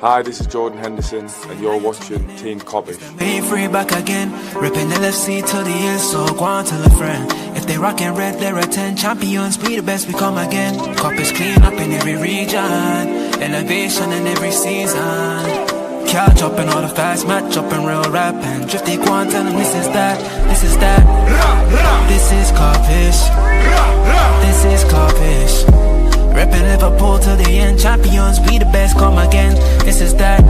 Hi, this is Jordan Henderson, and you're watching Team Kop-ish. Being free back again, ripping LFC till the end, so go on tell a friend. If they rockin' red, they're a 10 champions, we the best, we come again. Kop-ish clean up in every region, elevation in every season. Catch up in all the fast match up in real rap and drifty go on tell them this is that, this is that. This is Kop-ish, this is Kop-ish. Reppin' Liverpool till the end, champions, we the best, come again. This is that,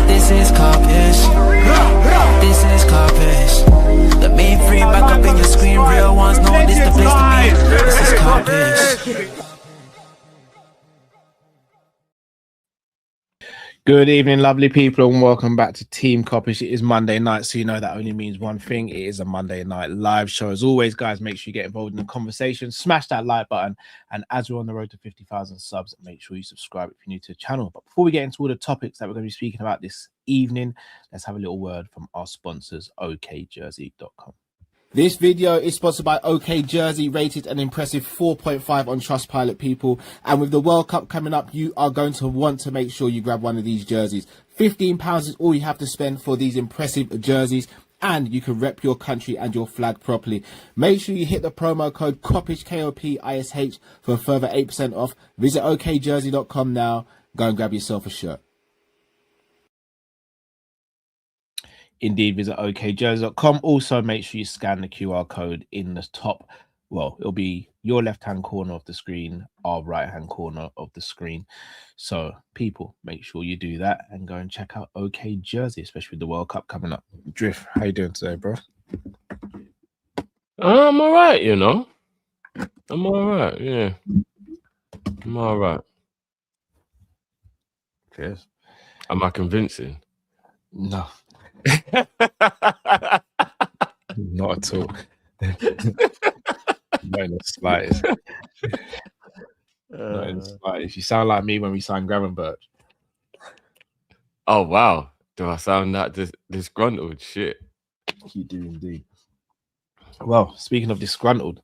this is Kop-ish, this is Kop-ish. The main free back up in your screen, real ones know this the place to be. This is Kop-ish. Good evening, lovely people, and welcome back to Team Kopish. It is Monday night, so you know that only means one thing. It is a Monday night live show. As always, guys, make sure you get involved in the conversation. Smash that like button. And as we're on the road to 50,000 subs, make sure you subscribe if you're new to the channel. But before we get into all the topics that we're going to be speaking about this evening, let's have a little word from our sponsors, okjersey.com. This video is sponsored by OK Jersey, rated an impressive 4.5 on Trustpilot, people. And with the World Cup coming up, you are going to want to make sure you grab one of these jerseys. £15 is all you have to spend for these impressive jerseys, and you can rep your country and your flag properly. Make sure you hit the promo code Kopish, Kopish, for a further 8% off. Visit okjersey.com now. Go and grab yourself a shirt. Indeed, visit okjersey.com. Also, make sure you scan the QR code in the top. Well, it'll be your left-hand corner of the screen, our right-hand corner of the screen. So, people, make sure you do that and go and check out OK Jersey, especially with the World Cup coming up. Drift, how you doing today, bro? I'm all right, you know. I'm all right, yeah. I'm all right. Cheers. Am I convincing? No. Not at all. Not in the slightest. Not in the slightest. You sound like me when we signed Gravenberch. Oh, wow. Do I sound that disgruntled? Shit. You do indeed. Well, speaking of disgruntled,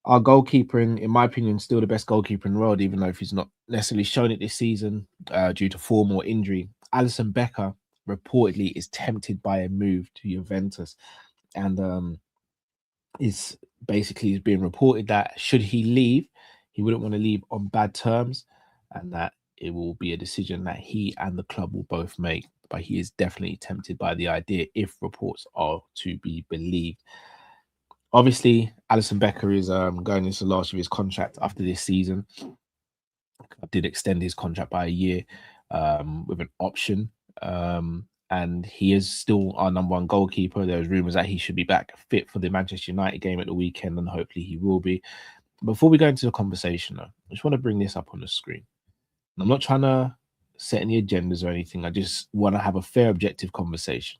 our goalkeeper, in my opinion, still the best goalkeeper in the world, even though if he's not necessarily shown it this season due to form or injury. Alisson Becker reportedly is tempted by a move to Juventus, and is being reported that should he leave, he wouldn't want to leave on bad terms, and that it will be a decision that he and the club will both make. But he is definitely tempted by the idea if reports are to be believed. Obviously, Alisson Becker is going into the last of his contract after this season. I did extend his contract by a year with an option. And he is still our number one goalkeeper. There's rumours that he should be back fit for the Manchester United game at the weekend, and hopefully he will be. Before we go into the conversation, though, I just want to bring this up on the screen. I'm not trying to set any agendas or anything. I just want to have a fair, objective conversation.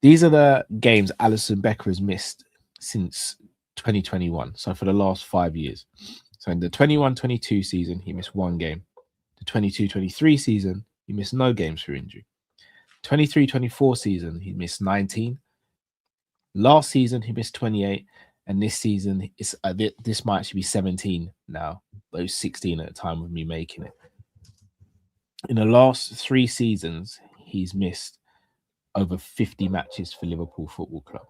These are the games Alisson Becker has missed since 2021. So for the last 5 years. So in the 21-22 season, he missed one game. The 22-23 season, he missed no games for injury. 23-24 season, he missed 19. Last season, he missed 28. And this season, this might actually be 17 now. Those 16 at the time of me making it. In the last 3 seasons, he's missed over 50 matches for Liverpool Football Club.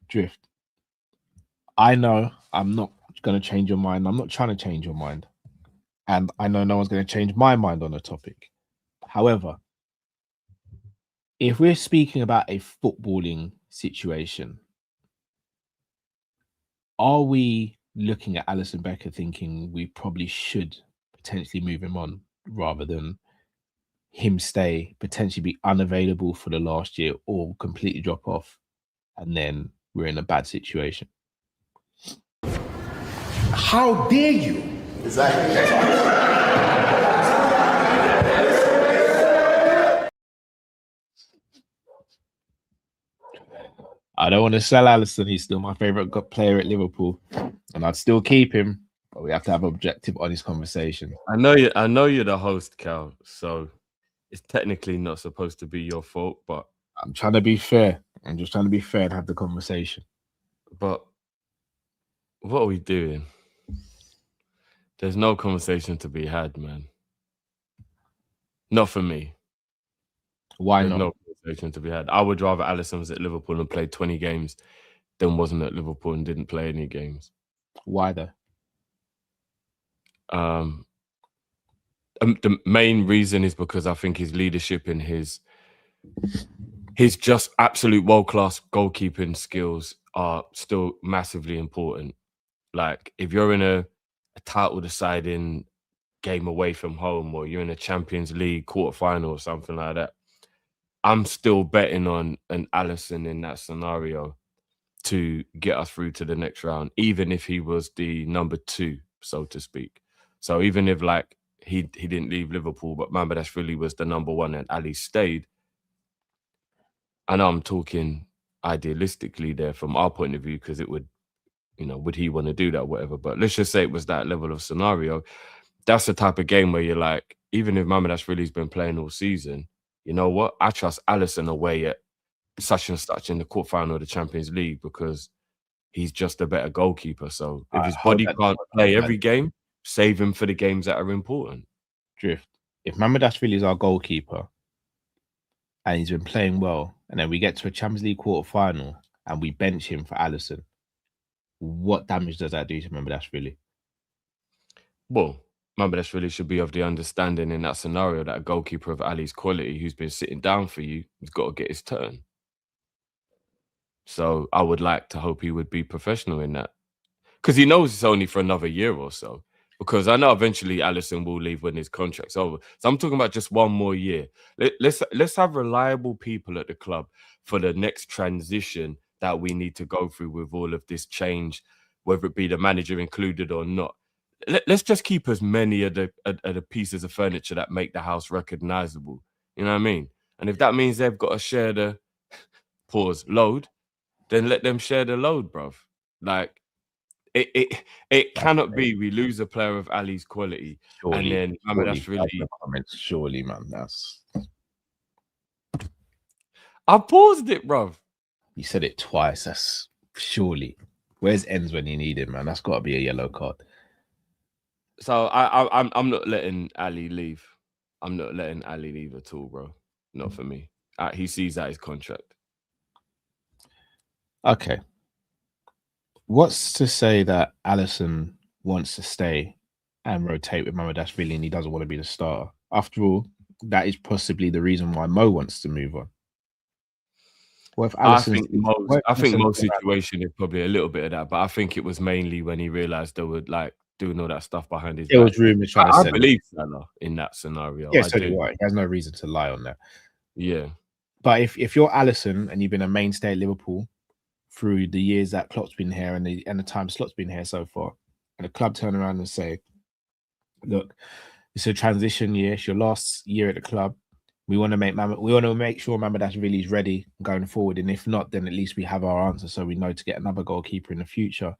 Drift. I know I'm not going to change your mind. I'm not trying to change your mind. And I know no one's going to change my mind on the topic. However, if we're speaking about a footballing situation, are we looking at Alisson Becker thinking we probably should potentially move him on rather than him stay, potentially be unavailable for the last year or completely drop off, and then we're in a bad situation? How dare you? Exactly. I don't want to sell Alisson. He's still my favourite player at Liverpool, and I'd still keep him. But we have to have an objective, honest conversation. I know you're the host, Cal. So it's technically not supposed to be your fault, but I'm trying to be fair. I'm just trying to be fair and have the conversation. But what are we doing? There's no conversation to be had, man. Not for me. Why There's not? no conversation to be had. I would rather Alisson was at Liverpool and played 20 games than wasn't at Liverpool and didn't play any games. Why though? The main reason is because I think his leadership and his just absolute world-class goalkeeping skills are still massively important. Like, if you're in a title-deciding game away from home, or you're in a Champions League quarterfinal or something like that, I'm still betting on an Alisson in that scenario to get us through to the next round, even if he was the number 2, so to speak. So even if, like, he didn't leave Liverpool, but Mamardashvili was the number 1 and Ali stayed, I know I'm talking idealistically there from our point of view, because it would, would he want to do that, whatever. But let's just say it was that level of scenario. That's the type of game where you're like, even if Mamardashvili's been playing all season, you know what? I trust Alisson away at such and such in the quarterfinal of the Champions League because he's just a better goalkeeper. So if his body can't play every game, save him for the games that are important. Drift. If Mamardashvili is our goalkeeper and he's been playing well, and then we get to a Champions League quarterfinal and we bench him for Alisson, what damage does that do to Mamardashvili? Well, Mamardashvili should be of the understanding in that scenario that a goalkeeper of Ali's quality who's been sitting down for you, he's got to get his turn. So I would like to hope he would be professional in that, because he knows it's only for another year or so. Because I know eventually Alisson will leave when his contract's over. So I'm talking about just one more year. Let's have reliable people at the club for the next transition that we need to go through with all of this change, whether it be the manager included or not. Let's just keep as many of the pieces of furniture that make the house recognizable. You know what I mean? And if that means they've got to share the load, then let them share the load, bruv. Like, it cannot be we lose a player of Ali's quality and then that's really comments. Surely, man, that's. I paused it, bruv. You said it twice. That's surely. Where's ends when you need him, man? That's got to be a yellow card. So I'm not letting Ali leave. I'm not letting Ali leave at all, bro. Not for me. He sees out his contract. Okay. What's to say that Alisson wants to stay and rotate with Mamardashvili and he doesn't want to be the starter? After all, that is possibly the reason why Mo wants to move on. Well, if I think Mo's situation is probably a little bit of that, but I think it was mainly when he realised they were like doing all that stuff behind his back. There was rumours trying to I believe Salah in that scenario. Yeah, so do I. He has no reason to lie on that. Yeah. But if you're Alisson and you've been a mainstay at Liverpool through the years that Klopp's been here and the time Slot's been here so far, and the club turn around and say, look, it's a transition year, it's your last year at the club. We want to make sure Mamardashvili is ready going forward, and if not, then at least we have our answer, so we know to get another goalkeeper in the future.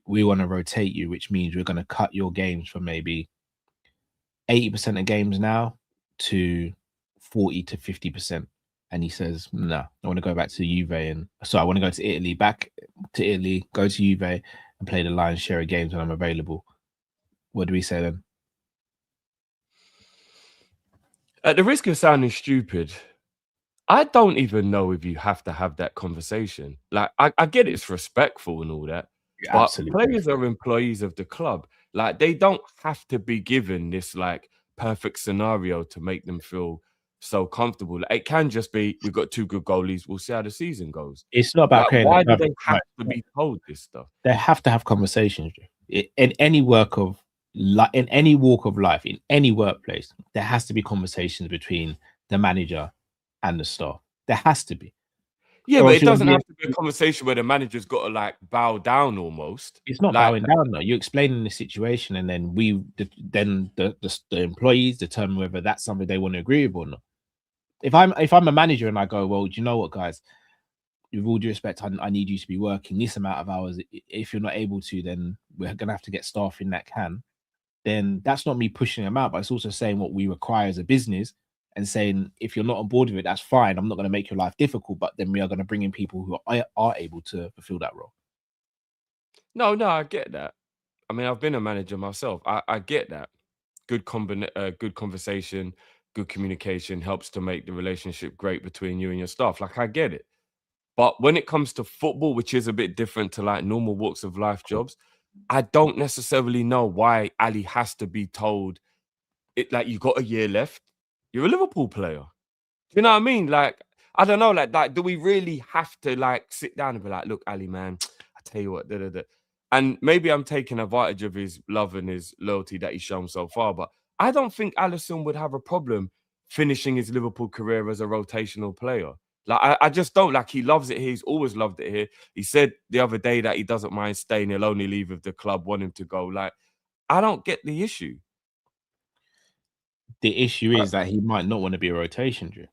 We want to rotate you, which means we're going to cut your games from maybe 80% of games now to 40 to 50%. And he says, no, I want to go back to Juve. I want to go to Italy, go to Juve and play the lion's share of games when I'm available. What do we say then? At the risk of sounding stupid, I don't even know if you have to have that conversation. Like, I get it's respectful and all that, but absolutely. Players are employees of the club. Like, they don't have to be given this like perfect scenario to make them feel so comfortable. Like, it can just be, we've got 2 good goalies, we'll see how the season goes. It's not about like, why do they have to be told this stuff? They have to have conversations in any walk of life, in any workplace. There has to be conversations between the manager and the staff. There has to be. Yeah, but it doesn't have to be a conversation where the manager's got to like bow down almost. It's not bowing down though. You're explaining the situation, and then the employees determine whether that's something they want to agree with or not. If I'm a manager and I go, well, do you know what, guys? With all due respect, I need you to be working this amount of hours. If you're not able to, then we're gonna have to get staff in that can. Then that's not me pushing them out, but it's also saying what we require as a business and saying, if you're not on board with it, that's fine. I'm not going to make your life difficult, but then we are going to bring in people who are able to fulfill that role. No, I get that. I mean, I've been a manager myself. I get that. Good conversation, good communication helps to make the relationship great between you and your staff. Like, I get it. But when it comes to football, which is a bit different to like normal walks of life jobs, I don't necessarily know why Ali has to be told it like you got a year left. You're a Liverpool player. You know what I mean? Like, I don't know, like, do we really have to like sit down and be like, look, Ali, man, I tell you what, da, da, da. And maybe I'm taking advantage of his love and his loyalty that he's shown so far, but I don't think Alisson would have a problem finishing his Liverpool career as a rotational player. Like, I just don't. Like, he loves it here. He's always loved it here. He said the other day that he doesn't mind staying. He'll only leave if the club want him to go. Like, I don't get the issue. The issue is that he might not want to be a rotation, Drew.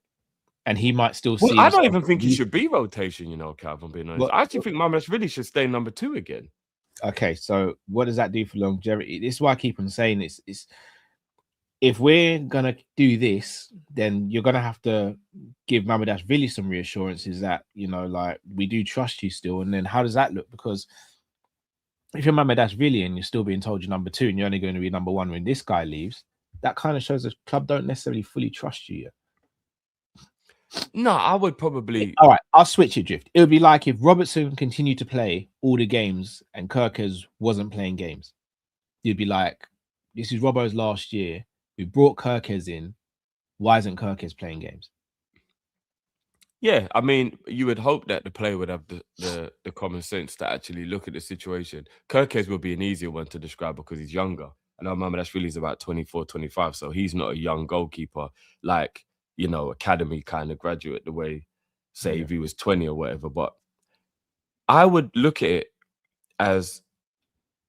And he might still see. I don't even think he should be rotation, you know, Calvin, being honest. I actually think Mamesh really should stay number 2 again. Okay, so what does that do for longevity? This is why I keep on saying this. Is if we're gonna do this, then you're gonna have to give Mamadashvili some reassurances that, you know, like, we do trust you still. And then how does that look? Because if you're Mamadashvili and you're still being told you're number 2 and you're only going to be number 1 when this guy leaves, that kind of shows the club don't necessarily fully trust you yet. No, I would probably. All right, I'll switch it, Drift. It would be like if Robertson continued to play all the games and Kirkers wasn't playing games. You'd be like, this is Robbo's last year. We brought Kirkers in. Why isn't Kirkers playing games? Yeah, I mean, you would hope that the player would have the common sense to actually look at the situation. Kirkers would be an easier one to describe because he's younger. I know Mamadashvili is about 24, 25, so he's not a young goalkeeper like, you know, academy kind of graduate the way, say, if he was 20 or whatever. But I would look at it as,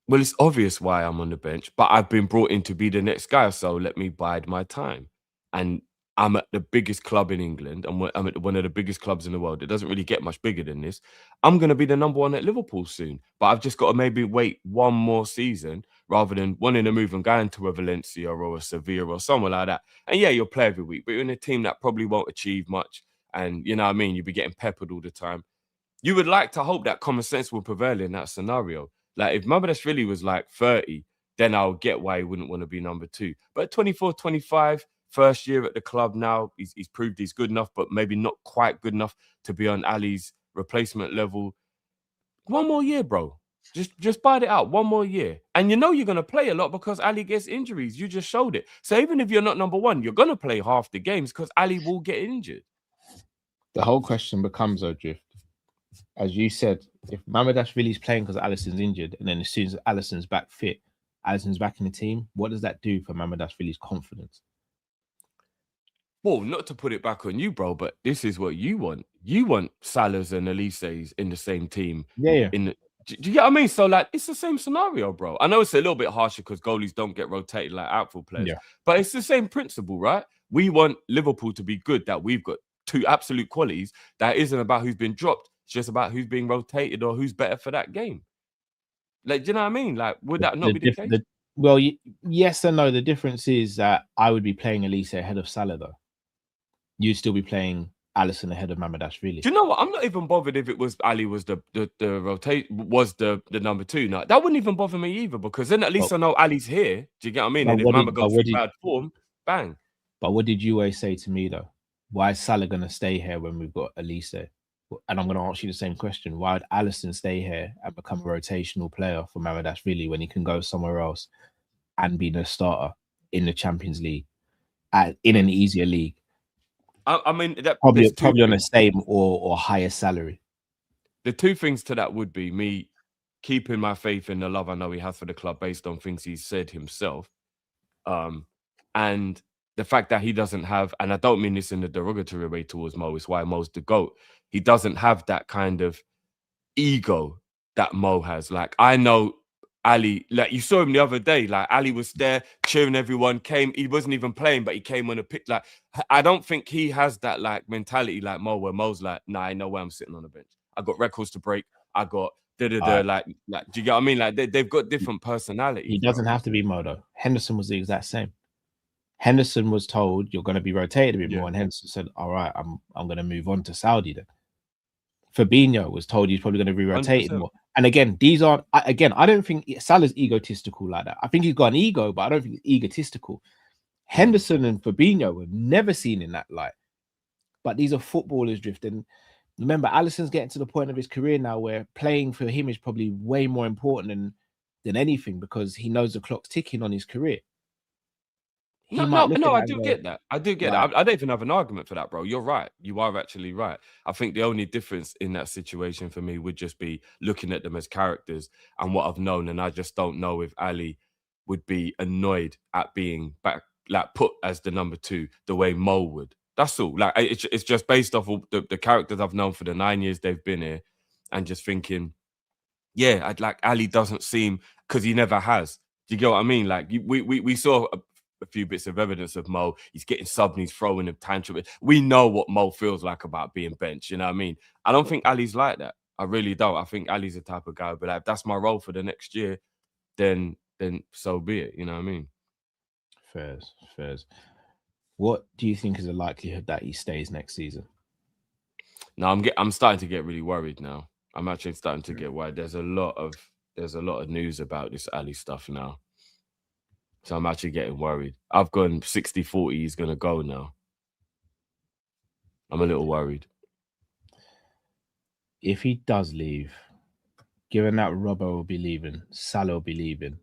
well, it's obvious why I'm on the bench, but I've been brought in to be the next guy, so let me bide my time. And I'm at the biggest club in England. I'm at one of the biggest clubs in the world. It doesn't really get much bigger than this. I'm going to be the number 1 at Liverpool soon, but I've just got to maybe wait one more season rather than wanting to move and going to a Valencia or a Sevilla or somewhere like that. And yeah, you'll play every week, but you're in a team that probably won't achieve much. And you know what I mean? You'll be getting peppered all the time. You would like to hope that common sense will prevail in that scenario. Like, if Mamadashvili was like 30, then I'll get why he wouldn't want to be number 2. But at 24, 25, first year at the club now, he's proved he's good enough, but maybe not quite good enough to be on Ali's replacement level. One more year, bro. Just bite it out. One more year. And you know you're going to play a lot because Ali gets injuries. You just showed it. So even if you're not number 1, you're going to play half the games because Ali will get injured. The whole question becomes, though, Drift, as you said, if Mamadashvili's playing because Alisson's injured, and then as soon as Alisson's back fit, Alisson's back in the team, what does that do for Mamadashvili's confidence? Well, not to put it back on you, bro, but this is what you want. You want Salah's and Elise's in the same team. Yeah. Do you get what I mean? So, like, it's the same scenario, bro. I know it's a little bit harsher because goalies don't get rotated like outfield players, but it's the same principle, right? We want Liverpool to be good, that we've got 2 absolute qualities. That isn't about who's been dropped. It's just about who's being rotated or who's better for that game. Like, do you know what I mean? Like, would that not be the case? Well, yes and no. The difference is that I would be playing Elise ahead of Salah, though. You'd still be playing Alisson ahead of Mamadashvili. Do you know what? I'm not even bothered if it was Ali was the number 2. No, that wouldn't even bother me either, because then at least I know Ali's here. Do you get what I mean? And if Mama goes through bad form, bang. But what did you always say to me, though? Why is Salah going to stay here when we've got Elise? And I'm going to ask you the same question. Why would Alisson stay here and become a rotational player for Mamadashvili when he can go somewhere else and be the starter in the Champions League, in an easier league? I mean, that probably on the same or higher salary. The 2 things to that would be me keeping my faith in the love I know he has for the club based on things he's said himself. And the fact that he doesn't have, and I don't mean this in a derogatory way towards Mo, it's why Mo's the GOAT. He doesn't have that kind of ego that Mo has. Like, I know Ali, like, you saw him the other day, like, Ali was there cheering everyone, he wasn't even playing, but he came on a pitch. Like, I don't think he has that, like, mentality like Mo, where Mo's like, nah, I know where I'm sitting on the bench. I got records to break. I got like, do you get what I mean? Like, they've got different personalities. He doesn't have to be Mo, though. Henderson was the exact same. Henderson was told you're going to be rotated a bit more, and Henderson said, all right, I'm going to move on to Saudi then. Fabinho was told he's probably going to be rotated 100%. More, And again, these aren't. I don't think Salah's egotistical like that. I think he's got an ego, but I don't think he's egotistical. Henderson and Fabinho were never seen in that light. But these are footballers drifting. Remember, Alisson's getting to the point of his career now where playing for him is probably way more important than anything because he knows the clock's ticking on his career. I do get that. I do get that. I don't even have an argument for that, bro. You're right. You are actually right. I think the only difference in that situation for me would just be looking at them as characters and what I've known. And I just don't know if Ali would be annoyed at being back, like put as the number 2, the way Mo would. That's all. Like it's just based off of the characters I've known for the 9 years they've been here, and just thinking, yeah, I'd like Ali doesn't seem, because he never has. Do you get what I mean? Like we saw a few bits of evidence of Mo. He's getting subbed and he's throwing a tantrum. We know what Mo feels like about being benched. You know what I mean? I don't think Ali's like that. I really don't. I think Ali's the type of guy, but like, if that's my role for the next year, then so be it. You know what I mean? Fairs. What do you think is the likelihood that he stays next season? No, I'm starting to get really worried now. I'm actually starting to get worried. There's a lot of news about this Ali stuff now. So I'm actually getting worried. I've gone 60-40, he's going to go now. I'm a little worried. If he does leave, given that Robbo will be leaving, Salah will be leaving,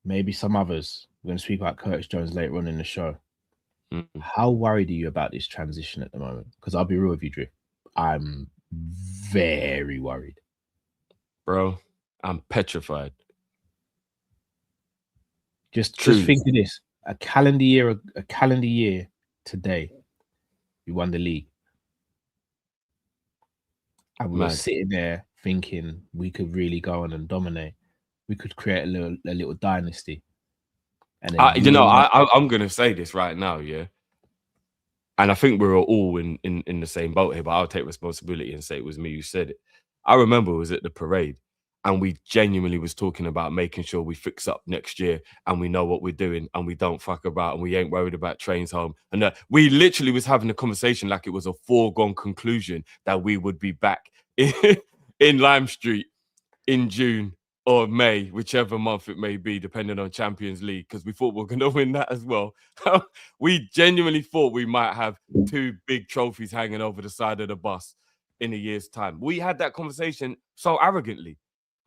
maybe some others, we're going to speak about Curtis Jones later on in the show. How worried are you about this transition at the moment? Because I'll be real with you, Drew. I'm very worried. Bro, I'm petrified. Just think of this: a calendar year today, we won the league, and we were sitting there thinking we could really go on and dominate. We could create a little dynasty. And then I'm going to say this right now, yeah. And I think we were all in the same boat here, but I'll take responsibility and say it was me who said it. I remember it was at the parade. And we genuinely was talking about making sure we fix up next year and we know what we're doing and we don't fuck about and we ain't worried about trains home. And we literally was having a conversation like it was a foregone conclusion that we would be back in Lime Street in June or May, whichever month it may be, depending on Champions League, because we thought we were going to win that as well. We genuinely thought we might have 2 big trophies hanging over the side of the bus in a year's time. We had that conversation so arrogantly.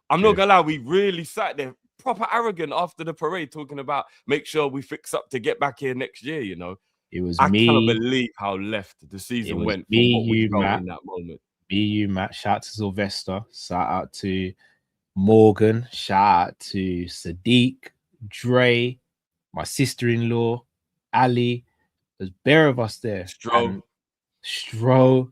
I'm not gonna lie, we really sat there proper arrogant after the parade talking about make sure we fix up to get back here next year, you know. I cannot believe how left the season went from what we felt in that moment. Matt, shout out to Sylvester, shout out to Morgan, shout out to Sadiq, Dre, my sister-in-law, Ali. There's bare of us there. Stro.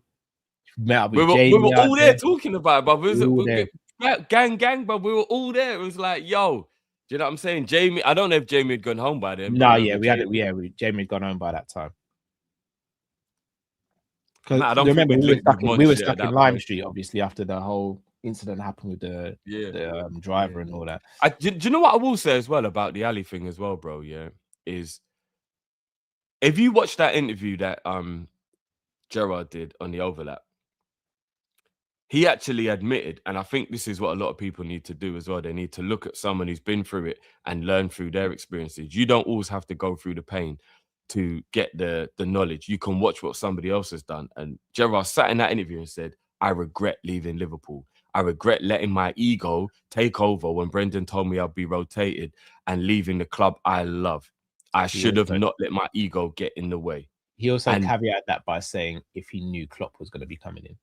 Met up with Jamie. We were all there talking about it, but gang, but we were all there. It was like, yo, do you know what I'm saying? Jamie, I don't know if Jamie had gone home by then. No, yeah, Jamie had gone home by that time. Because I remember we were stuck in Lime Street, obviously, after the whole incident happened with the driver and all that. Do you know what I will say as well about the Ali thing as well, bro? Yeah, is if you watch that interview that Gerard did on the overlap, he actually admitted, and I think this is what a lot of people need to do as well. They need to look at someone who's been through it and learn through their experiences. You don't always have to go through the pain to get the knowledge. You can watch what somebody else has done. And Gerard sat in that interview and said, I regret leaving Liverpool. I regret letting my ego take over when Brendan told me I'd be rotated and leaving the club I love. I should have not let my ego get in the way. He also caveated that by saying if he knew Klopp was going to be coming in.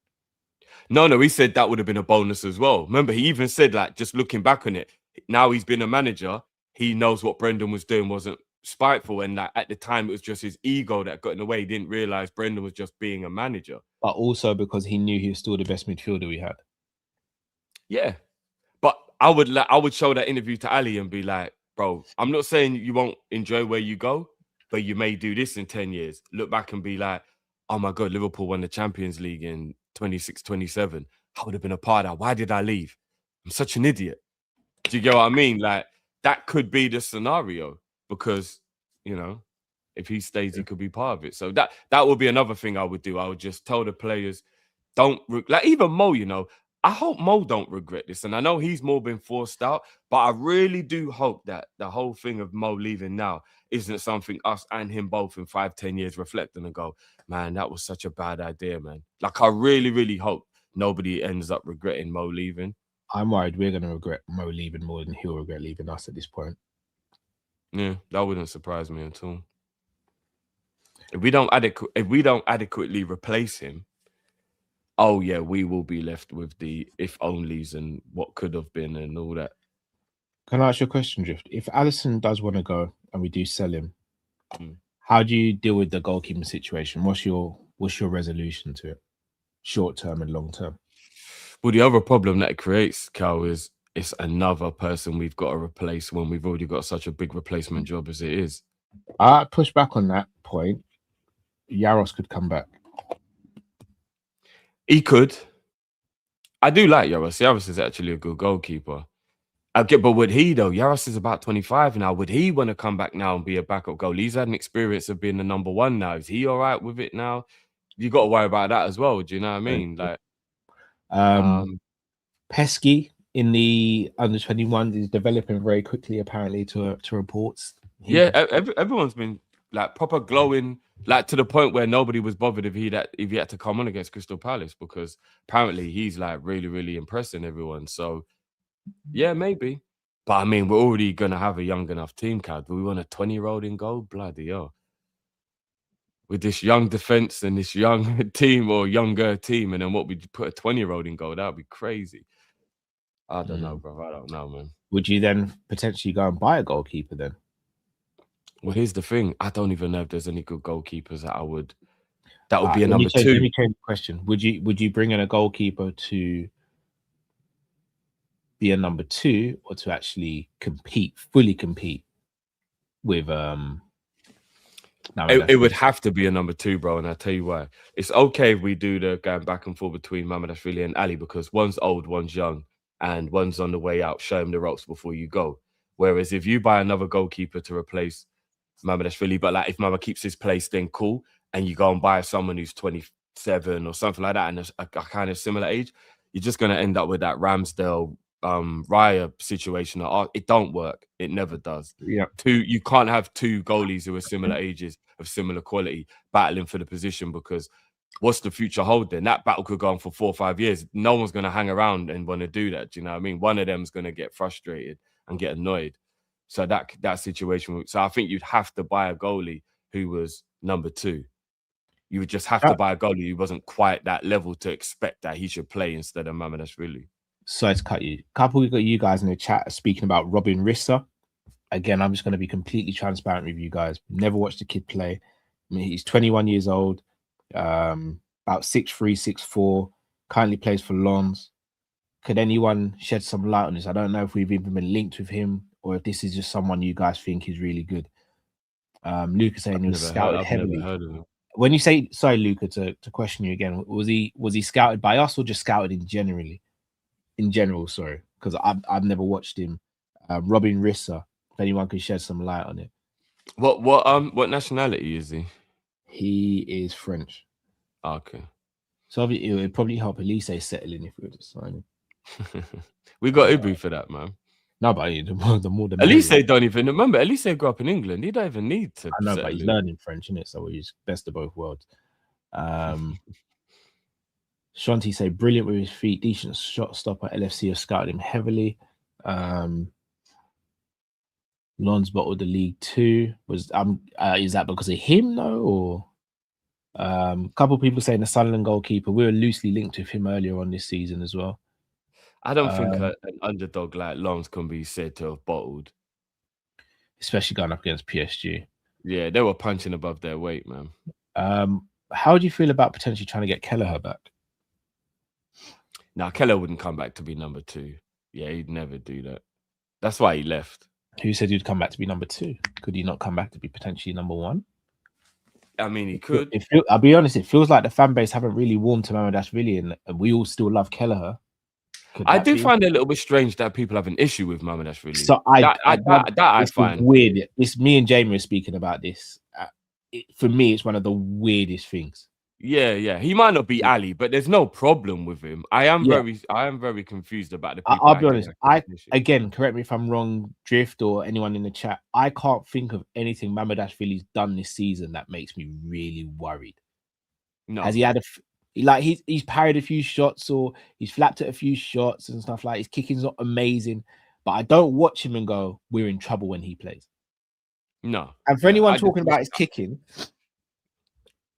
No, he said that would have been a bonus as well. Remember, he even said, like, just looking back on it, now he's been a manager, he knows what Brendan was doing wasn't spiteful, and like at the time it was just his ego that got in the way. He didn't realize Brendan was just being a manager. But also because he knew he was still the best midfielder we had. Yeah. But I would show that interview to Ali and be like, bro, I'm not saying you won't enjoy where you go, but you may do this in 10 years. Look back and be like, oh my God, Liverpool won the Champions League in 26-27. I would have been a part of that. Why did I leave? I'm such an idiot. Do you get what I mean? Like, that could be the scenario because, you know, if he stays, he could be part of it. So that would be another thing I would do. I would just tell the players, don't, like even Mo, you know, I hope Mo don't regret this. And I know he's more been forced out, but I really do hope that the whole thing of Mo leaving now isn't something us and him both in 5-10 years reflect on and go, man, that was such a bad idea, man. Like, I really, really hope nobody ends up regretting Mo leaving. I'm worried we're going to regret Mo leaving more than he'll regret leaving us at this point. Yeah, that wouldn't surprise me at all. If we don't adequately replace him, oh yeah, we will be left with the if onlys and what could have been and all that. Can I ask you a question, Drift? If Alisson does want to go and we do sell him, how do you deal with the goalkeeping situation? What's your resolution to it, short term and long term? Well, the other problem that it creates, Cal, is it's another person we've got to replace when we've already got such a big replacement job as it is. I push back on that point. Yaros could come back. He could. I do like Yaros. Yaros is actually a good goalkeeper. But would he, though? Yaros is about 25 now. Would he want to come back now and be a backup goalie? He's had an experience of being the number one now. Is he all right with it now? You got to worry about that as well. Do you know what I mean? Like, Pesky in the under-21 is developing very quickly, apparently, to reports. Yeah, everyone's been like proper glowing, like to the point where nobody was bothered if he had to come on against Crystal Palace, because apparently he's like really, really impressing everyone. So yeah, maybe. But I mean, we're already gonna have a young enough team, Cad. We want a 20-year-old in goal, bloody hell. With this young defense and this young team or younger team, and then what we put a 20-year-old in goal, that would be crazy. I don't know, bro. I don't know, man. Would you then potentially go and buy a goalkeeper then? Well, here's the thing. I don't even know if there's any good goalkeepers that would be a number 2. Let me change the question. Would you bring in a goalkeeper to be a number 2 or to actually fully compete with it would have to be a number 2, bro, and I'll tell you why. It's okay if we do the going back and forth between Mamardashvili and Ali, because one's old, one's young, and one's on the way out. Show him the ropes before you go. Whereas if you buy another goalkeeper to replace Mamardashvili, but like if Mama keeps his place, then cool, and you go and buy someone who's 27 or something like that, and a kind of similar age, you're just going to end up with that Ramsdale Raya situation. It don't work. It never does. Yeah. You can't have 2 goalies who are similar ages of similar quality battling for the position, because what's the future hold then? That battle could go on for 4 or 5 years. No one's going to hang around and want to do that. Do you know what I mean? One of them's going to get frustrated and get annoyed. So that situation. So I think you'd have to buy a goalie who was number 2. You would just have to buy a goalie who wasn't quite that level to expect that he should play instead of Mamardashvili. Sorry to cut you. Couple of you guys in the chat speaking about Robin Rissa. Again, I'm just going to be completely transparent with you guys. Never watched the kid play. I mean, he's 21 years old, about 6'3", 6'4", currently plays for Lens. Could anyone shed some light on this? I don't know if we've even been linked with him or if this is just someone you guys think is really good. Luca saying he was scouted heavily. When you say, sorry, Luca, to question you again, was he scouted by us or just scouted in general? Sorry, because I've never watched him. Robin Rissa, if anyone could shed some light on it. What nationality is he? He is French. Okay. So it would probably help Elise settle in if we were to sign him. We got Ibu for that, man. No, but the more the Elise don't even remember. Elise grew up in England. He don't even need to. I know, but he's learning French, isn't it? So he's best of both worlds. Shanti say brilliant with his feet, decent shot stopper. LFC have scouted him heavily. Lons bottled the League 2. Is that because of him though, or a couple of people saying the Sunderland goalkeeper? We were loosely linked with him earlier on this season as well. I don't think an underdog like Lons can be said to have bottled, especially going up against PSG. Yeah, they were punching above their weight, man. How do you feel about potentially trying to get Kelleher back? Now, Kelleher wouldn't come back to be number 2. Yeah, he'd never do that. That's why he left. Who said he'd come back to be number 2? Could he not come back to be potentially number 1? I mean, he could. I'll be honest, it feels like the fan base haven't really warmed to Mamardashvili, and we all still love Kelleher. I do find it a little bit strange that people have an issue with Mamardashvili. So I find weird. It's me and Jamie are speaking about this. For me, it's one of the weirdest things. Yeah. He might not be Ali, but there's no problem with him. I am very confused about the people. I'll that be give honest. that I recognition. again, correct me if I'm wrong, Drift or anyone in the chat. I can't think of anything Mamadashvili's done this season that makes me really worried. No. Has he had he's parried a few shots or he's flapped at a few shots and stuff like his kicking's not amazing, but I don't watch him and go, we're in trouble when he plays. No. And for anyone talking about his kicking,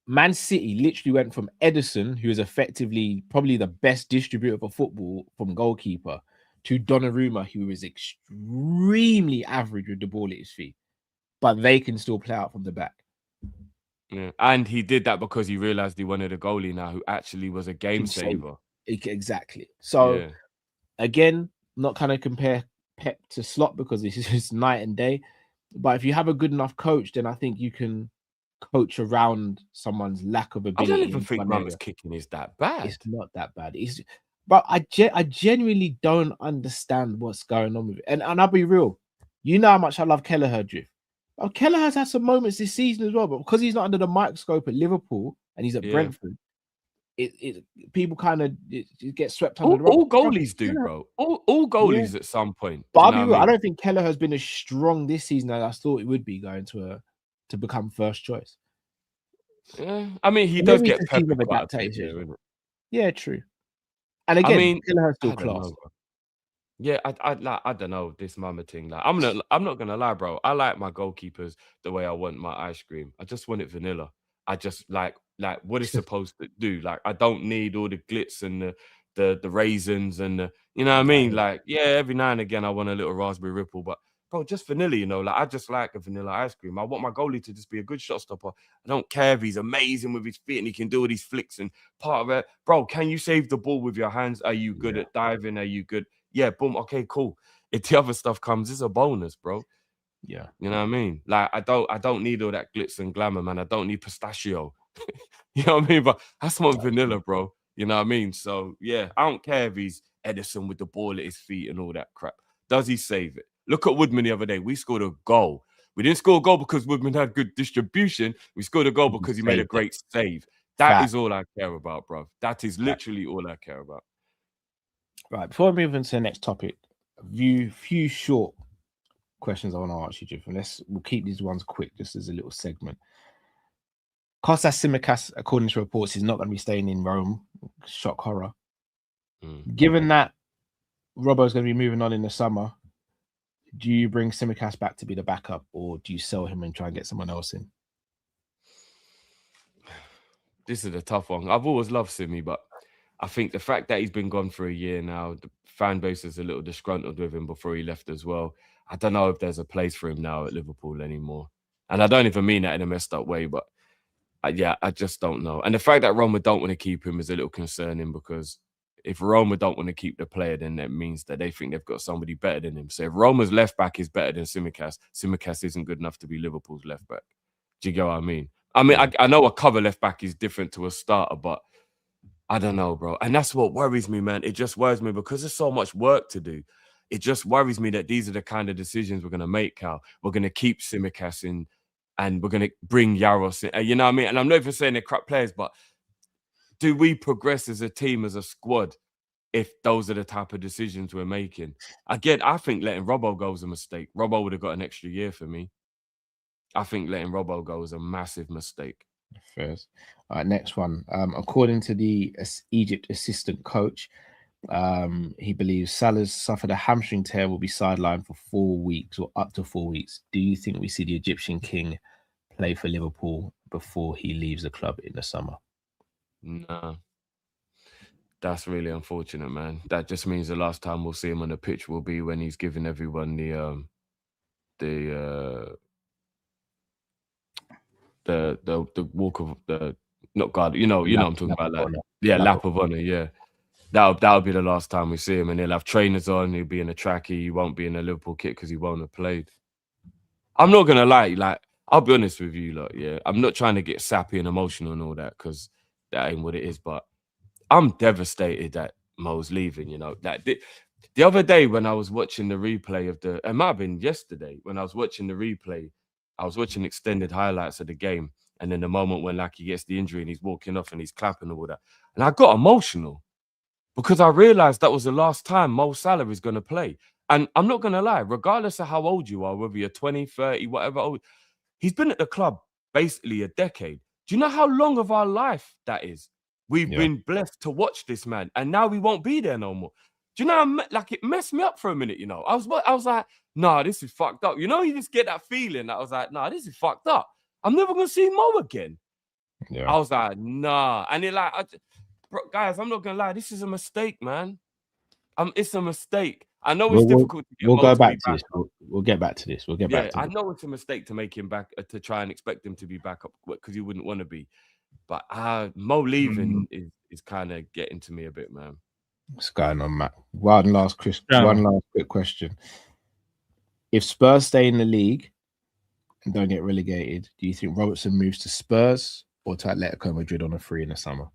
Man City literally went from Edison, who is effectively probably the best distributor of football from goalkeeper, to Donnarumma, who is extremely average with the ball at his feet, but they can still play out from the back. Yeah. And he did that because he realized he wanted a goalie now who actually was a game saver. Exactly. So again, not kind of compare Pep to Slot because this is night and day. But if you have a good enough coach, then I think you can coach around someone's lack of ability. I don't even think Mama's kicking is that bad. It's not that bad. But I genuinely don't understand what's going on with it. And I'll be real. You know how much I love Kelleher, Drift. Oh, Kelleher's had some moments this season as well, but because he's not under the microscope at Liverpool and he's at Brentford, people kind of get swept under the rug. All goalies do, bro. All goalies at some point. But I'll be real, I don't think Kelleher has been as strong this season as I thought it would be going to become first choice. Yeah, I mean, he does get peppered quite a bit there, isn't it? Yeah, true. And again, I mean, Kelleher's still class. Yeah, I don't know this mama thing. Like, I'm not gonna lie, bro. I like my goalkeepers the way I want my ice cream. I just want it vanilla. I just like what it's supposed to do. Like, I don't need all the glitz and the raisins and the, you know what I mean? Like, yeah, every now and again I want a little raspberry ripple, but bro, just vanilla, you know. Like, I just like a vanilla ice cream. I want my goalie to just be a good shot stopper. I don't care if he's amazing with his feet and he can do all these flicks and part of it. Bro, can you save the ball with your hands? Are you good at diving? Are you good? Yeah, boom. Okay, cool. If the other stuff comes, it's a bonus, bro. Yeah, you know what I mean. Like, I don't need all that glitz and glamour, man. I don't need pistachio. You know what I mean? But that's my vanilla, bro. You know what I mean? So yeah, I don't care if he's Edison with the ball at his feet and all that crap. Does he save it? Look at Woodman the other day. We scored a goal. We didn't score a goal because Woodman had good distribution. We scored a goal because he made a great save. That is all I care about, bro. That is literally all I care about. Right, before we move into the next topic, a few short questions I want to ask you, Jiff. We'll keep these ones quick, just as a little segment. Kostas Tsimikas, according to reports, is not going to be staying in Rome. Shock horror. Given that Robbo's going to be moving on in the summer, do you bring Tsimikas back to be the backup, or do you sell him and try and get someone else in? This is a tough one. I've always loved Simi, but I think the fact that he's been gone for a year now, the fan base is a little disgruntled with him before he left as well. I don't know if there's a place for him now at Liverpool anymore. And I don't even mean that in a messed up way, but I just don't know. And the fact that Roma don't want to keep him is a little concerning, because if Roma don't want to keep the player, then that means that they think they've got somebody better than him. So if Roma's left back is better than Tsimikas, Tsimikas isn't good enough to be Liverpool's left back. Do you get what I mean? I know a cover left back is different to a starter, but I don't know, bro. And that's what worries me, man. It just worries me because there's so much work to do. It just worries me that these are the kind of decisions we're going to make, Cal. We're going to keep Tsimikas in and we're going to bring Yaros in. You know what I mean? And I'm not even saying they're crap players, but do we progress as a team, as a squad, if those are the type of decisions we're making? Again, I think letting Robbo go was a mistake. Robbo would have got an extra year for me. I think letting Robbo go was a massive mistake. First. All right, next one. According to the Egypt assistant coach, he believes Salah's suffered a hamstring tear, will be sidelined for 4 weeks or up to 4 weeks. Do you think we see the Egyptian king play for Liverpool before he leaves the club in the summer? No. That's really unfortunate, man. That just means the last time we'll see him on the pitch will be when he's giving everyone the walk of the not guard. You know what I'm talking about. Like, lap of honor. Yeah, that'll be the last time we see him, and he'll have trainers on. He'll be in a trackie. He won't be in a Liverpool kit because he won't have played. I'm not gonna lie. Like, I'll be honest with you. Like, yeah, I'm not trying to get sappy and emotional and all that, because that ain't what it is. But I'm devastated that Mo's leaving. You know, that the other day when I was watching the replay of it might have been yesterday when I was watching the replay. I was watching extended highlights of the game, And then the moment when like he gets the injury and he's walking off and he's clapping and all that. And I got emotional because I realized that was the last time Mo Salah is going to play. And I'm not going to lie, regardless of how old you are, whether you're 20, 30, whatever old, he's been at the club basically a decade. Do you know how long of our life that is? We've been blessed to watch this man, and now we won't be there no more. Do you know, like it messed me up for a minute, you know? I was like, nah, this is fucked up. You know, you just get that feeling. I was like, nah, this is fucked up. I'm never going to see Mo again. Yeah. I was like, nah. And it like, guys, I'm not going to lie. This is a mistake, man. It's a mistake. I know it's difficult. We'll go back to this. We'll get back to this. We'll get back to I this. know it's a mistake to make him back, to try and expect him to be back up because he wouldn't want to be. But Mo leaving is kind of getting to me a bit, man. What's going on, Matt? One last quick question. If Spurs stay in the league and don't get relegated, do you think Robertson moves to Spurs or to Atletico Madrid on a free in the summer?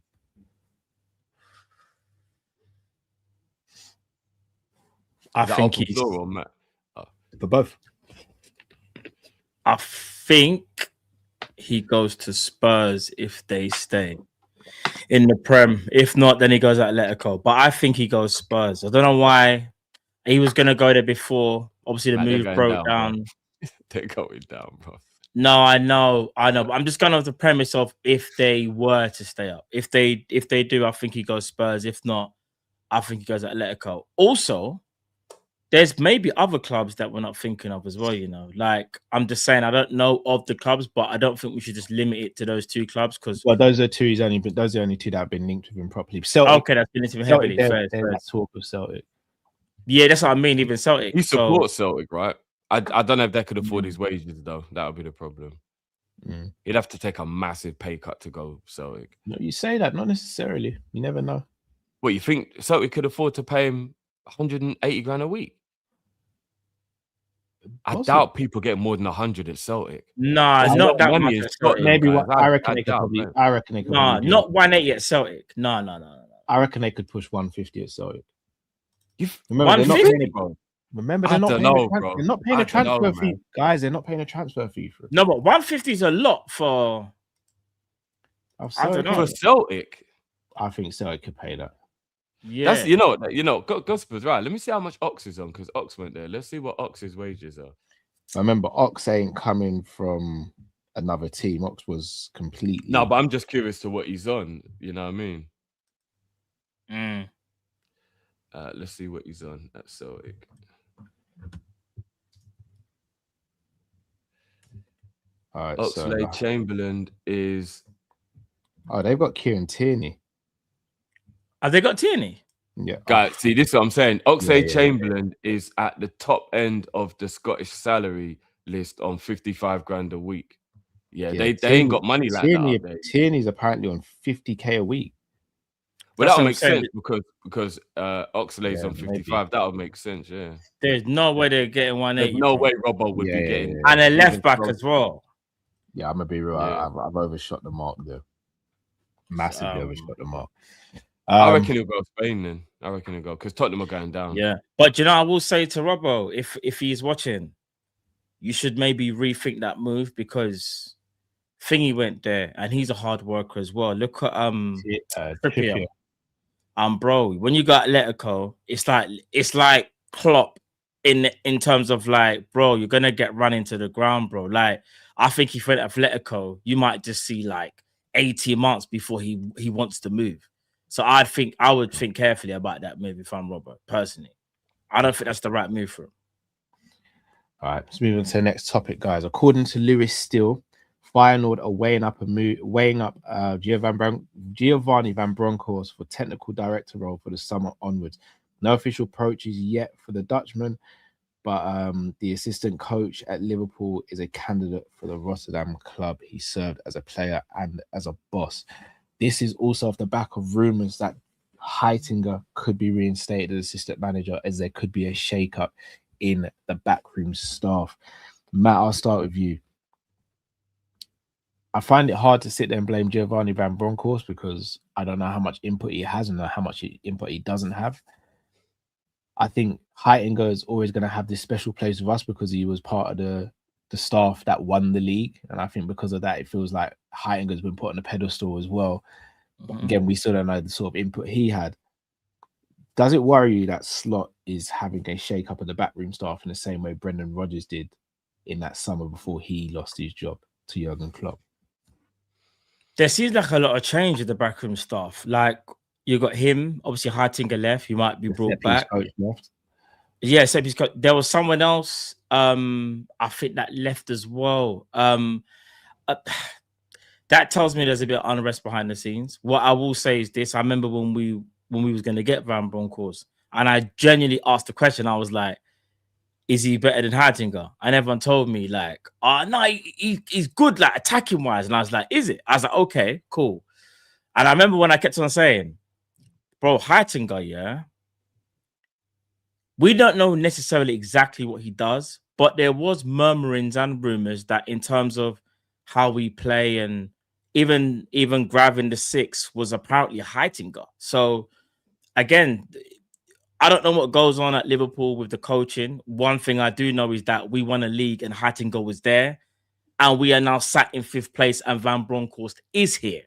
I think he's for both. I think he goes to Spurs if they stay in the Prem. If not, then he goes Atletico. But I think he goes Spurs. I don't know why he was going to go there before. Obviously, the move broke down. They're going down, bro. No, I know. But I'm just going off the premise of if they were to stay up. If they do, I think he goes Spurs. If not, I think he goes Atletico. Also, there's maybe other clubs that we're not thinking of as well, you know. Like, I'm just saying, I don't know of the clubs, but I don't think we should just limit it to those two clubs because those are the only two that have been linked with him properly. Celtic, okay, that's been linked with him heavily. There's talk of Celtic. Yeah, that's what I mean. Even Celtic, he supports Celtic, right? I don't know if they could afford his wages though. That would be the problem. He'd have to take a massive pay cut to go Celtic. No, you say that, not necessarily. You never know. What, you think Celtic could afford to pay him 180 grand a week? I doubt people get more than 100 at Celtic. Nah, not that much. Maybe I reckon they could probably. I reckon they could. Nah, not 180 at Celtic. No. I reckon they could push 150 at Celtic. Remember, they're not paying a transfer fee, guys. They're not paying a transfer fee for it. No, but 150 is a lot for. I don't know. For Celtic, I think Celtic could pay that. Yeah, that's you know, Gospel's right. Let me see how much Ox is on because Ox went there. Let's see what Ox's wages are. I remember Ox ain't coming from another team. Ox was completely. No, but I'm just curious to what he's on. You know what I mean? Let's see what he's on at Celtic. All right, Oxlade-Chamberlain is. Oh, they've got Kieran Tierney. Have they got Tierney? Yeah. Guys, see, this is what I'm saying. Oxlade-Chamberlain is at the top end of the Scottish salary list on 55 grand a week. Yeah, they ain't got money like that. Tierney's apparently on 50k a week. But that would make sense because Oxlade's on 55. Maybe. That would make sense, yeah. There's no way they're getting 180. There's no way Robbo would be getting. And a left back as well. Yeah, I'm gonna be real. Yeah. I've overshot the mark there. Massively overshot the mark. I reckon he'll go Spain then. I reckon he'll go because Tottenham are going down. Yeah, but you know, I will say to Robbo, if he's watching, you should maybe rethink that move because Thingy went there and he's a hard worker as well. Look at Trippier. Bro, when you got Atletico, it's like Klopp in terms of like, bro, you're gonna get run into the ground, bro. Like, I think if you went Atletico, you might just see like 18 months before he wants to move. So I would think carefully about that move if I'm Robert, personally. I don't think that's the right move for him. All right, let's move on to the next topic, guys. According to Lewis Steele, Feyenoord are weighing up Giovanni Van Bronckhorst for technical director role for the summer onwards. No official approaches yet for the Dutchman, but the assistant coach at Liverpool is a candidate for the Rotterdam club. He served as a player and as a boss. This is also off the back of rumours that Heitinga could be reinstated as assistant manager, as there could be a shake-up in the backroom staff. Matt, I'll start with you. I find it hard to sit there and blame Giovanni Van Bronckhorst because I don't know how much input he has and how much input he doesn't have. I think Heitinga is always going to have this special place with us because he was part of the the staff that won the league, and I think because of that, it feels like Heitinger's been put on a pedestal as well. But again, we still don't know the sort of input he had. Does it worry you that Slot is having a shake-up of the backroom staff in the same way Brendan Rodgers did in that summer before he lost his job to Jurgen Klopp? There seems like a lot of change with the backroom staff. Like, you got him, obviously Heitinger left, he might be brought back. Coach left. Yeah, except there was someone else, I think that left as well. That tells me there's a bit of unrest behind the scenes. What I will say is this: I remember when we was going to get Van Bronckhorst, and I genuinely asked the question. I was like, "Is he better than Heitinger?" And everyone told me like, "Oh no, he's good, like attacking wise." And I was like, "Is it?" I was like, "Okay, cool." And I remember when I kept on saying, "Bro, Heitinger, yeah, we don't know necessarily exactly what he does, but there was murmurings and rumors that in terms of how we play and even grabbing the six was apparently Heitinger." So again, I don't know what goes on at Liverpool with the coaching. One thing I do know is that we won a league and Heitinger was there, and we are now sat in 5th place and Van Bronckhorst is here.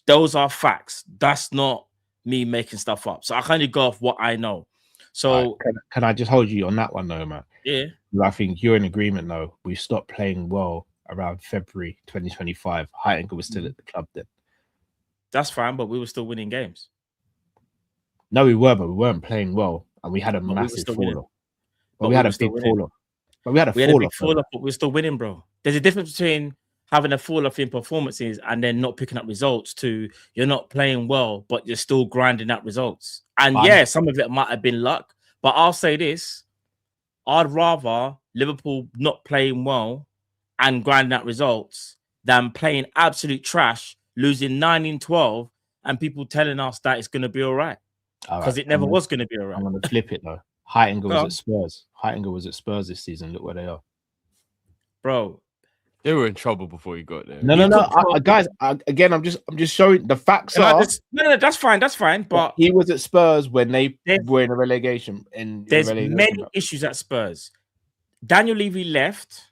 Those are facts. That's not me making stuff up. So I kind of go off what I know. So can I just hold you on that one though, Matt? Yeah. I think you're in agreement though. We stopped playing well around February 2025. Heitinger was still at the club then. That's fine, but we were still winning games. No, we were, but we weren't playing well, and we had a massive fall off. But we had a big fall off. But we had a fall off, but we're still winning, bro. There's a difference between having a fall off in performances and then not picking up results to you're not playing well, but you're still grinding out results. And yeah, some of it might have been luck, but I'll say this: I'd rather Liverpool not playing well and grinding out results than playing absolute trash, losing 9 in 12, and people telling us that it's going to be all right. Because it never was going to be all right. I'm going to flip it though. Heitinger was at Spurs. Heitinger was at Spurs this season. Look where they are. Bro, they were in trouble before you got there. No. Guys, again, I'm just showing the facts. No, that's fine. But he was at Spurs when they were in a relegation. There's many issues at Spurs. Daniel Levy left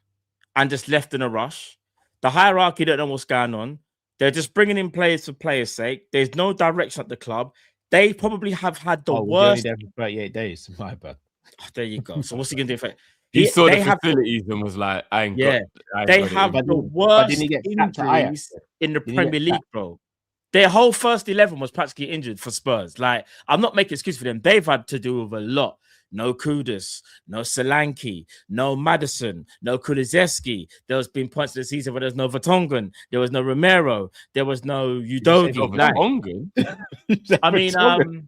and just left in a rush. The hierarchy don't know what's going on. They're just bringing in players for players' sake. There's no direction at the club. They probably have had the worst. There for 38 days. My bad. Oh, there you go. So what's he gonna do? He saw the facilities and was like, "I ain't got." They have the worst injuries in the Premier League, bro. Their whole first 11 was practically injured for Spurs. Like, I'm not making excuse for them. They've had to do with a lot. No Kudus, no Solanke, no Maddison, no Kulusevski. There's been points of the season where there's no Vertonghen, there was no Romero, there was no Udogi. I mean,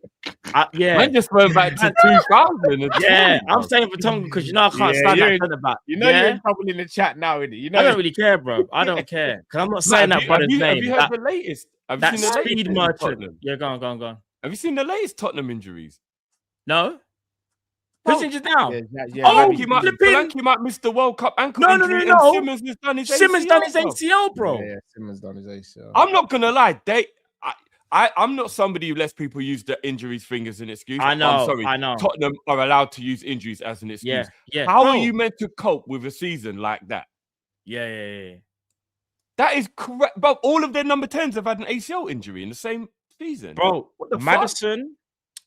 yeah. I just went back to 2000. Yeah, I'm saying Vertonghen because I can't stand that about. You're in trouble in the chat now, innit? I don't really care, bro. I don't care because I'm not saying that brother's name. Have you heard the latest? That speed merchant. Yeah, go on. Have you seen the latest Tottenham injuries? No. Who's injured now? Solanke might miss the World Cup ankle injury. No. Simmons has done his ACL. Simmons done his ACL, bro. Yeah, Simmons done his ACL. I'm not gonna lie. I'm not somebody who lets people use the injuries thing as an excuse. I know. I'm sorry. I know. Tottenham are allowed to use injuries as an excuse. Yeah. How are you meant to cope with a season like that? Yeah. That is correct. But all of their number 10s have had an ACL injury in the same season. Bro, Maddison,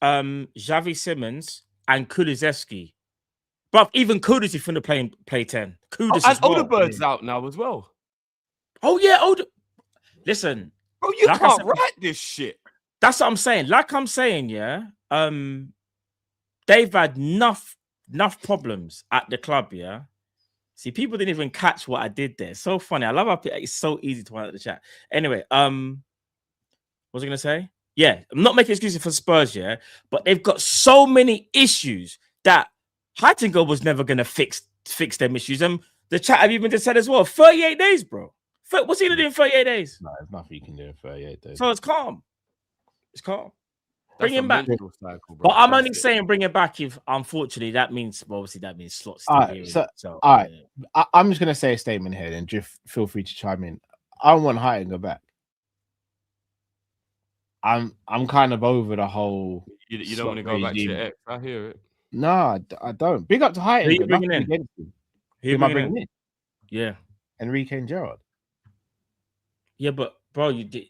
Xavi Simmons, and Kulusevski. But even Kudus is going to play 10. Kudus and Odegaard's out now as well. Oh, yeah. Listen. Bro, you can't write this shit. That's what I'm saying. Like I'm saying, yeah. They've had enough problems at the club, yeah. See, people didn't even catch what I did there. So funny. I love how it's so easy to find out the chat. Anyway, what was I going to say? Yeah, I'm not making excuses for Spurs, yeah, but they've got so many issues that Heitinger was never going to fix them issues. And the chat have even just said as well, 38 days, bro. What's he going to do in 38 days? No, there's nothing you can do in 38 days. So it's calm. It's calm. That's bring him back. Cycle, but I'm only saying bring him back if, unfortunately, that means Slot's still here. So, all right. Yeah. I'm just going to say a statement here, and just feel free to chime in. I don't want Heitinger back. I'm kind of over the whole. You don't want to go back to your ex. I hear it. No, I don't. Big up to Heitinger. Who are you bringing in? Who am I bringing in? Yeah. Enrique and Gerrard. Yeah, but bro, you did.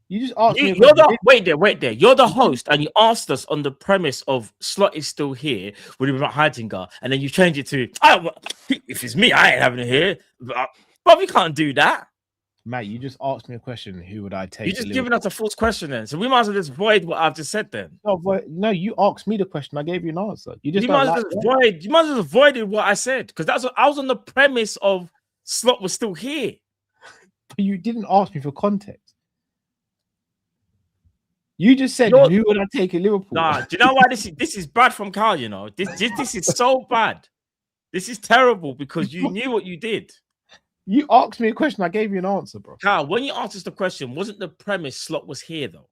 You just asked me. Wait there. You're the host, and you asked us on the premise of Slot is still here. Would it be about Heitinger? And then you change it to, if it's me, I ain't having it here. But we can't do that. Matt, you just asked me a question. Who would I take? You're just giving us a false question then. So we might as well just void what I've just said then. No, you asked me the question. I gave you an answer. You might as well have avoided what I said, because I was on the premise of Slot was still here. But you didn't ask me for context. You just said, who would I take in Liverpool? Nah, do you know why this is bad from Carl? You know, this is so bad. This is terrible because you knew what you did. You asked me a question. I gave you an answer, bro. Carl, when you asked us the question, wasn't the premise Slot was here though?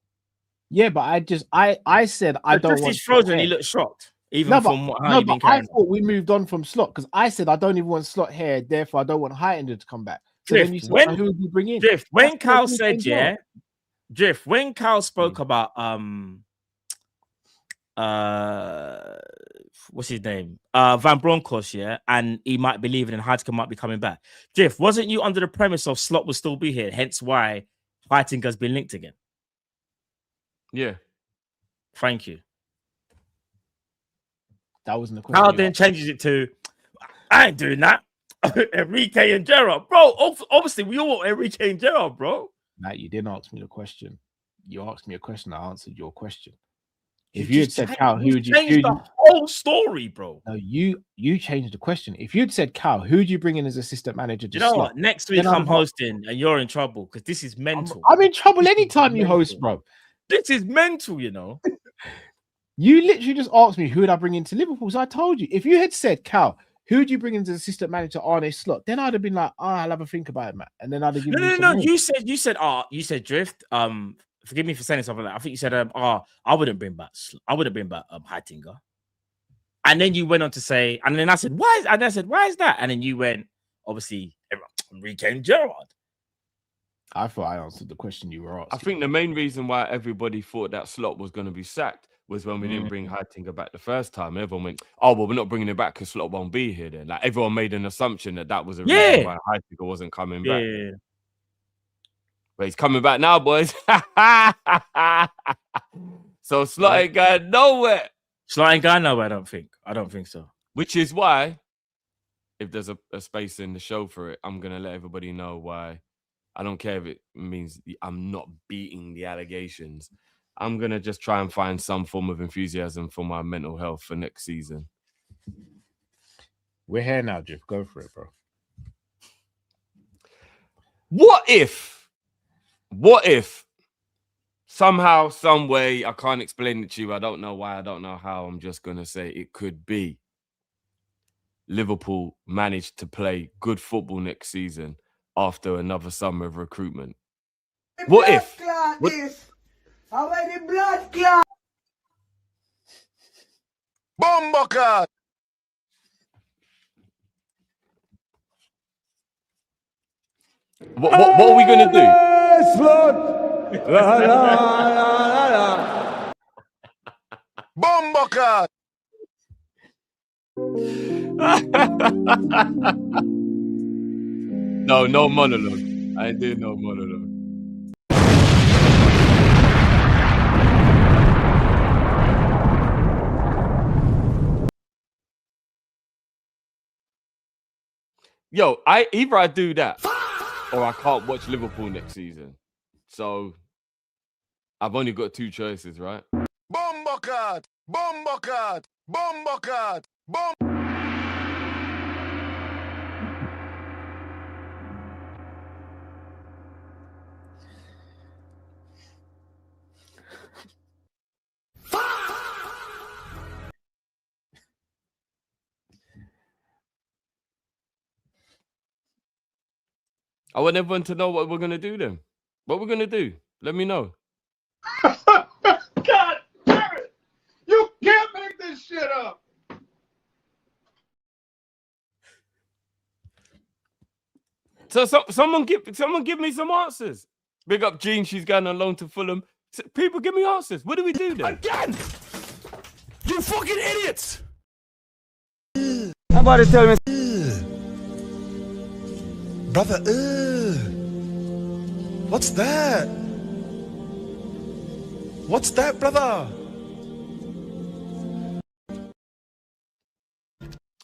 Yeah, but I said I don't want. He's frozen. He looked shocked. I thought we moved on from Slot because I said I don't even want Slot here. Therefore, I don't want Heitinger to come back. So then you said, who would you bring in? Drift, when Carl said, yeah. Drift, when Carl spoke about what's his name? Van Bronckhorst, yeah, and he might be leaving and Heitinger might be coming back. Drift, wasn't you under the premise of Slot will still be here, hence why Heitinger's been linked again? Yeah. Thank you. That wasn't the question. Carl then changes it to, I ain't doing that. Enrique and Gerrard, bro. Obviously, we all want Enrique and Gerrard, bro. Matt, you didn't ask me the question. You asked me a question. I answered your question. If you had said Cal, who would you change the whole story, bro? No, you changed the question. If you'd said Cal, who would you bring in as assistant manager? You know what? Next week I'm hosting, and you're in trouble because this is mental. I'm in trouble anytime you host, bro. This is mental, you know. You literally just asked me who would I bring into Liverpool. So I told you. If you had said Cal, who would you bring in as assistant manager Arne Slot? Then I'd have been like, I'll have a think about it, Matt. And then I'd have given No. You said Drift. Forgive me for saying something like that. I think you said, I wouldn't bring back Heitinger. And then you went on to say, and then I said, why is that? And then you went, obviously, Enrique and Gerrard. I thought I answered the question you were asking. I think the main reason why everybody thought that Slot was going to be sacked was when we didn't bring Heitinger back the first time. Everyone went, oh, well, we're not bringing him back because Slot won't be here then. Like, everyone made an assumption that was a reason why Heitinger wasn't coming back. Yeah. But he's coming back now, boys. So Slot ain't going nowhere. Slot ain't going nowhere, I don't think so. Which is why, if there's a space in the show for it, I'm going to let everybody know why. I don't care if it means I'm not beating the allegations. I'm going to just try and find some form of enthusiasm for my mental health for next season. We're here now, Jeff. Go for it, bro. What if somehow, some way, I can't explain it to you. I don't know why. I don't know how. I'm just going to say it could be Liverpool managed to play good football next season after another summer of recruitment. What if? Already blood clot. Bomba. What are we going to do? Bomba. No monologue. I ain't doing no monologue. Yo, either I do that or I can't watch Liverpool next season. So I've only got two choices, right? Bomba card. I want everyone to know what we're going to do then. What we're going to do. Let me know. God damn it! You can't make this shit up. So someone give me some answers. Big up Jean, she's going on loan to Fulham. People give me answers. What do we do then? Again! You fucking idiots! How about it tell me? Brother, what's that? What's that, brother?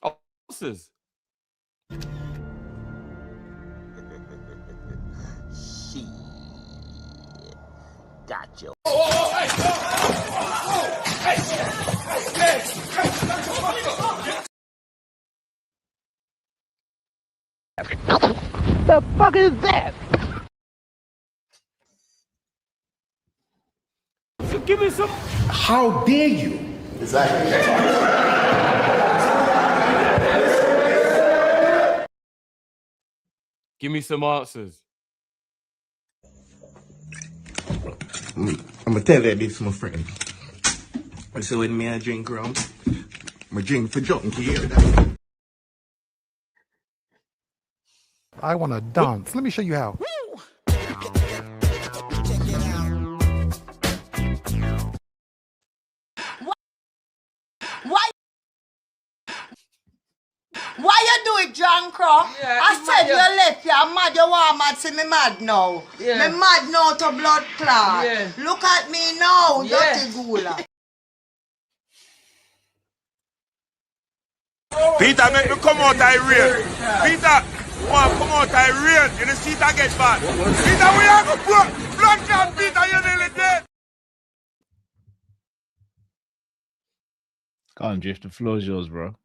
Ulcers. Got you. The fuck is that? So give me some. How dare you? Exactly. Give me some answers. I'm gonna tell you this, my friend. So when me I drink rum, I drink for drunk, you hear that? I want to dance. Let me show you how. Why you do it, John Crow? Yeah, I said you left, you're mad, you want mad, see me mad now. Yeah. Me mad now to blood clot. Yeah. Look at me now, Yeah. dirty gula. Peter, make me come out of rain. Peter, come out of rain. You know, see that get bad. Peter, we have a blood clot, Peter, you're nearly dead. Go on, Drift. The floor is yours, bro.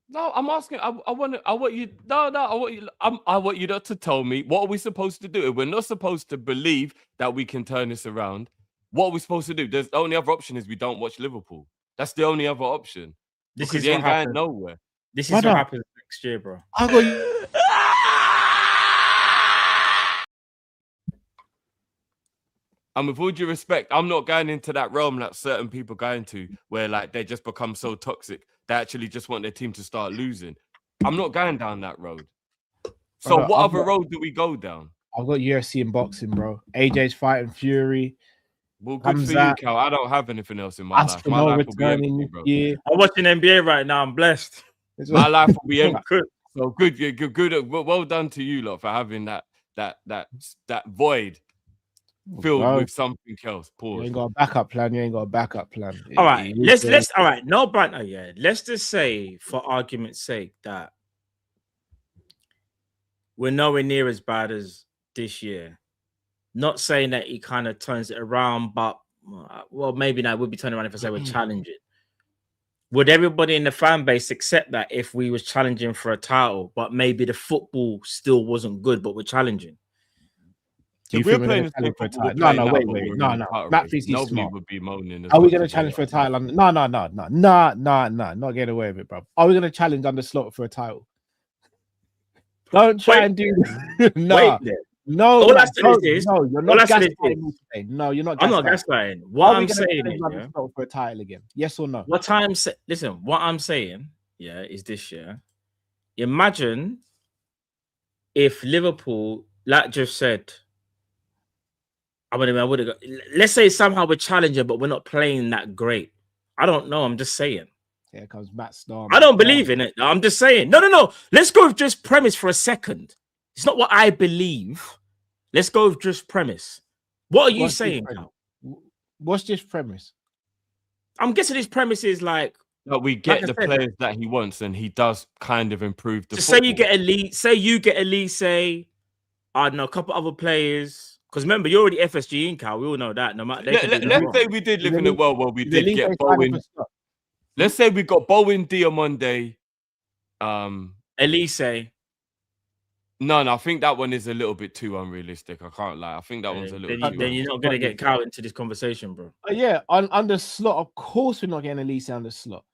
No, I'm asking. I want you. No, I want you. I want you not to tell me what are we supposed to do. If we're not supposed to believe that we can turn this around, what are we supposed to do? The only other option is we don't watch Liverpool. That's the only other option. This Because is you what ain't going happens. nowhere. This is Brother. what happens next year, bro. I got And with all due respect, I'm not going into that realm that certain people go into, where like they just become so toxic they actually just want their team to start losing. I'm not going down that road. So Brother, what I've other got- road do we go down? I've got UFC and boxing, bro. AJ's fighting Fury. Well, good for you, Hamzat, Cal. I don't have anything else in my life. My Aspinall life will be empty, returning bro. this year. I'm watching NBA right now. I'm blessed. My life will be empty. Good. So good, good. Well done to you, lot, for having that void filled Bro, with something else. you Pause. ain't got a backup plan. You ain't got a backup plan. All right, It is let's all right. No banter, yeah. Let's just say, for argument's sake, that we're nowhere near as bad as this year. Not saying that he kind of turns it around, but well, maybe not. We'll be turning around if I say we're challenging. Would everybody in the fan base accept that if we was challenging for a title, but maybe the football still wasn't good, but we're challenging? Do you If we're think we're playing gonna the challenge for a football we're title? No, playing no, now, wait, but wait, we're no, in no. the title Matt race, thinks he's nobody smart. would be moaning. Are we much gonna as they challenge are for a now. title? No, not getting away with it, bro. Are we gonna challenge under slot for a title? Don't try Wait. and do no. Wait there. No, All I said don't. is this. No, you're All not I said is gaslighting this. me today. No, you're not. I'm not gaslighting. gaslighting. What Are we I'm gonna saying challenge is, under yeah, slot for a title again? Yes or no? listen, what I'm saying, yeah, is this year. Imagine if Liverpool, like just said, I would have got. Let's say somehow we're challenging, but we're not playing that great. I don't know. I'm just saying. Here comes Matt Storm. I don't believe in it. I'm just saying. No. Let's go with just premise for a second. It's not what I believe. Let's go with just premise. What are you What's this saying? premise? Cal? What's this premise? I'm guessing his premise is like, But we get I the said, players that he wants, and he does kind of improve the. so say you football. get elite. Say you get elite. Say I don't know a couple other players. Because remember, you're already FSG in Cal. We all know that. No matter. They can do no Let's wrong. say we did live in a world where we The did league get ain't signing Bowen. for slot. Let's say we got Bowen, Diamonde. Elise. No, I think that one is a little bit too unrealistic. I can't lie. I think that one's a little too. Then you're not gonna get Cal into this conversation, bro. Yeah, under slot. Of course, we're not getting Elise under slot.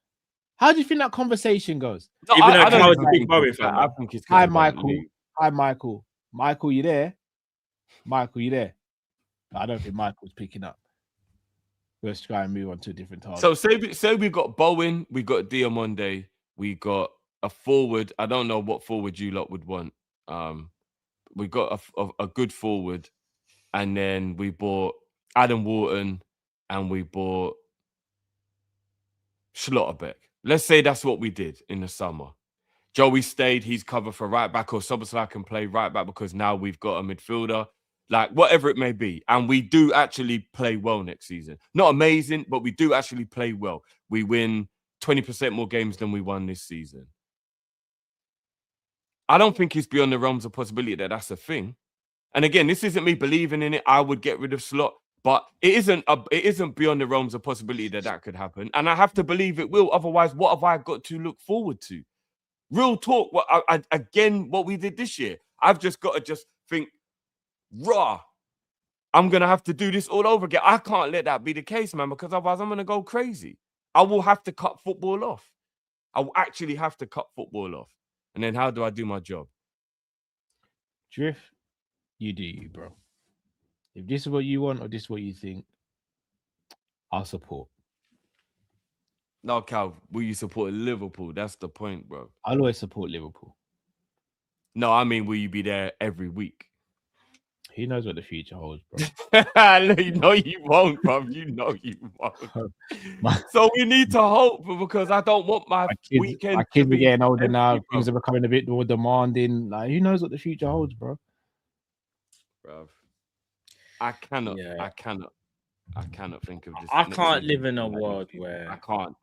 How do you think that conversation goes? No, Even though I don't Cal is a think big it's Bowen that. fan. I think it's Hi, because of Michael. league. Hi, Michael. Michael, you there? Michael, you there? I don't think Michael's picking up. Let's try and move on to a different topic. So say we got Bowen, we got Diamonde, we got a forward. I don't know what forward you lot would want. We got a good forward, and then we bought Adam Wharton, and we bought Schlotterbeck. Let's say that's what we did in the summer. Joey stayed, he's covered for right back, or Szoboszlai can play right back because now we've got a midfielder. Like, whatever it may be. And we do actually play well next season. Not amazing, but we do actually play well. We win 20% more games than we won this season. I don't think it's beyond the realms of possibility that that's a thing. And again, this isn't me believing in it. I would get rid of Slot, but it isn't beyond the realms of possibility that that could happen. And I have to believe it will. Otherwise, what have I got to look forward to? Real talk. What we did this year. I've just got to just think, raw, I'm going to have to do this all over again. I can't let that be the case, man, because otherwise I'm going to go crazy. I will have to cut football off. I will actually have to cut football off. And then how do I do my job? Drift, you do you, bro. If this is what you want or this is what you think, I'll support. No, Cal, will you support Liverpool? That's the point, bro. I'll always support Liverpool. No, I mean, will you be there every week? Who knows what the future holds, bro? No, you won't, bro. You know you won't. So we need to hope, because I don't want my weekend. My kids are getting older now. Things are becoming a bit more demanding. Like, who knows what the future holds, bro? Bro, I cannot think of this. I can't live in a world where I can't,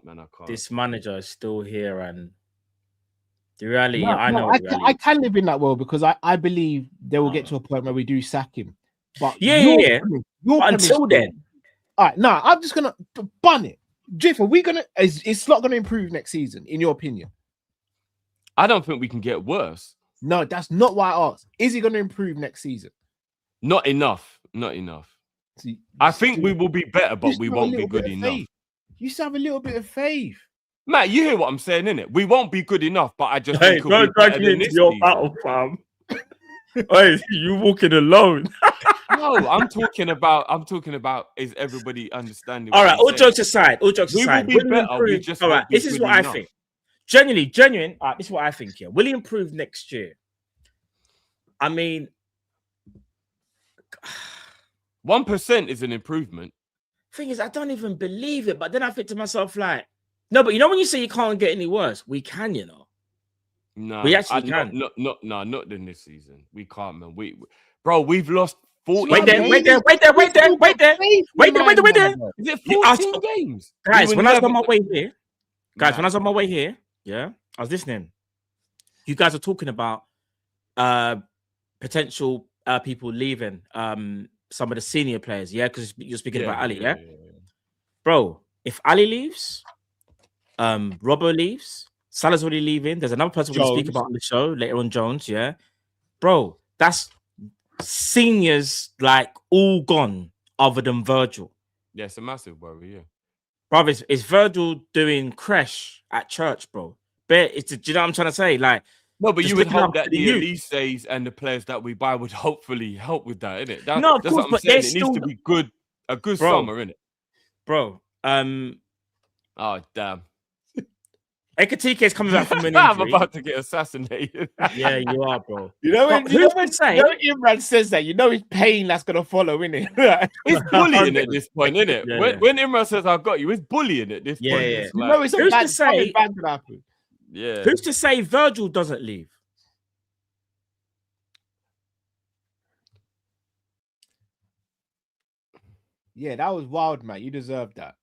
man. I can't. This manager is still here, and the reality, I can live in that world, because I believe they will get to a point where we do sack him. But But until then, all right, nah, I'm just gonna bun it. Drift, are we gonna? Is Slot gonna improve next season, in your opinion? I don't think we can get worse. No, that's not why I asked. Is he gonna improve next season? Not enough. Not enough. See, I think we will be better, but we won't be good enough. You just have a little bit of faith. Matt, you hear what I'm saying, innit? We won't be good enough, but I just think don't drag me into your battle, fam. Hey, you walking alone. No, I'm talking about is everybody understanding? All right, all jokes aside, we will be better. We just all right, this is what enough. I think. Genuine. All right, this is what I think here. Will he improve next year? I mean, 1% is an improvement. Thing is, I don't even believe it, but then I think to myself, like, no, but you know when you say you can't get any worse, we can, you know. No, we actually can. Not in this season. We can't, man. Bro, we've lost 40. Wait there. Is it 14 games? Guys, when I was on my way here, yeah, I was listening. You guys are talking about potential people leaving, some of the senior players, yeah, because you're speaking about Ali, yeah? Bro, if Ali leaves, Robbo leaves, Salah's already leaving. There's another person we're going to speak about on the show later on, Jones, yeah? Bro, that's seniors, like, all gone other than Virgil. Yeah, it's a massive worry, yeah. Bro, is Virgil doing creche at church, bro? Do you know what I'm trying to say? Like, no, but you would hope that the Elises and the players that we buy would hopefully help with that, innit? No, of course, but it needs to be good, a good summer, innit? Bro, oh damn. Ekatike is coming back from an injury. I'm about to get assassinated. Yeah, you are, bro. You know when Imran says that, you know his pain that's gonna follow, innit? It's bullying at this point, innit? Yeah, when Imran says I've got you, it's bullying at this point. Yeah. It's like, you know, it's a bad to happen. Yeah. Who's to say Virgil doesn't leave? Yeah, that was wild, man. You deserve that.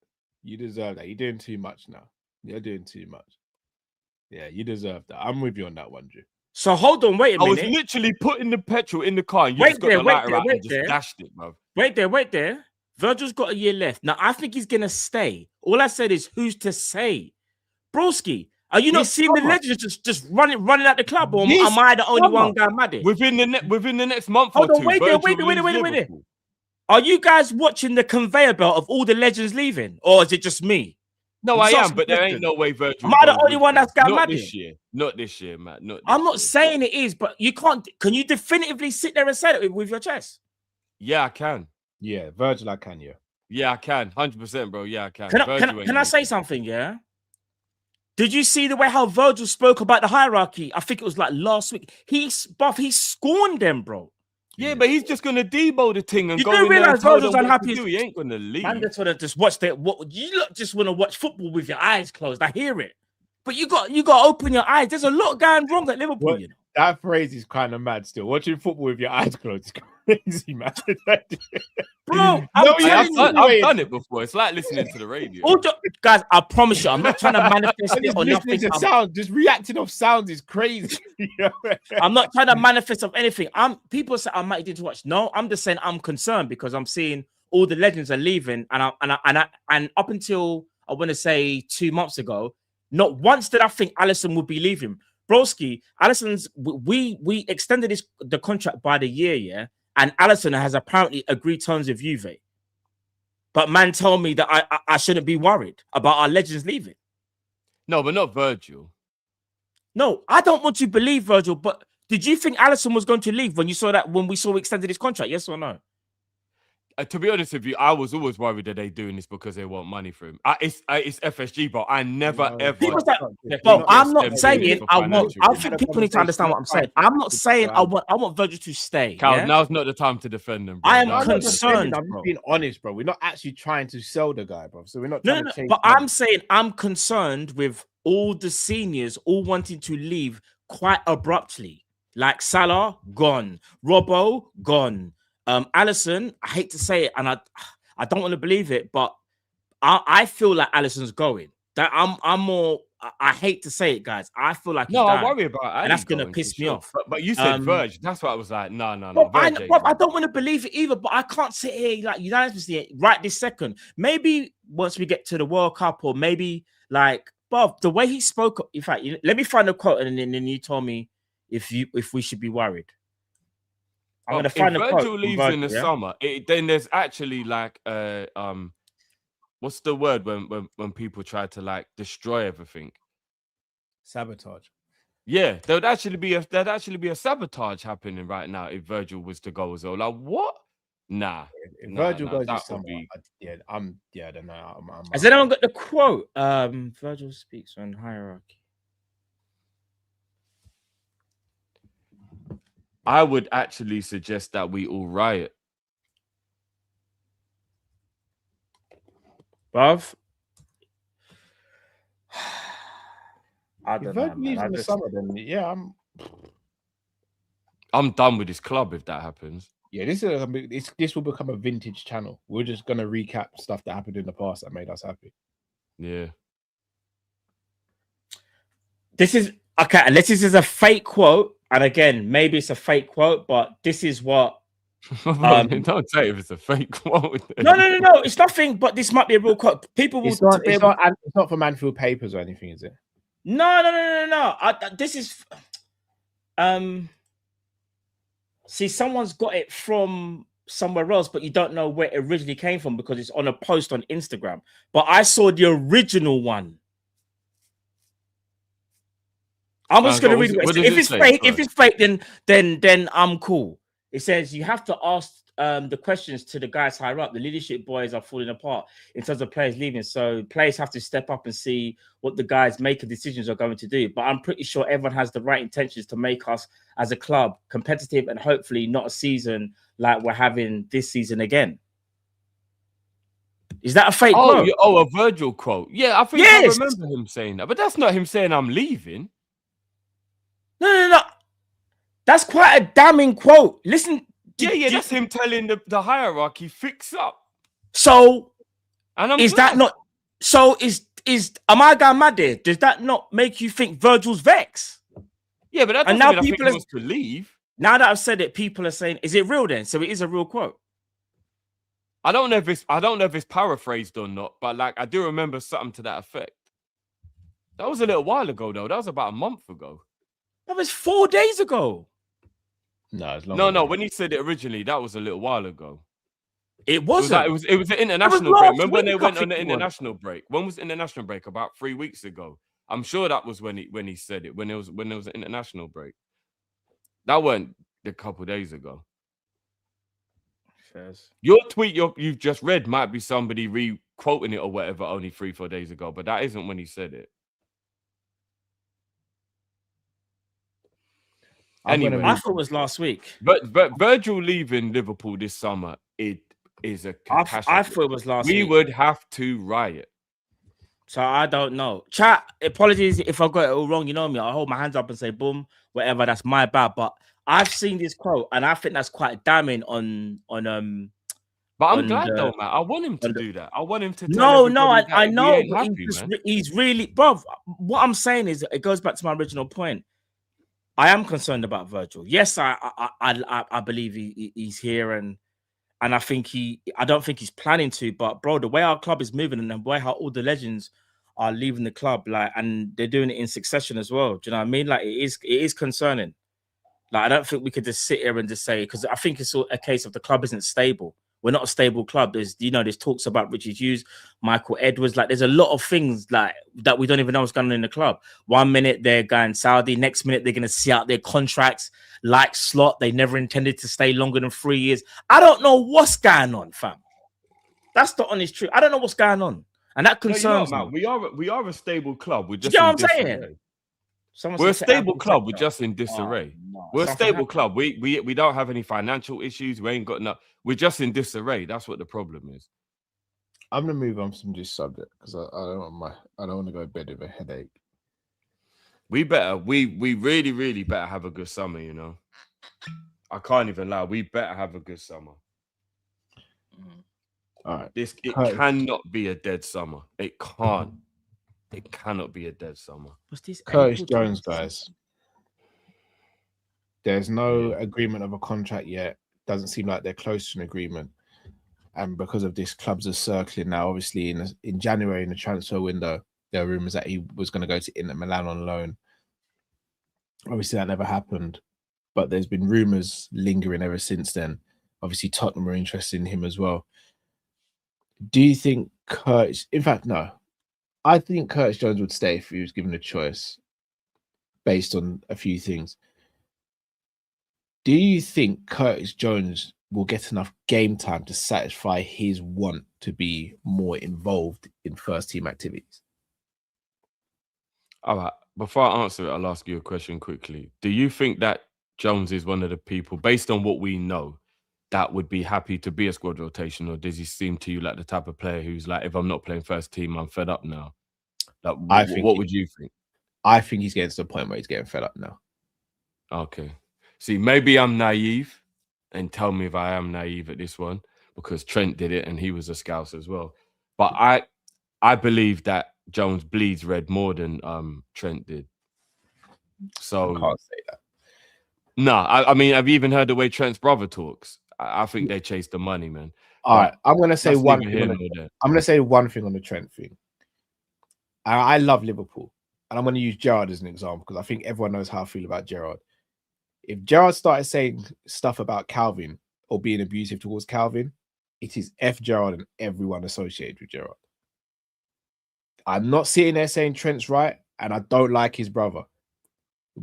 You're doing too much now. You're doing too much. Yeah, you deserve that. I'm with you on that one, Drew. So hold on, wait a minute. I was literally putting the petrol in the car and you just got the lighter out and just dashed it, bro. Wait there. Virgil's got a year left. Now, I think he's going to stay. All I said is, who's to say? Broski, are you not seeing the legends just running out the club? Or am I the only one guy mad? Within the next month or two. Wait there. Are you guys watching the conveyor belt of all the legends leaving? Or is it just me? No, I am, but there ain't no way Virgil. Am I the only one that's got mad? Not this year, Matt. I'm not saying it is, but you can't. Can you definitively sit there and say it with your chest? Yeah, I can. Yeah, Virgil, I can. Yeah, I can. 100%, bro. Yeah, I can. Can I say something? Yeah. Did you see the way how Virgil spoke about the hierarchy? I think it was like last week. He scorned them, bro. Yeah, but he's just gonna debo the thing and you go do in there and realize Virgil's unhappy. He ain't gonna leave. Man, just want to just watch that. What you just want to watch football with your eyes closed. I hear it. But you got to open your eyes. There's a lot going wrong at Liverpool. You know? That phrase is kind of mad still. Watching football with your eyes closed is crazy, man. Bro, I've done it before. It's like listening to the radio. Guys, I promise you, I'm not trying to manifest it or nothing. Sound, just reacting off sounds is crazy. I'm not trying to manifest of anything. People say I might need to watch. No, I'm just saying I'm concerned because I'm seeing all the legends are leaving, and up until I want to say 2 months ago, not once did I think Alisson would be leaving. Broski, Alisson's we extended the contract by the year, yeah, and Alisson has apparently agreed terms with Juve. But man told me that I shouldn't be worried about our legends leaving. No, but not Virgil. No, I don't want to believe Virgil, but did you think Alisson was going to leave when we saw extended his contract? Yes or no? To be honest with you, I was always worried that they're doing this because they want money for him. It's FSG, but I never ever. But I'm not saying I want. I think people need to understand what I'm saying. I'm not saying I want Virgil to stay. Cal, yeah? Now's not the time to defend him. Bro. I am concerned. I'm being honest, bro. We're not actually trying to sell the guy, bro. So we're not. No. But I'm saying I'm concerned with all the seniors all wanting to leave quite abruptly. Like Salah gone, Robbo gone. Alisson, I hate to say it, and I don't want to believe it, but I feel like Alisson's going. That I'm more. I hate to say it, guys. I feel like I worry about it, and that's gonna piss me off. But you said Verge. That's why I was like, no. I don't want to believe it either. But I can't sit here like unanimously right this second. Maybe once we get to the World Cup, or maybe like Bob, the way he spoke. In fact, let me find a quote, and then you told me if we should be worried. I'm gonna find if Virgil leaves in the summer, then there's actually like what's the word when people try to like destroy everything? Sabotage. Yeah, there'd actually be a sabotage happening right now if Virgil was to go as well. Like what? Nah. If Virgil goes this summer, I don't know. Has anyone got the quote? Virgil speaks on hierarchy. I would actually suggest that we all riot. Bruv. I don't know. Leaves in the summer, then yeah, I'm done with this club if that happens. Yeah, this will become a vintage channel. We're just gonna recap stuff that happened in the past that made us happy. Yeah. This is okay, unless this is a fake quote. And again, maybe it's a fake quote, but this is what. Don't say if it's a fake quote. No. It's nothing, but this might be a real quote. People will. It's not from Anfield Papers or anything, is it? No. This is. See, someone's got it from somewhere else, but you don't know where it originally came from because it's on a post on Instagram. But I saw the original one. I'm just going to read it. If it's fake, then I'm cool. It says you have to ask the questions to the guys higher up. The leadership boys are falling apart in terms of players leaving. So players have to step up and see what the guys making decisions are going to do. But I'm pretty sure everyone has the right intentions to make us as a club competitive and hopefully not a season like we're having this season again. Is that a fake quote? A Virgil quote. Yeah, I think I remember him saying that. But that's not him saying I'm leaving. No. That's quite a damning quote. Listen. That's him telling the hierarchy fix up. So, and is that not? So am I going mad there? Does that not make you think Virgil's vexed? Yeah, but that doesn't mean people wants to leave. Now that I've said it, people are saying, "Is it real then?" So it is a real quote. I don't know if it's paraphrased or not, but like I do remember something to that effect. That was a little while ago, though. That was about a month ago. That was 4 days ago. No, it's long. No. When he said it originally, that was a little while ago. It wasn't. It was an international break. Remember when they went on the international break? When was the international break? About 3 weeks ago. I'm sure that was when he said it. When there was an international break. That weren't a couple of days ago. Fairs. Your tweet you've just read might be somebody re-quoting it or whatever only 3-4 days ago, but that isn't when he said it. Anyway, I thought it was last week. But Virgil leaving Liverpool this summer, it is a catastrophe. I thought it was last week. We would have to riot. So I don't know. Chat, apologies if I got it all wrong. You know me. I hold my hands up and say, boom, whatever. That's my bad. But I've seen this quote, and I think that's quite damning on But I'm on glad the, though, man. I want him to on the, do that. I want him to tell no, everybody that I we know, ain't but happy, man. he's really, bro. What I'm saying is, it goes back to my original point. I am concerned about Virgil. Yes, I believe he's here, and I think I don't think he's planning to. But bro, the way our club is moving and the way how all the legends are leaving the club, like, and they're doing it in succession as well. Do you know what I mean? Like, it is concerning. Like, I don't think we could just sit here and just say, because I think it's a case of the club isn't stable. We're not a stable club. There's talks about Richie Hughes, Michael Edwards. Like, there's a lot of things like that we don't even know what's going on in the club. 1 minute they're going Saudi, next minute they're going to see out their contracts like Slot. They never intended to stay longer than 3 years. I don't know what's going on, fam. That's the honest truth. I don't know what's going on, and that concerns me. We are a stable club. We're just you know in what I'm disarray. saying? We're a stable club. We're just in disarray. We're a stable club. We don't have any financial issues. We ain't got enough. We're just in disarray. That's what the problem is. I'm gonna move on from this subject because I don't want to go to bed with a headache. We really, really better have a good summer, you know. I can't even lie. We better have a good summer. All right. It cannot be a dead summer. It can't. It cannot be a dead summer. What's this? Curtis Jones, guys. There's no agreement of a contract yet. Doesn't seem like they're close to an agreement. And because of this, clubs are circling now. Obviously, in January, in the transfer window, there are rumors that he was going to go to Inter Milan on loan. Obviously, that never happened. But there's been rumors lingering ever since then. Obviously, Tottenham were interested in him as well. Do you think Curtis... In fact, no. I think Curtis Jones would stay if he was given a choice based on a few things. Do you think Curtis Jones will get enough game time to satisfy his want to be more involved in first team activities? All right. Before I answer it, I'll ask you a question quickly. Do you think that Jones is one of the people, based on what we know, that would be happy to be a squad rotation, or does he seem to you like the type of player who's like, if I'm not playing first team, I'm fed up now? Like, what would you think? I think he's getting to the point where he's getting fed up now. Okay. See, maybe I'm naive, and tell me if I am naive at this one, because Trent did it and he was a scouse as well. But I believe that Jones bleeds red more than Trent did. So I can't say that. No, I mean, have you even heard the way Trent's brother talks? I think they chase the money, man. All right, I'm gonna say one thing. I'm gonna say one thing on the Trent thing. I love Liverpool, and I'm gonna use Gerrard as an example because I think everyone knows how I feel about Gerrard. If Gerrard started saying stuff about Calvin or being abusive towards Calvin, it is F Gerrard and everyone associated with Gerrard. I'm not sitting there saying Trent's right, and I don't like his brother.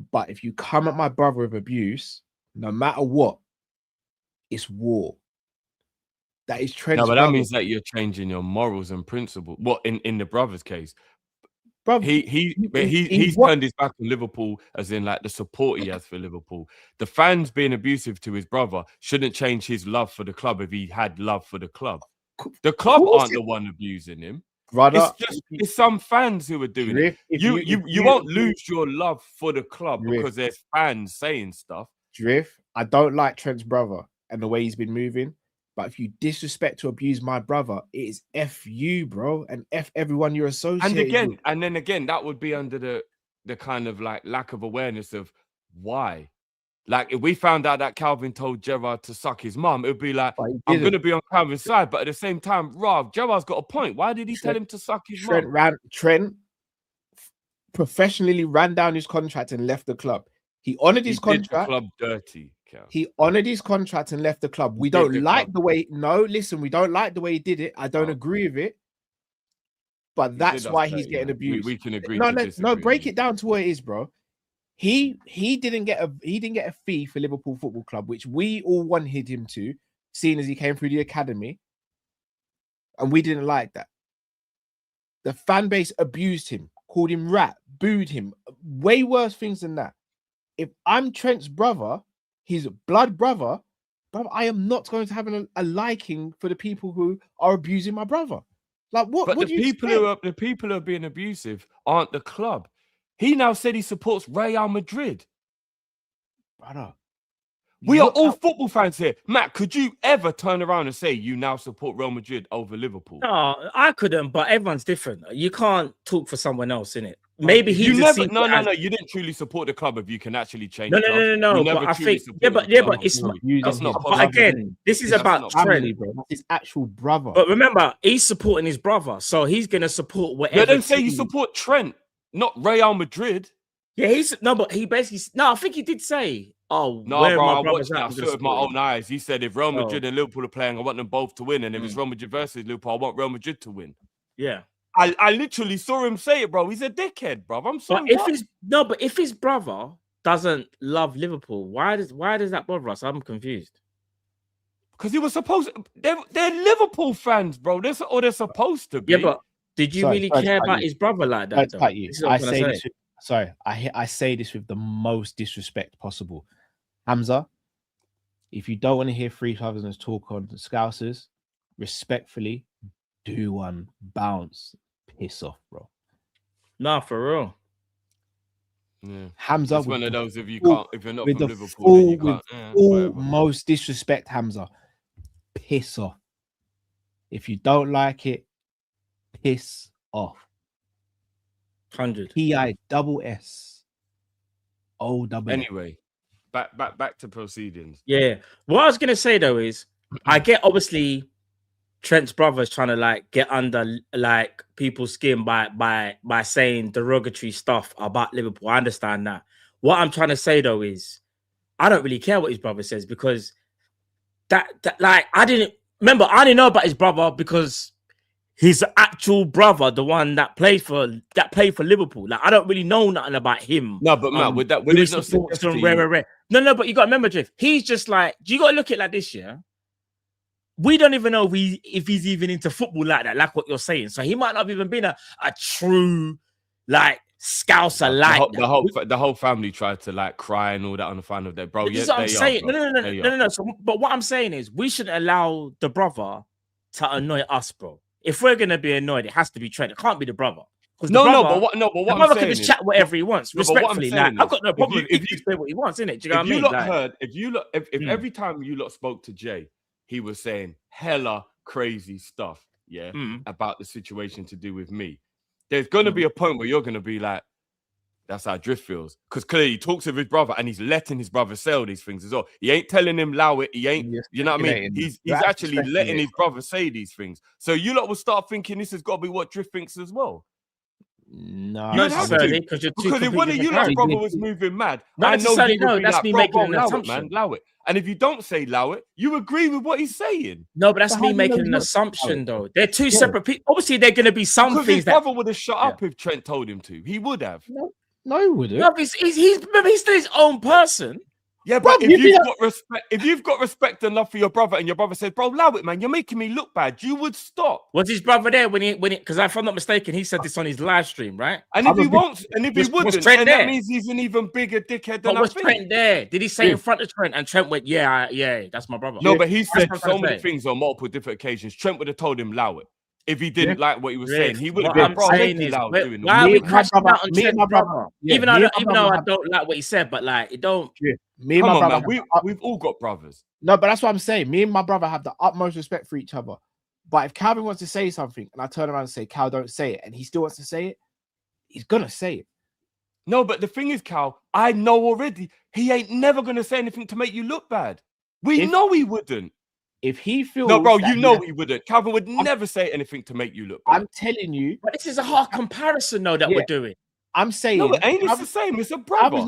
But if you come at my brother with abuse, no matter what, it's war. That is Trent's No, but brother. that means that you're changing your morals and principles. What in the brother's case? Bro, he's turned his back on Liverpool, as in like the support he has for Liverpool. The fans being abusive to his brother shouldn't change his love for the club if he had love for the club. The club aren't the one abusing him. Brother, it's some fans who are doing it. You won't lose your love for the club because there's fans saying stuff. Drift, I don't like Trent's brother and the way he's been moving. But if you disrespect or abuse my brother, it is F you, bro, and F everyone you're associated with. And then again, that would be under the kind of like lack of awareness of why. Like if we found out that Calvin told Gerrard to suck his mum, it would be like, I'm going to be on Calvin's side. But at the same time, Gerrard's got a point. Why did he tell him to suck his mum? Trent professionally ran down his contract and left the club. He honored his contract. Did the club dirty. He honored his contract and left the club. We don't like the way. No, listen, we don't like the way he did it. I don't agree with it. But that's why he's getting abused. We can agree. No, break it down to what it is, bro. He didn't get a fee for Liverpool Football Club, which we all wanted him to, seeing as he came through the academy, and we didn't like that. The fan base abused him, called him rat, booed him, way worse things than that. If I'm Trent's brother, his blood brother, I am not going to have a liking for the people who are abusing my brother. Like what? But what the do you people expect? the people who are being abusive aren't the club. He now said he supports Real Madrid. Brother, We are look all how- football fans here. Matt, could you ever turn around and say you now support Real Madrid over Liverpool? No, I couldn't, but everyone's different. You can't talk for someone else, innit? Maybe he You just never, sees no, it no, as- no. You didn't truly support the club if you can actually change. No, clubs. no, no, no, You no. never But I truly think, supported the club. but it's not. That's not But possible. again, this is That's about not Trent. family, bro. That's his actual brother. But remember, he's supporting his brother, so he's gonna support Yeah, whatever. then say you team- support Trent, not Real Madrid. Yeah, he's no, but he basically I think he did say, "Oh, No, where bro, my I brother's watched it. at, I I'm saw gonna it with my support own him." eyes. He said if Real Madrid and Liverpool are playing, I want them both to win. And if it's Real Madrid versus Liverpool, I want Real Madrid to win. Yeah. I literally saw him say it, bro. He's a dickhead, bro. I'm sorry. But if his brother doesn't love Liverpool, why does that bother us? I'm confused. Because he was supposed they're Liverpool fans, bro. They're supposed to be. Yeah, but did you really care about his brother like that? Though? You. This is what I'm trying to say. I say this with the most disrespect possible. Hamza, if you don't want to hear three Southerners talk on the Scousers, respectfully, do one. Bounce. Piss off, bro. Nah, for real. Yeah. Hamza, it's one of those if you can't, if you're not from with the Liverpool, then you can't. Full most disrespect, Hamza. Piss off. If you don't like it, piss off. 100. PISS. OW. Anyway, back to proceedings. Yeah. What I was gonna say though is, I get obviously Trent's brother's trying to like get under like people's skin by saying derogatory stuff about Liverpool. I understand that. What I'm trying to say though is, I don't really care what his brother says because that like I didn't know about his brother because his actual brother, the one that played for Liverpool. Like I don't really know nothing about him. No, but Matt, with his not suggest to you. No, but you got to remember, Drift. He's just like, you got to look at it like this, yeah. We don't even know if he's even into football like that, like what you're saying. So he might not have even been a true like Scouser like the whole family tried to like cry and all that on the final day, bro. This is what I'm saying. No. So, but what I'm saying is, we shouldn't allow the brother to annoy us, bro. If we're gonna be annoyed, it has to be Trent. It can't be the brother. But what the I'm brother saying can just chat whatever he wants. Respectfully, like I've got no problem if he say what he wants, innit? Do you know what I mean? If every time you lot spoke to Jay, he was saying hella crazy stuff, about the situation to do with me. There's gonna be a point where you're gonna be like, that's how Drift feels. Because clearly he talks with his brother and he's letting his brother say all these things as well. He ain't telling him allow it. He ain't, you know what I mean? He's actually letting his brother say these things. So you lot will start thinking this has got to be what Drift thinks as well. No, not necessarily, because if one of you lot's brother was moving mad, not I know necessarily. you would be That's like, me bro, making an allow assumption. it, man, allow it. And if you don't say allow it, you agree with what he's saying. No, but that's me making an assumption, though. They're two separate people. Obviously, they're going to be some because things his brother would have shut up if Trent told him to. He would have. No, he wouldn't. No, he's still his own person. Yeah, but if you've got respect enough for your brother, and your brother says, "Bro, allow it, man. You're making me look bad," you would stop. Was his brother there when he? Because if I'm not mistaken, he said this on his live stream, right? And if he won't, and if he wouldn't, then there? that means he's an even bigger dickhead than But was Trent there? Did he say in front of Trent? And Trent went, "Yeah, that's my brother." No, but he said so many things on multiple different occasions. Trent would have told him, "Allow it." If he didn't like what he was saying, he would have been, "Bro, make me loud doing why are we crashing out on Trent's brother? Even though I don't like what he said, but like it don't. Me and my brother, we've all got brothers. No, but that's what I'm saying. Me and my brother have the utmost respect for each other. But if Calvin wants to say something and I turn around and say, Cal, don't say it, and he still wants to say it, he's gonna say it. No, but the thing is, Cal, I know already he ain't never gonna say anything to make you look bad. We know he wouldn't. If he feels no, bro, you know he wouldn't. Calvin would never say anything to make you look bad. I'm telling you. But this is a hard comparison, though, that we're doing. I'm saying, no, it ain't. It's the same. It's a brother. He's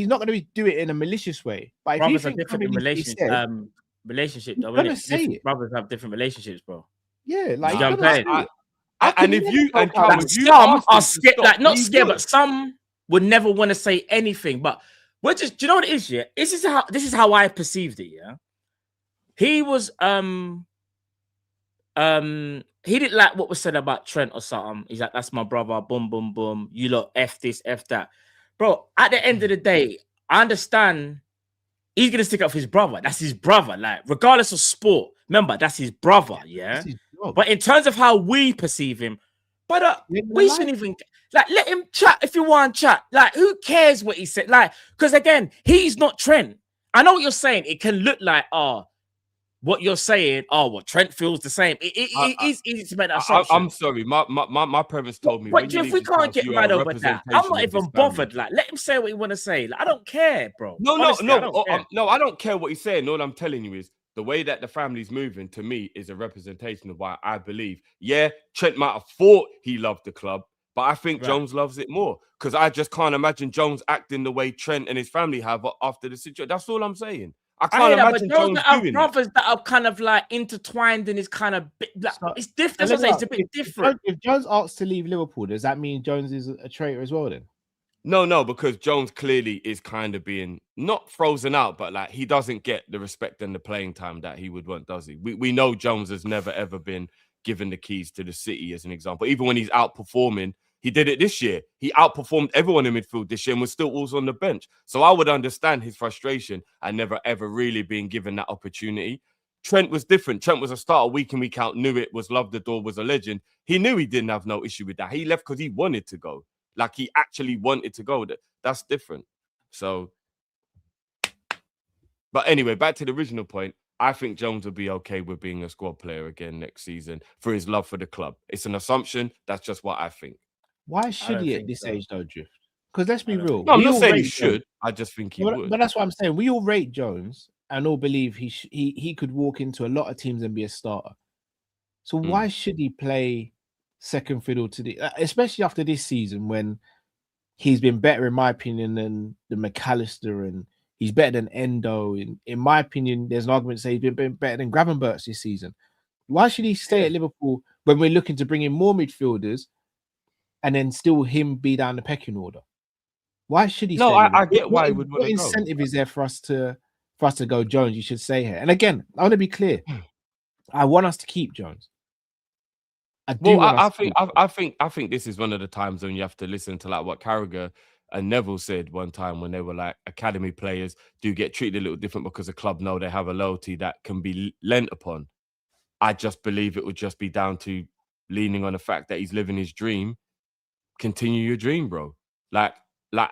not gonna do it in a malicious way. But if brothers you are different in relationship. Though, gonna say it. Brothers have different relationships, bro. Yeah, like you know what I'm saying. And if you and Calvin, some are scared, like not scared, but some would never want to say anything. But we're just, do you know what it is? Yeah, this is how I perceived it. Yeah, he was he didn't like what was said about Trent or something. He's like, that's my brother, boom, boom, boom. You lot F this, F that. Bro, at the end of the day, I understand he's gonna stick up for his brother. That's his brother. Like, regardless of sport, remember, that's his brother, yeah? But in terms of how we perceive him, but we shouldn't even like let him chat if you want to chat. Like, who cares what he said? Like, because again, he's not Trent. I know what you're saying. It can look like, what you're saying, what Trent feels the same. It is easy to make that assumption. I'm sorry. My parents told me. But if we can't get mad over that, I'm not even bothered. Like, let him say what he want to say. Like, I don't care, bro. Honestly, No, I don't care what he's saying. All I'm telling you is the way that the family's moving to me is a representation of why I believe. Yeah, Trent might have thought he loved the club, but I think Jones loves it more because I just can't imagine Jones acting the way Trent and his family have after the situation. That's all I'm saying. I can't imagine Jones doing brothers that are kind of like intertwined and it's kind of like, it's different. It's a bit different. If Jones asks to leave Liverpool, does that mean Jones is a traitor as well then? No, because Jones clearly is kind of being not frozen out, but like he doesn't get the respect and the playing time that he would want, does he? We know Jones has never ever been given the keys to the city, as an example. Even when he's outperforming, he did it this year. He outperformed everyone in midfield this year and was still always on the bench. So I would understand his frustration and never ever really being given that opportunity. Trent was different. Trent was a starter week in, week out, knew it, was loved the door, was a legend. He knew he didn't have no issue with that. He left because he wanted to go. Like, he actually wanted to go. That's different. So, but anyway, back to the original point. I think Jones will be okay with being a squad player again next season for his love for the club. It's an assumption. That's just what I think. Why should he at this age, though, Drift? Because let's be real. No, I'm not saying he should. I just think he would. But that's what I'm saying. We all rate Jones and all believe he could walk into a lot of teams and be a starter. So why should he play second fiddle to the, especially after this season when he's been better, in my opinion, than the McAllister, and he's better than Endo. In my opinion, there's an argument to say he's been better than Gravenberch this season. Why should he stay at Liverpool when we're looking to bring in more midfielders and then still him be down the pecking order? Why should he? No, I get why he would. What incentive is there for us to go Jones? You should stay here. And again, I want to be clear. I want us to keep Jones. I think this is one of the times when you have to listen to like what Carragher and Neville said one time when they were like, academy players do get treated a little different because the club know they have a loyalty that can be lent upon. I just believe it would just be down to leaning on the fact that he's living his dream. Continue your dream, bro. Like,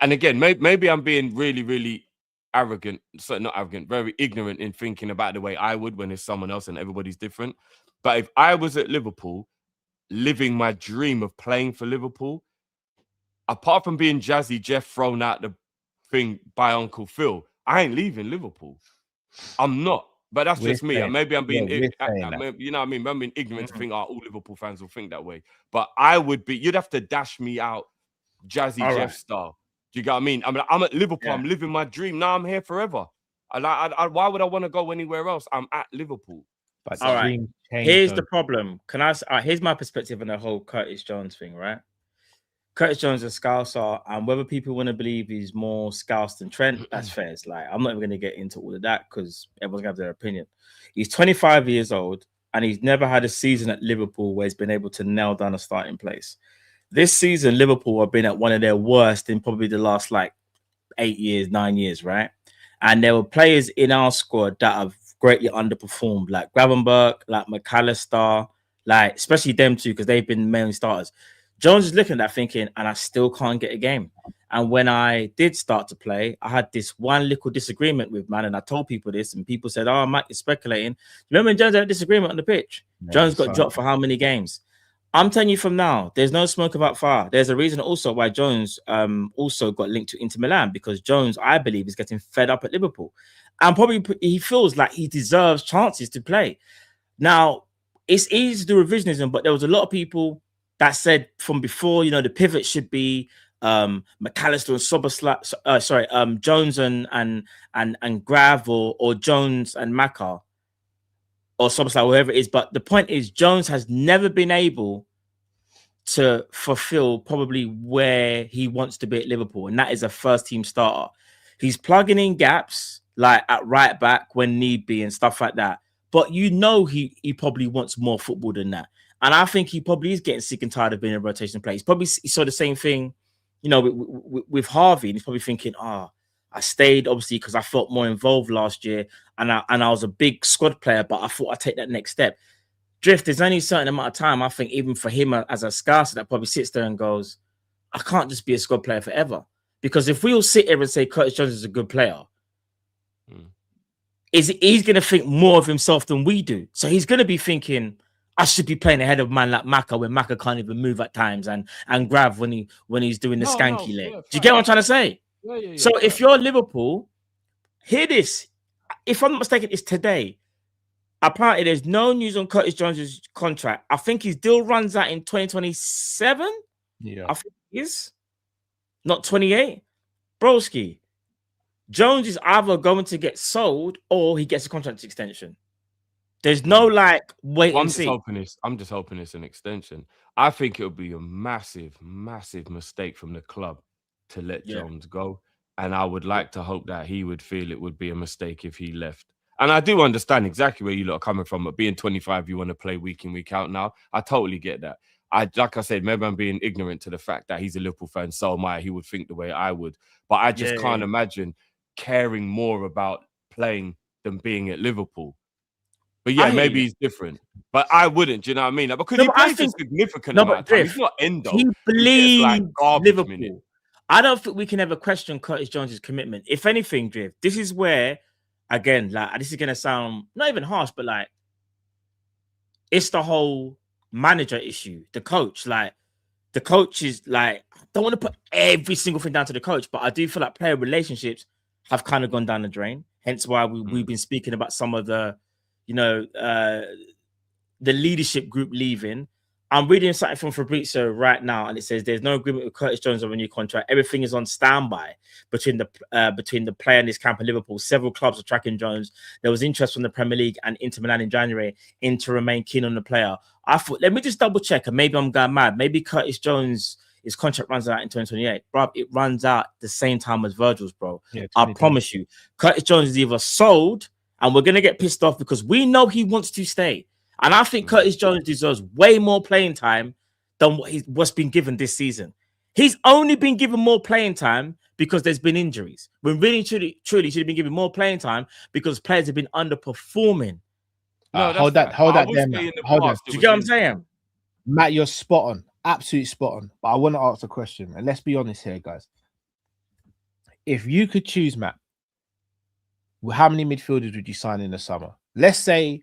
and again, maybe I'm being really, really arrogant, so not arrogant, very ignorant in thinking about the way I would when it's someone else and everybody's different. But if I was at Liverpool, living my dream of playing for Liverpool, apart from being Jazzy Jeff thrown out the thing by Uncle Phil, I ain't leaving Liverpool. I'm not. But that's just me. Maybe I'm being, you know what I mean? I'm being ignorant to think, all Liverpool fans will think that way. But I would be, you'd have to dash me out Jazzy Jeff style. Do you get what I mean? I'm at Liverpool. Yeah. I'm living my dream. Now I'm here forever. Why would I want to go anywhere else? I'm at Liverpool. But all right. Here's the problem. Can I? Here's my perspective on the whole Curtis Jones thing, right? Curtis Jones is a Scouser, and whether people want to believe he's more Scouse than Trent, that's fair. It's like, I'm not even going to get into all of that because everyone's going to have their opinion. He's 25 years old, and he's never had a season at Liverpool where he's been able to nail down a starting place. This season, Liverpool have been at one of their worst in probably the last 8 years, 9 years, right? And there were players in our squad that have greatly underperformed, like Gravenberch, like McAllister, especially them two, because they've been mainly starters. Jones is looking at that thinking, and I still can't get a game. And when I did start to play, I had this one little disagreement with man, and I told people this, and people said, Mike is speculating. Remember when Jones had a disagreement on the pitch? Yeah, Jones got dropped for how many games? I'm telling you from now, there's no smoke about fire. There's a reason also why Jones also got linked to Inter Milan, because Jones, I believe, is getting fed up at Liverpool. And probably he feels like he deserves chances to play. Now, it's easy to do revisionism, but there was a lot of people that said from before, the pivot should be McAllister and Jones and Grav or Jones and Maka or Soboslai, whoever it is. But the point is, Jones has never been able to fulfill probably where he wants to be at Liverpool, and that is a first team starter. He's plugging in gaps like at right back when need be and stuff like that. But he probably wants more football than that. And I think he probably is getting sick and tired of being a rotation player. He saw the same thing, with Harvey. And he's probably thinking, I stayed obviously because I felt more involved last year, and I was a big squad player, but I thought I'd take that next step. Drift, there's only a certain amount of time, I think, even for him as a scouser that probably sits there and goes, I can't just be a squad player forever. Because if we all sit here and say Curtis Jones is a good player, he's going to think more of himself than we do. So he's going to be thinking, I should be playing ahead of a man like Maka when Maka can't even move at times and grab when he's doing the skanky leg. Do you get what I'm trying to say? Yeah, so if you're Liverpool, hear this. If I'm not mistaken, it's today. Apparently, there's no news on Curtis Jones' contract. I think his deal runs out in 2027. Yeah. I think it is. Not 28. Broski. Jones is either going to get sold or he gets a contract extension. There's no like wait and see. I'm just hoping it's an extension. I think it would be a massive, massive mistake from the club to let Jones go. And I would like to hope that he would feel it would be a mistake if he left. And I do understand exactly where you lot are coming from. But being 25, you want to play week in, week out now. I totally get that. Like I said, maybe I'm being ignorant to the fact that he's a Liverpool fan. So am I. He would think the way I would. But I just can't imagine caring more about playing than being at Liverpool. But yeah, maybe he's different. But I wouldn't. Do you know what I mean? Like, because he plays a significant amount of time. He's not Endo. He believes like Liverpool. Minute. I don't think we can ever question Curtis Jones' commitment. If anything, Drift, this is where, again, like this is gonna sound not even harsh, but like it's the whole manager issue. The coach, like the coach is like, I don't want to put every single thing down to the coach, but I do feel like player relationships have kind of gone down the drain. Hence why we've been speaking about some of the, the leadership group leaving. I'm reading something from Fabrizio right now, and it says there's no agreement with Curtis Jones on a new contract. Everything is on standby between the player and his camp in Liverpool. Several clubs are tracking Jones. There was interest from the Premier League and Inter Milan in January to remain keen on the player. I thought, let me just double check, and maybe I'm going mad. Maybe Curtis Jones, his contract runs out in 2028. Bro, it runs out the same time as Virgil's, bro. Yeah, I promise you. Curtis Jones is either sold, and we're going to get pissed off because we know he wants to stay. And I think Curtis Jones deserves way more playing time than what's been given this season. He's only been given more playing time because there's been injuries. When really, truly should have been given more playing time because players have been underperforming. Hold that there, Matt. Hold on. Do you get what I'm saying? Matt, you're spot on. Absolutely spot on. But I want to ask a question. And let's be honest here, guys. If you could choose, Matt, how many midfielders would you sign in the summer? Let's say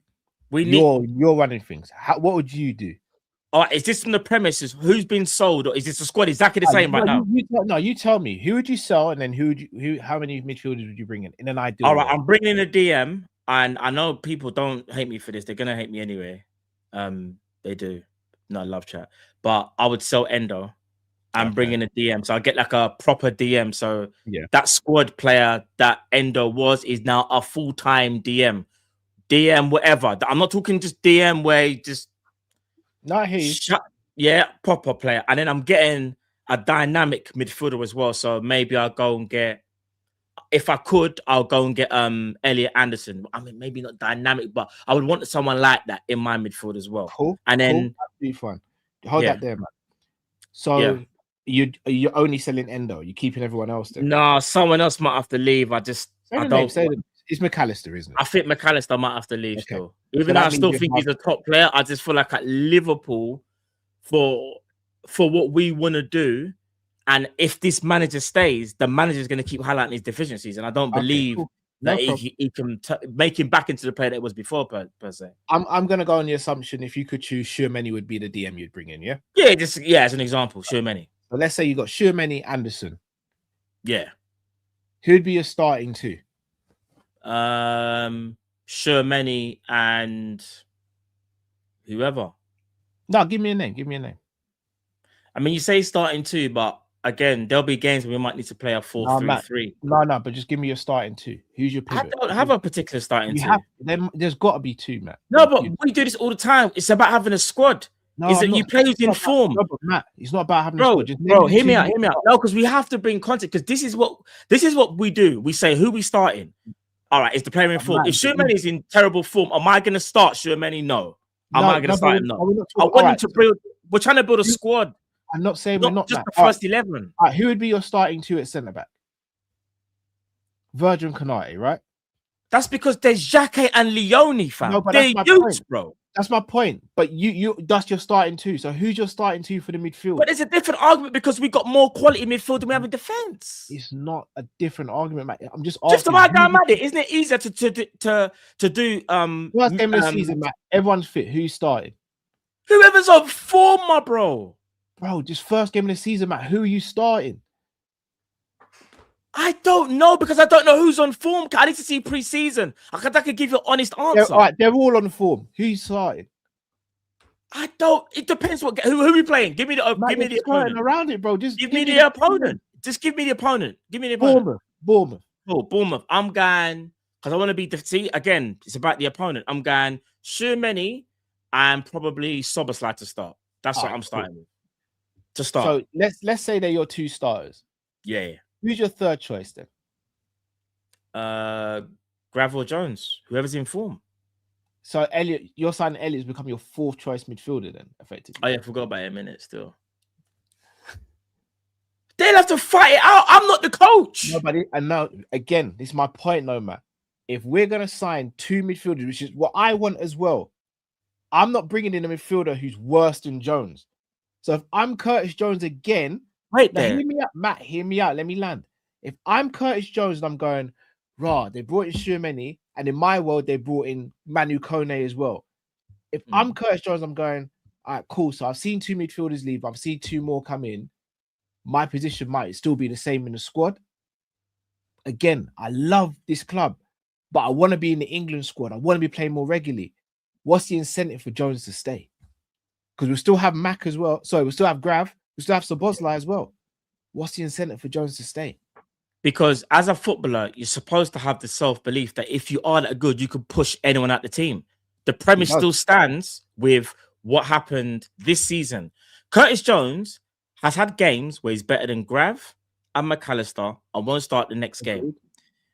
you're running things. What would you do? All right, is this from the premises? Who's been sold, or is this a squad exactly the same right now? You tell me. Who would you sell, and then how many midfielders would you bring in an ideal? All right, I'm bringing in a DM, and I know people don't hate me for this. They're gonna hate me anyway. They do. No love chat, but I would sell Endo. I'm bringing a DM, so I get like a proper DM. So that squad player that Endo is now a full-time DM. DM, whatever. I'm not talking just DM where he just proper player. And then I'm getting a dynamic midfielder as well. So maybe I'll go and get, if I could, I'll go and get Elliot Anderson. I mean, maybe not dynamic, but I would want someone like that in my midfield as well. Cool. And then that'd be fun. Hold that there, man. So you're only selling Endo. You're keeping everyone else there. No, someone else might have to leave. It's McAllister, isn't it? I think McAllister might have to leave still. Even though I still think he's a top player, I just feel like at Liverpool, for what we want to do, and if this manager stays, the manager's going to keep highlighting his deficiencies, and I don't believe that he can make him back into the player that it was before, per se. I'm going to go on the assumption if you could choose, Shermany would be the DM you'd bring in, yeah? Yeah, as an example, Shermany. So let's say you got Shermany, Anderson. Yeah. Who'd be your starting two? Shermany and whoever. No, give me a name. I mean, you say starting two, but again, there'll be games where we might need to play a 4-3-3. No, but just give me your starting two. Who's your pivot? I don't have a particular starting two. There's got to be two, Matt. No, but we do this all the time. It's about having a squad. You play who's in form. No, but Matt, it's not about having a squad. Hear me out. No, because we have to bring context. Because this is what we do. We say who we starting. All right, is the player in form? If Shermany is in terrible form, am I going to start Shermany? No. Am I going to start him? No. I want him to build. We're trying to build a squad. I'm not saying we're not just the first 11. All right, who would be your starting two at centre back? Virgil and Konate, right? That's because there's Xhaka and Leone, fam. No, they're youths, bro. That's my point. But that's your starting two. So who's your starting two for the midfield? But it's a different argument because we got more quality midfield than we have in defense. It's not a different argument, Matt. I'm just Just asking. about that, Matt. Isn't it easier to do First game of the season, Matt? Everyone's fit. Who's starting? Whoever's on form, my bro. Bro, just first game of the season, Matt. Who are you starting? I don't know because I don't know who's on form. I need to see pre-season. I could give you an honest answer. All right, they're all on form. Who's starting? I don't. It depends what who are we playing. Give me the opponent around it, bro. Just give me the opponent. Just give me the opponent. Give me the opponent. Bournemouth. Oh, Bournemouth. I'm going because I want to be. See, again, it's about the opponent. I'm going Shermany and probably Soboslai to start. That's what I'm starting with. To start. So let's say they're your two starters. Yeah. Who's your third choice then? Gravel Jones, whoever's in form. So Elliot, your son Elliot's become your fourth choice midfielder then, effectively. Oh yeah, I forgot about it a minute still. They'll have to fight it out. I'm not the coach. Nobody, and now again, this is my point, no man. If we're gonna sign two midfielders, which is what I want as well, I'm not bringing in a midfielder who's worse than Jones. So if I'm Curtis Jones again, wait now there. hear me out, Matt. Hear me out. Let me land. If I'm Curtis Jones and I'm going, they brought in Shermany, and in my world they brought in Manu Kone as well. If I'm Curtis Jones, I'm going, all right, cool. So I've seen two midfielders leave. I've seen two more come in. My position might still be the same in the squad. Again, I love this club, but I want to be in the England squad. I want to be playing more regularly. What's the incentive for Jones to stay? Because we still have Mac as well. Sorry, we still have Grav. We still have Szoboszlai as well. What's the incentive for Jones to stay? Because as a footballer, you're supposed to have the self-belief that if you are that good, you can push anyone out the team. The premise still stands with what happened this season. Curtis Jones has had games where he's better than Grav and McAllister and won't start the next game.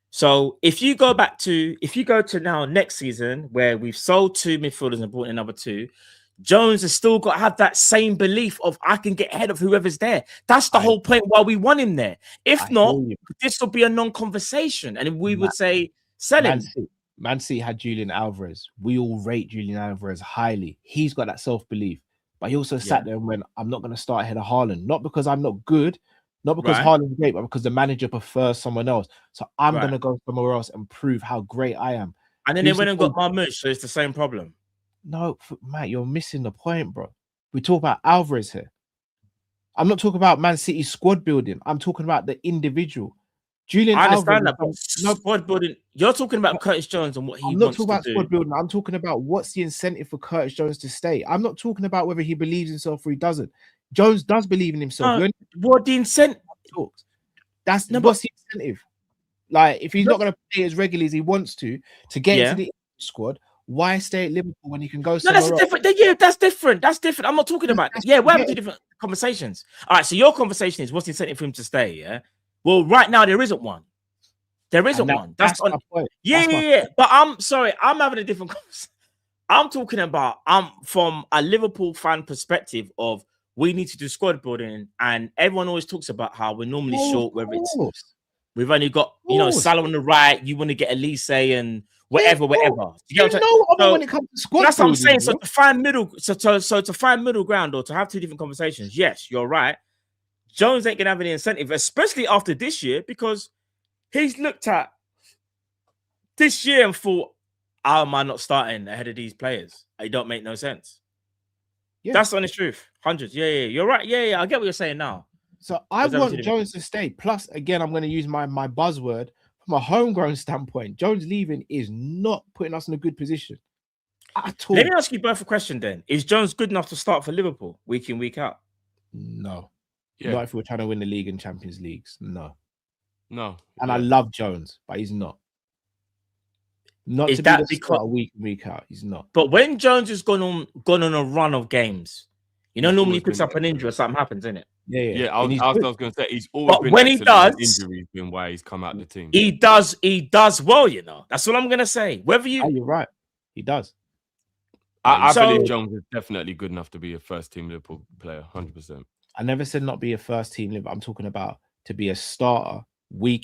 So if you go to now next season where we've sold two midfielders and brought in another two, Jones has still got to have that same belief of I can get ahead of whoever's there. That's the whole point why we want him there. If not, this will be a non-conversation. And we would say, sell him. Man City had Julian Alvarez. We all rate Julian Alvarez highly. He's got that self-belief. But he also sat there and went, I'm not going to start ahead of Haaland. Not because I'm not good, not because Haaland's great, but because the manager prefers someone else. So I'm going to go somewhere else and prove how great I am. And then they went and got Marmoush, so it's the same problem. No, Matt, you're missing the point, bro. We talk about Alvarez here. I'm not talking about Man City's squad building. I'm talking about the individual. Julian I understand Alvarez, that, but squad building. You're talking about Curtis Jones and what he wants to do. I'm not talking about squad building. I'm talking about what's the incentive for Curtis Jones to stay. I'm not talking about whether he believes himself or he doesn't. Jones does believe in himself. What the incentive? What's the incentive? Like, if he's not going to play as regularly as he wants to get into the squad, why stay at Liverpool when you can go somewhere else? Different. Yeah, that's different. That's different. I'm not talking about that. Yeah, we're having two different conversations. All right, so your conversation is what's the incentive for him to stay, yeah? Well, right now there isn't one. There isn't one. That's on. Yeah. But I'm sorry, I'm having a different conversation. I'm talking about from a Liverpool fan perspective of we need to do squad building, and everyone always talks about how we're normally short, whether it's we've only got Salah on the right, you want to get Elise and whatever. You know when it comes to squad that's building, what I'm saying. So to find middle ground or to have two different conversations, yes, you're right. Jones ain't gonna have any incentive, especially after this year, because he's looked at this year and thought, how am I not starting ahead of these players? It don't make no sense. Yeah. That's the honest truth. Hundreds. Yeah. You're right. Yeah. I get what you're saying now. So I want Jones to stay. Plus, again, I'm going to use my buzzword from a homegrown standpoint. Jones leaving is not putting us in a good position at all. Let me ask you both a question then. Is Jones good enough to start for Liverpool week in, week out? No. Not if we're trying to win the league and Champions Leagues. No. And I love Jones, but he's not. Not is to that be because week in, week out. He's not. But when Jones has gone on a run of games, normally he picks up an injury or something happens, isn't it? Yeah. I was going to say he's always been when he does, injuries been why he's come out of the team. He does well, That's what I'm going to say. Whether you're right, he does. I believe Jones is definitely good enough to be a first team Liverpool player, 100%. I never said not be a first team Liverpool. I'm talking about to be a starter.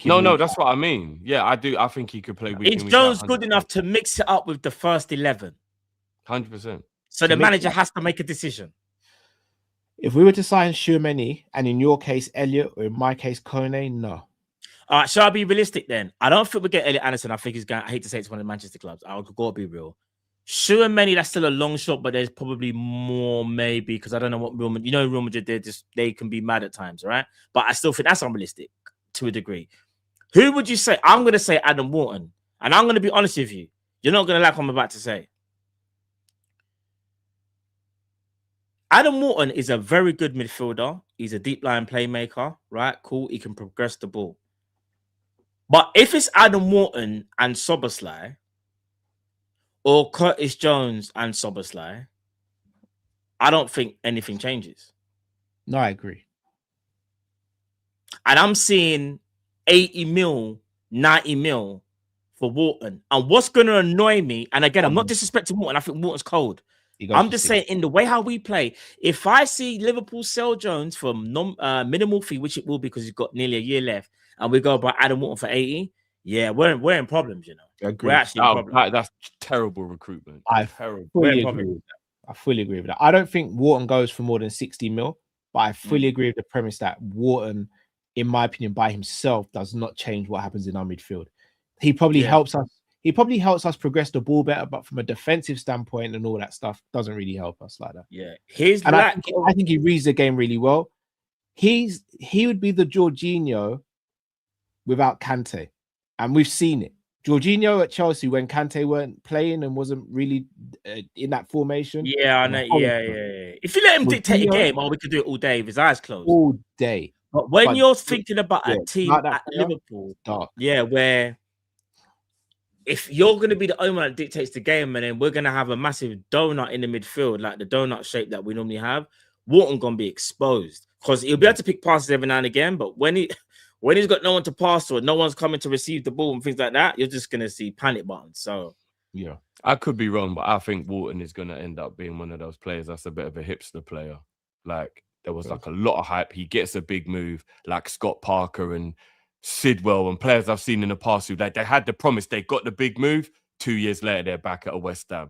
No, that's what I mean. Yeah, I think he could play week in, week out. Is Jones good enough to mix it up with the first 11? 100%. So the manager has to make a decision. If we were to sign Tchouaméni, and in your case Elliot, or in my case Kone, no. All right, shall I be realistic then? I don't think we get Elliot Anderson. I think he's going. I hate to say it's one of the Manchester clubs. I'll go be real. Tchouaméni, that's still a long shot, but there's probably more maybe because I don't know what Real Madrid. Real Madrid they can be mad at times, right? But I still think that's unrealistic to a degree. Who would you say? I'm going to say Adam Wharton, and I'm going to be honest with you. You're not going to like what I'm about to say. Adam Wharton is a very good midfielder. He's a deep line playmaker, right? Cool. He can progress the ball. But if it's Adam Wharton and Szoboszlai, or Curtis Jones and Szoboszlai, I don't think anything changes. No, I agree. And I'm seeing 80 mil, 90 mil for Wharton. And what's going to annoy me, and again, I'm not disrespecting Wharton. I think Wharton's cold. I'm just saying, in the way how we play, if I see Liverpool sell Jones for minimal fee, which it will because he's got nearly a year left, and we go by Adam Wharton for 80, yeah, we're in problems, We're actually in problems. That's terrible recruitment. I fully agree with that. I fully agree with that. I don't think Wharton goes for more than 60 mil, but I fully agree with the premise that Wharton, in my opinion, by himself does not change what happens in our midfield. He probably helps us. He probably helps us progress the ball better, but from a defensive standpoint and all that stuff, doesn't really help us like that. Yeah, I think he reads the game really well. He would be the Jorginho without Kante, and we've seen it. Jorginho at Chelsea when Kante weren't playing and wasn't really in that formation. Yeah, I know. Yeah. If you let him dictate a game, we could do it all day with his eyes closed. All day. But when you're thinking about a team at Liverpool, where if you're going to be the only one that dictates the game, and then we're going to have a massive donut in the midfield, like the donut shape that we normally have, Wharton going to be exposed because he'll be able to pick passes every now and again. But when he's got no one to pass to, or no one's coming to receive the ball and things like that, you're just going to see panic buttons. So, yeah, I could be wrong, but I think Wharton is going to end up being one of those players that's a bit of a hipster player. Like, there was like a lot of hype. He gets a big move, like Scott Parker and Sidwell and players I've seen in the past who like they had the promise, they got the big move. 2 years later, they're back at a West Ham.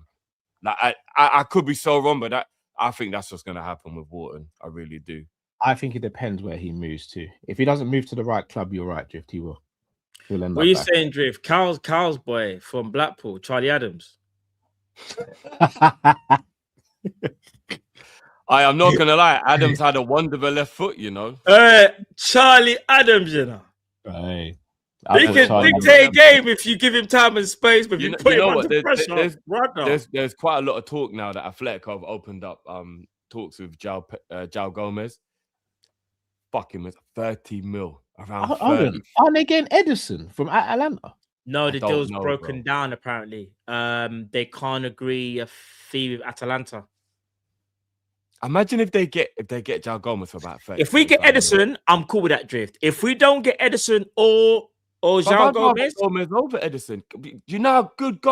Like I could be so wrong, but I think that's what's going to happen with Wharton. I really do. I think it depends where he moves to. If he doesn't move to the right club, you're right, Drift. He will. He'll end what up are you back. saying, Drift? Carl's boy from Blackpool, Charlie Adams. I am not gonna lie. Adams had a wonderful left foot, Charlie Adams, Right. He can dictate a game if you give him time and space, but you put him under pressure. There's quite a lot of talk now that Athletic have opened up talks with João Gomez. Fuck him, it's 30 mil. Around 30. Aren't they getting Edison from Atlanta? No, the deal's broken down apparently. They can't agree a fee with Atalanta. Imagine if they get João Gomez for about 30. If we get Edison, I'm cool with that, Drift. If we don't get Edison or João Gomez over Edison, you know how good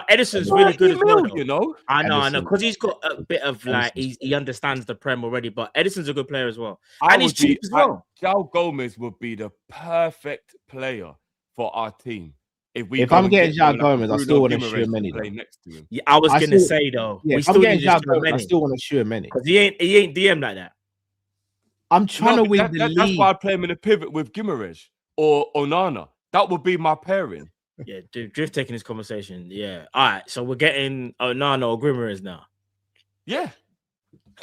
Edison's really good as well. I know, because he's got a bit of like he understands the Prem already. But Edison's a good player as well, and he's cheap as well. João Gomez would be the perfect player for our team. If I'm getting João Gomez, I still want to Tchouaméni next to him. Yeah, I was gonna say though. If I'm getting João Gomez, I still want to Tchouaméni because he ain't DM like that. I'm trying to win the league. That's why I play him in a pivot with Guimaraes or Onana. That would be my pairing. Yeah, Drift taking this conversation. Yeah. All right. So we're getting Onana or Guimaraes now. Yeah.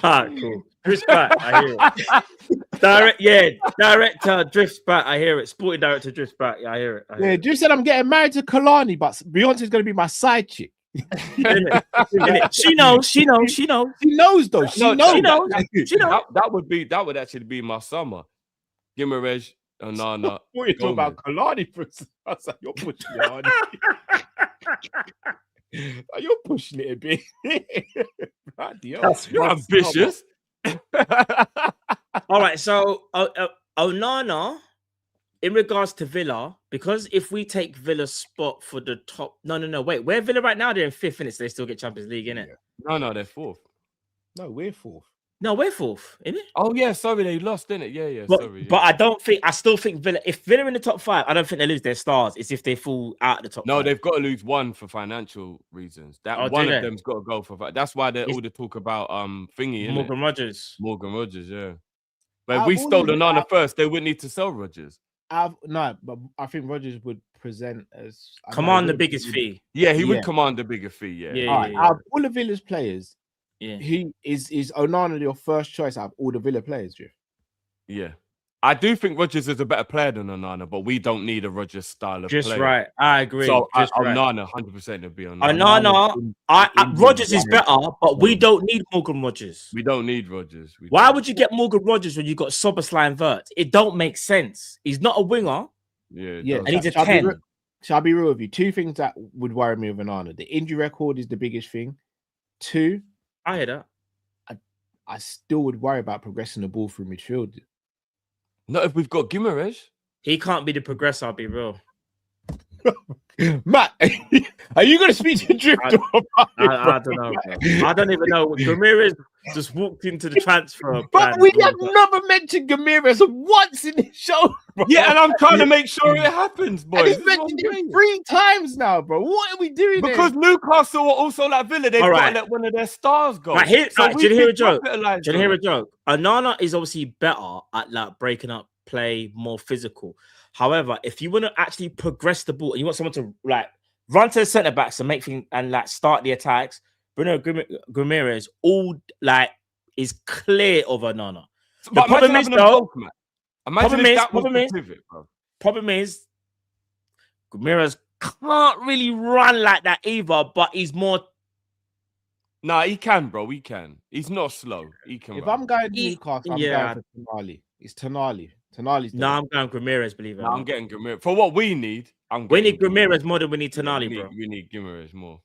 All right, cool. Drift's back. I hear it. Director Drift's back. I hear it. Sporting director Drift's back. Yeah, I hear it. Drift said I'm getting married to Kalani, but Beyonce's going to be my side chick. She knows. She knows. She knows though. She knows. That would actually be my summer. Guimaraes, Onana. What are you talking about Kalani? I was like, you're pushing it on. You're pushing it a bit. You're ambitious. All right, so Onana, in regards to Villa, because if we take Villa's spot for the top, no, wait, where Villa right now? They're in 5th, innit? So they still get Champions League, innit? No, they're 4th. No, we're 4th. No, we're fourth, isn't it? Oh yeah, sorry, they lost, didn't it? Yeah, But, sorry. but Yeah. I still think Villa. If Villa are in the top 5, I don't think they lose their stars. It's if they fall out of the top. No, 5. they've got to lose one for financial reasons. That one of them's got to go for. That's why they're all the talk about thingy. Morgan Rogers. Morgan Rogers, yeah. But if we stole Onana first, they wouldn't need to sell Rogers. No, but I think Rogers would present as command the biggest fee. Yeah, he would command the bigger fee. Yeah. All right, out of all the Villa's players, yeah, he is Onana your first choice out of all the Villa players, Jeff? Yeah. I do think Rogers is a better player than Onana, but we don't need a Rogers style of just play. right. I agree. So Onana, 100% would be Onana. Onana, Rogers is better, but we don't need Morgan Rogers. We don't need Rogers. Why would you get Morgan Rogers when you got Soboslai and Vert? It don't make sense. He's not a winger. Yeah, and he's a 10. Shall I be real with you? 2 things that would worry me with Onana. The injury record is the biggest thing. 2, I hear that. I still would worry about progressing the ball through midfield. Not if we've got Guimaraes. He can't be the progressor, I'll be real. Matt, are you going to speak to Drift? I don't know, bro. I don't even know. Ramirez just walked into the transfer. But we have never mentioned Ramirez once in the show, bro. Yeah, and I'm trying to make sure it happens, boys. And he's mentioned it 3 times now, bro. What are we doing? Because Newcastle are also like Villa. They've got to let one of their stars go. Right, here, so do you hear a joke? Do you hear a joke? Onana is obviously better at like breaking up play, more physical. However, if you want to actually progress the ball and you want someone to like run to the centre backs and make things and like start the attacks, Bruno Guimaraes all like is clear of Onana. The problem is though, problem is Guimaraes can't really run like that either, but he's more. Nah, he can, bro. He can. He's not slow. He can. If I'm going to Newcastle, I'm going for Tonali. It's Tonali. Tonali's no, I'm going Guimaraes, believe it. No, I'm getting Guimaraes. For what we need, we need Guimaraes more than we need Tonali, bro. We need Guimaraes more.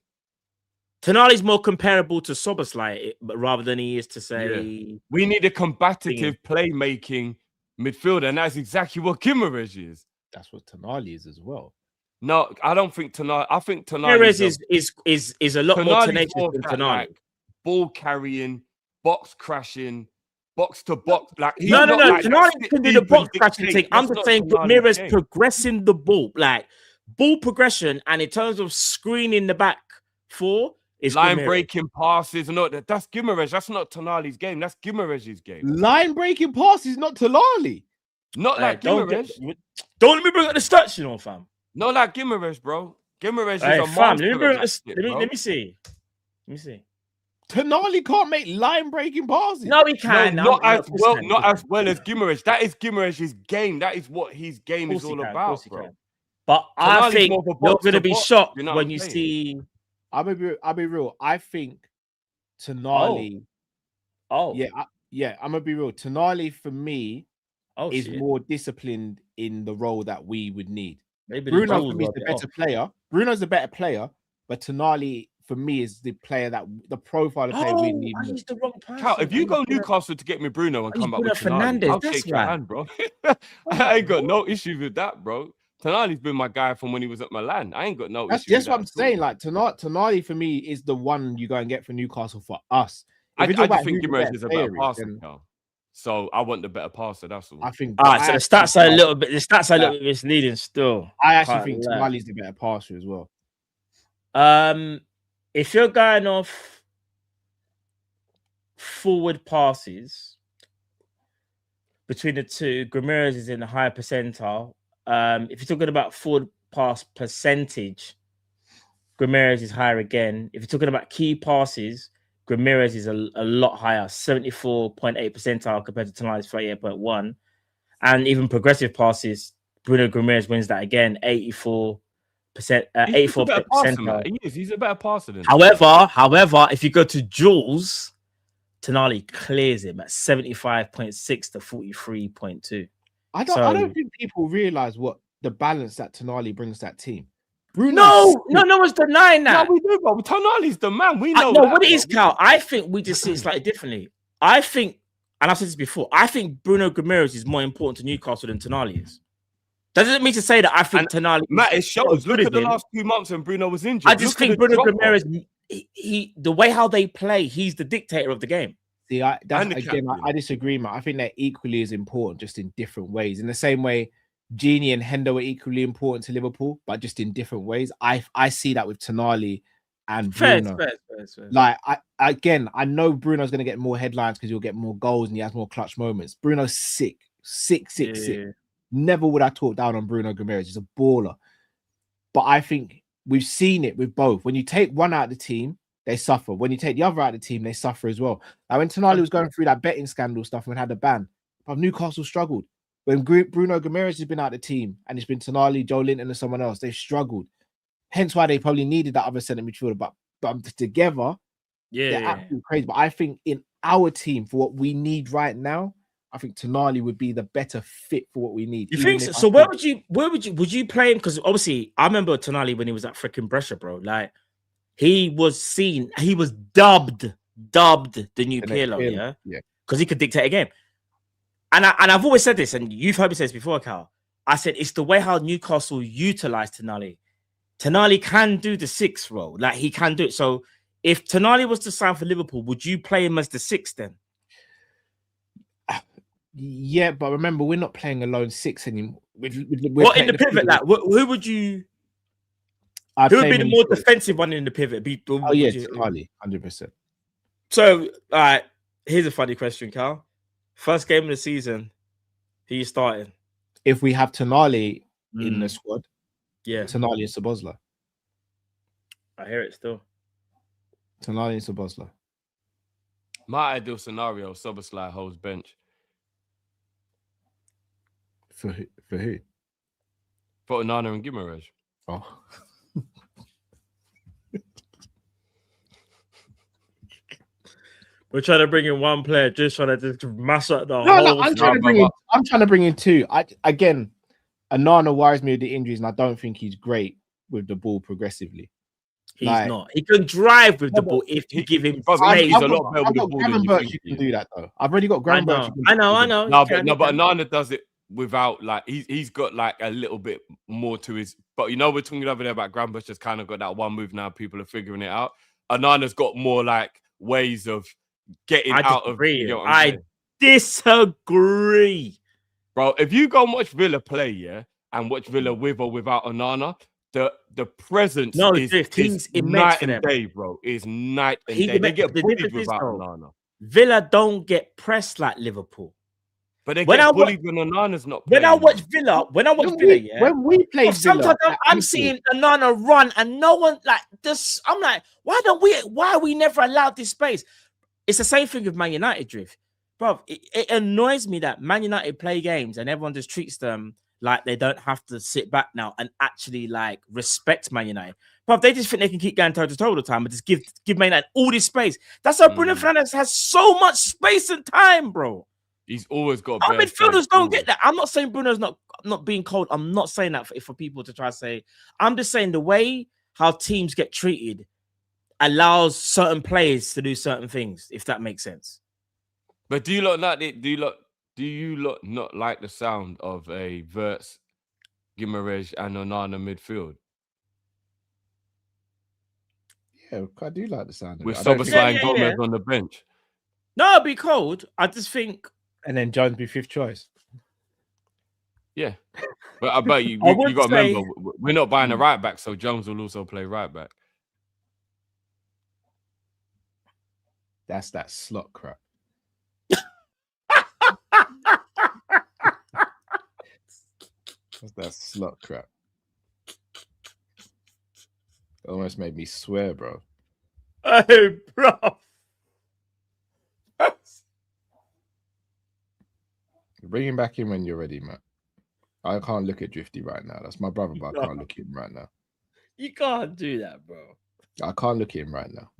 Tonali's more comparable to Soboslai, but rather than he is to say... Yeah. We need a combative playmaking midfielder, and that's exactly what Guimaraes is. That's what Tonali is as well. No, I don't think Tonali... I think Guimaraes is a lot more tenacious than Tonali. Like, ball carrying, box crashing, box to box. Like no. Tonali can do the box crashing thing. I'm just saying Guimaraes progressing the ball, like ball progression, and in terms of screening the back four, is line breaking passes and all that. That's Guimaraes. That's not Tonali's game. That's Guimaraes' game. Line breaking passes, not Tonali. Not like Guimaraes. Don't let me bring up the stats, you know, fam. Not like Guimaraes, bro. Guimaraes is a fam. monster. Let me see. Tonali can't make line breaking passes. No, he can. No, not as well as Guimaraes. That is Guimaraes' game. That is what his game is all about, bro. But I think you're going to be shocked when you see. I'll be real. I think Tonali. I'm gonna be real. Tonali for me is more disciplined in the role that we would need. Maybe Bruno for me is the better player. Bruno's the better player, but Tonali for me is the player that the profile of player we need. I used the wrong person. Cal, if you go Newcastle to get me Bruno and come back with Fernandez, Tonali, I'll shake your hand, bro. I ain't got no issue with that, bro. Tonali's been my guy from when he was at Milan. I ain't got no issue. That's what I'm saying. Like Tonali for me is the one you go and get for Newcastle for us. I just think Guimaraes is a better passer, Cal. So I want the better passer. That's all. I think. All right. So the stats are a little bit. The stats are a little bit misleading. Still, I actually think Tonali's the better passer as well. If you're going off forward passes between the two, Guimaraes is in the higher percentile. If you're talking about forward pass percentage, Guimaraes is higher again. If you're talking about key passes, Guimaraes is a lot higher, 74.8 percentile compared to Tonali's 38.1. And even progressive passes, Bruno Guimaraes wins that again, 84%. 84 percentile. He's a better passer than. However, if you go to duels, Tonali clears him at 75.6 to 43.2. I don't think people realize what the balance that Tonali brings that team. No one's denying that. No, we do, bro. Tonali's the man. We know. No, what it is, Cal. I think we just see it slightly differently. I think, and I've said this before, I think Bruno Guimaraes is more important to Newcastle than Tonali is. Doesn't mean to say that I think Tonali. Matt, it shows. Look at the last 2 months when Bruno was injured. I just think Bruno Guimaraes, he the way how they play, he's the dictator of the game. See, that's And the again, captain. I disagree, man. I think they're equally as important, just in different ways. In the same way, Genie and Hendo are equally important to Liverpool, but just in different ways. I see that with Tonali and Fair, Bruno. fair. Like, I know Bruno's going to get more headlines because he'll get more goals and he has more clutch moments. Bruno's sick. Never would I talk down on Bruno Guimaraes. He's a baller. But I think we've seen it with both. When you take one out of the team, they suffer. When you take the other out of the team, they suffer as well. Like when Tonali was going through that betting scandal stuff and had a ban, but Newcastle struggled. When Bruno Guimaraes has been out of the team and it's been Tonali, Joe Linton, and someone else, they've struggled. Hence why they probably needed that other centre midfielder. But together, they're absolutely crazy. But I think in our team, for what we need right now, I think Tonali would be the better fit for what we need. You think so? So where would you play him? Because obviously, I remember Tonali when he was at freaking Brescia, bro. Like he was dubbed the new Pirlo, yeah, because he could dictate a game. And I've always said this, and you've heard me say this before, Cal. I said it's the way how Newcastle utilized Tonali. Tonali can do the 6 role, like he can do it. So if Tonali was to sign for Liverpool, would you play him as the 6 then? Yeah, but remember, we're not playing alone 6 anymore. What in the pivot? Like, who would you? Who would be the more defensive one in the pivot? Tonali, 100%. So, all right, here's a funny question, Cal. First game of the season, who you starting? If we have Tonali in the squad, Tonali and Szoboszlai. I hear it still. Tonali and Szoboszlai. My ideal scenario, Szoboszlai holds bench. For who? For Onana and Guimaraes. Oh. We're trying to bring in one player, just trying to just mash up the whole. I'm trying to bring in 2. Again, Onana worries me with the injuries, and I don't think he's great with the ball progressively. He's not. He can drive with the ball if you give him space. He's a lot better with the ball than you think. You can do that though. I've already got Graham Birch. I know. No, but Onana does it without, like, he's got like a little bit more to his. But you know, we're talking over there about Graham Birch has kind of got that one move now. People are figuring it out. Onana's got more like ways of getting out of. You know I disagree, bro. If you go watch Villa play, and watch Villa with or without Onana, the presence is night and day, bro. Is night and day. They get bullied without Onana. Villa don't get pressed like Liverpool. But they get bullied when Onana's not playing. When I watch Villa, when we play Villa, sometimes I'm seeing Onana run and no one like this. I'm like, why are we never allowed this space? It's the same thing with Man United, Drift. Bro, it annoys me that Man United play games and everyone just treats them like they don't have to sit back now and actually like respect Man United. Bro, they just think they can keep going toe to toe all the time and just give Man United all this space. That's how Bruno Fernandes has so much space and time, bro. He's always got. Our midfielders don't get that. I'm not saying Bruno's not being cold. I'm not saying that for people to try to say. I'm just saying the way how teams get treated allows certain players to do certain things, if that makes sense. But do you lot not like the sound of a Verts, Guimaraes, and Onana midfield? Yeah, I do like the sound of with it. Szoboszlai and Gomez on the bench. No, it'd be cold. I just think. And then Jones be 5th choice. Yeah, but I bet you got to remember, we're not buying a right back, so Jones will also play right back. That's that slot crap. That's that slot crap. It almost made me swear, bro. Hey, bro. Bring him back in when you're ready, Matt. I can't look at Drifty right now. That's my brother, but I can't look at him right now. You can't do that, bro. I can't look at him right now.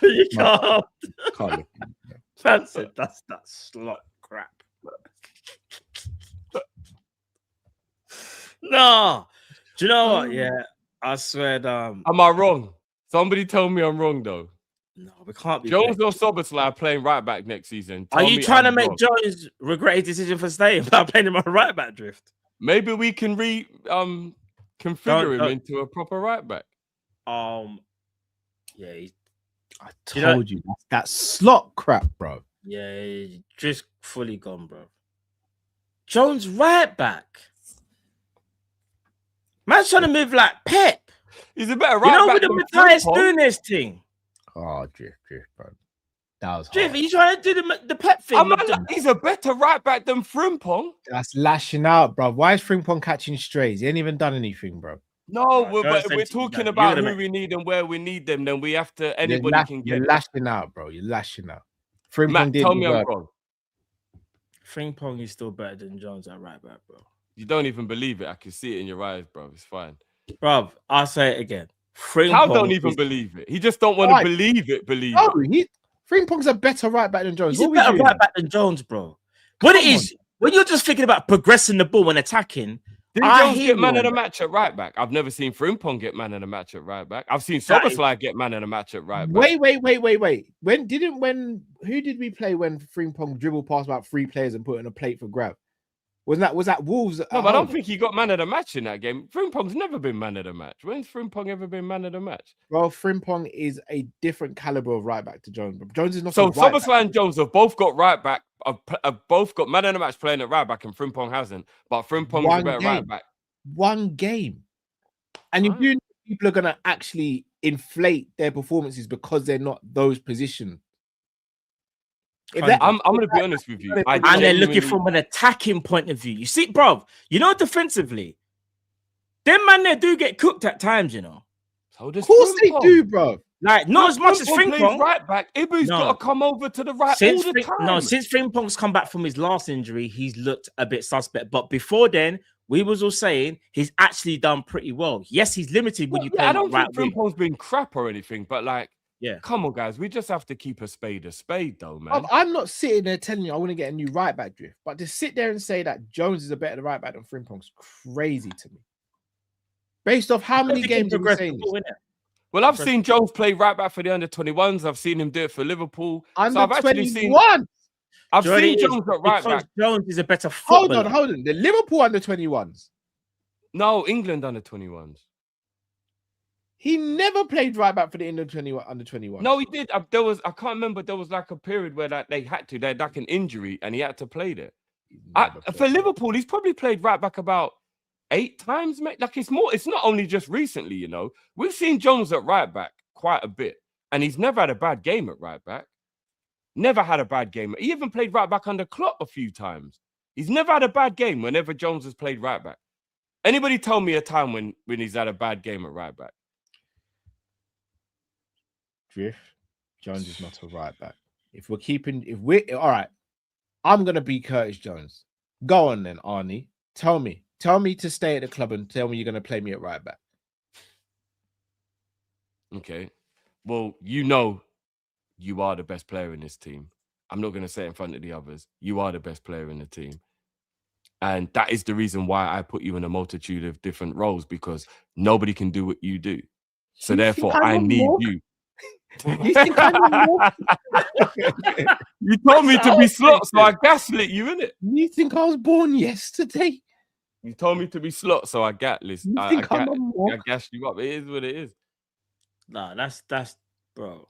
You can't. Can't look at him. That's it. That's that slot crap. No. Do you know what? Yeah, I swear. Am I wrong? Somebody tell me I'm wrong, though. No, we can't be. Jones or Szoboszlai playing right back next season. Are you trying to make Jones regret his decision for staying by playing him on right back, Drift? Maybe we can configure him into a proper right back. Yeah. I told you that slot crap, bro. Yeah, just fully gone, bro. Jones right back. Man's trying to move like Pep. He's a better right back. With the Matthias Nunes thing. Oh, drift, bro. That was Drift, hard. he's trying to do the Pep thing. He's a better right back than Frimpong. That's lashing out, bro. Why is Frimpong catching strays? He ain't even done anything, bro. No, we're talking about who we need and where we need them. Then we have to. Anybody can get. You're lashing out, bro. You're lashing out. Frimpong Matt, did tell me I'm wrong. Frimpong is still better than Jones at right back, bro. You don't even believe it. I can see it in your eyes, bro. It's fine. Bro, I'll say it again. How don't even believe it? He just don't want to believe it. Frimpong's a better right back than Jones. He's a better right back than Jones, bro. What it is, when you're just thinking about progressing the ball and attacking, did Jones get man of the match at right back? I've never seen Frimpong get man of the match at right back. I've seen Szoboszlai get man of the match at right back. Wait. Who did we play when Frimpong dribbled past about 3 players and put in a plate for grab? Was that Wolves? No, but I don't think he got man of the match in that game. Frimpong's never been man of the match. When's Frimpong ever been man of the match? Well, Frimpong is a different caliber of right back to Jones. But Jones is not. So Szoboszlai and Jones have both got right back. Have both got man of the match playing at right back, and Frimpong hasn't. But Frimpong's a better right back. One game, and you do know people are gonna actually inflate their performances because they're not those positions. I'm going to be honest with you. And they're looking from an attacking point of view. You see, bro, defensively, them man there do get cooked at times, So of course they do, bro. Like, not as much as Frimpong. Right back. Ibu's got to come over to the right all the time. No, since Frimpong's come back from his last injury, he's looked a bit suspect. But before then, we was all saying he's actually done pretty well. Yes, he's limited when you play. I don't think Frimpong's been crap or anything, but like, yeah, come on, guys. We just have to keep a spade, though, man. I'm not sitting there telling you I want to get a new right back, Drift, but to sit there and say that Jones is a better right back than Frimpong's crazy to me. Based off how many games you've been saying this. Well, I've seen Jones play right back for the under-21s. I've seen him do it for Liverpool. Under-21. I've seen Jones at right back. Jones is a better footballer. Hold on. The Liverpool under-21s. No, England under-21s. He never played right back for the under-21. No, he did. I can't remember. There was like a period where they had to. They had like an injury, and he had to play there. For Liverpool, he's probably played right back about 8 times, mate. Like it's not only just recently, We've seen Jones at right back quite a bit, and he's never had a bad game at right back. Never had a bad game. He even played right back under Klopp a few times. He's never had a bad game whenever Jones has played right back. Anybody tell me a time when he's had a bad game at right back? Drift, Jones is not a right back. All right, I'm gonna be Curtis Jones. Go on then, Arnie. Tell me to stay at the club and tell me you're gonna play me at right back. Okay. Well, you are the best player in this team. I'm not gonna say it in front of the others. You are the best player in the team. And that is the reason why I put you in a multitude of different roles, because nobody can do what you do. So therefore, I need you. You told me to be slot, so I gaslit you, innit? You think I was born yesterday? You told me to be slot, so I gassed you up. It is what it is. Nah, that's bro.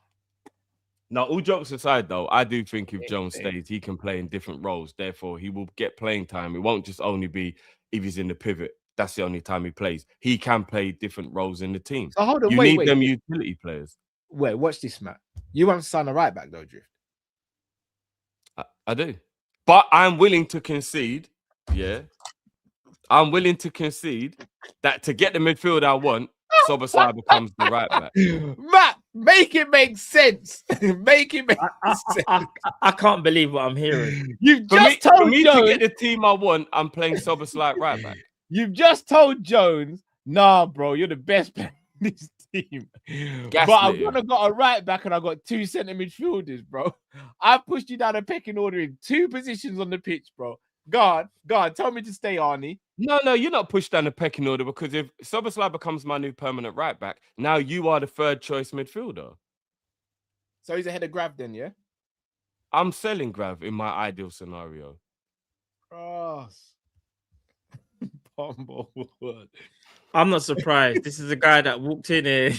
Now, all jokes aside, though, I do think if Jones stays, he can play in different roles. Therefore, he will get playing time. It won't just only be if he's in the pivot. That's the only time he plays. He can play different roles in the team. So hold on, you need them utility players. Wait, watch this, Matt. You want to sign a right back, though, Drift? I do. But I'm willing to concede, I'm willing to concede that to get the midfield I want, Szoboszlai becomes the right back. Matt, make it make sense. Make it make sense. I can't believe what I'm hearing. You've just told me Jones, to get the team I want, I'm playing Szoboszlai right back. You've just told Jones, nah, bro, you're the best player in this team. But I've got a right back and I've got 2 centre midfielders, bro. I pushed you down a pecking order in 2 positions on the pitch, bro. God, tell me to stay, Arnie. No, you're not pushed down the pecking order, because if Szoboszlai becomes my new permanent right back, now you are the 3rd choice midfielder. So he's ahead of Grav then, yeah? I'm selling Grav in my ideal scenario. Cross. I'm not surprised. This is a guy that walked in here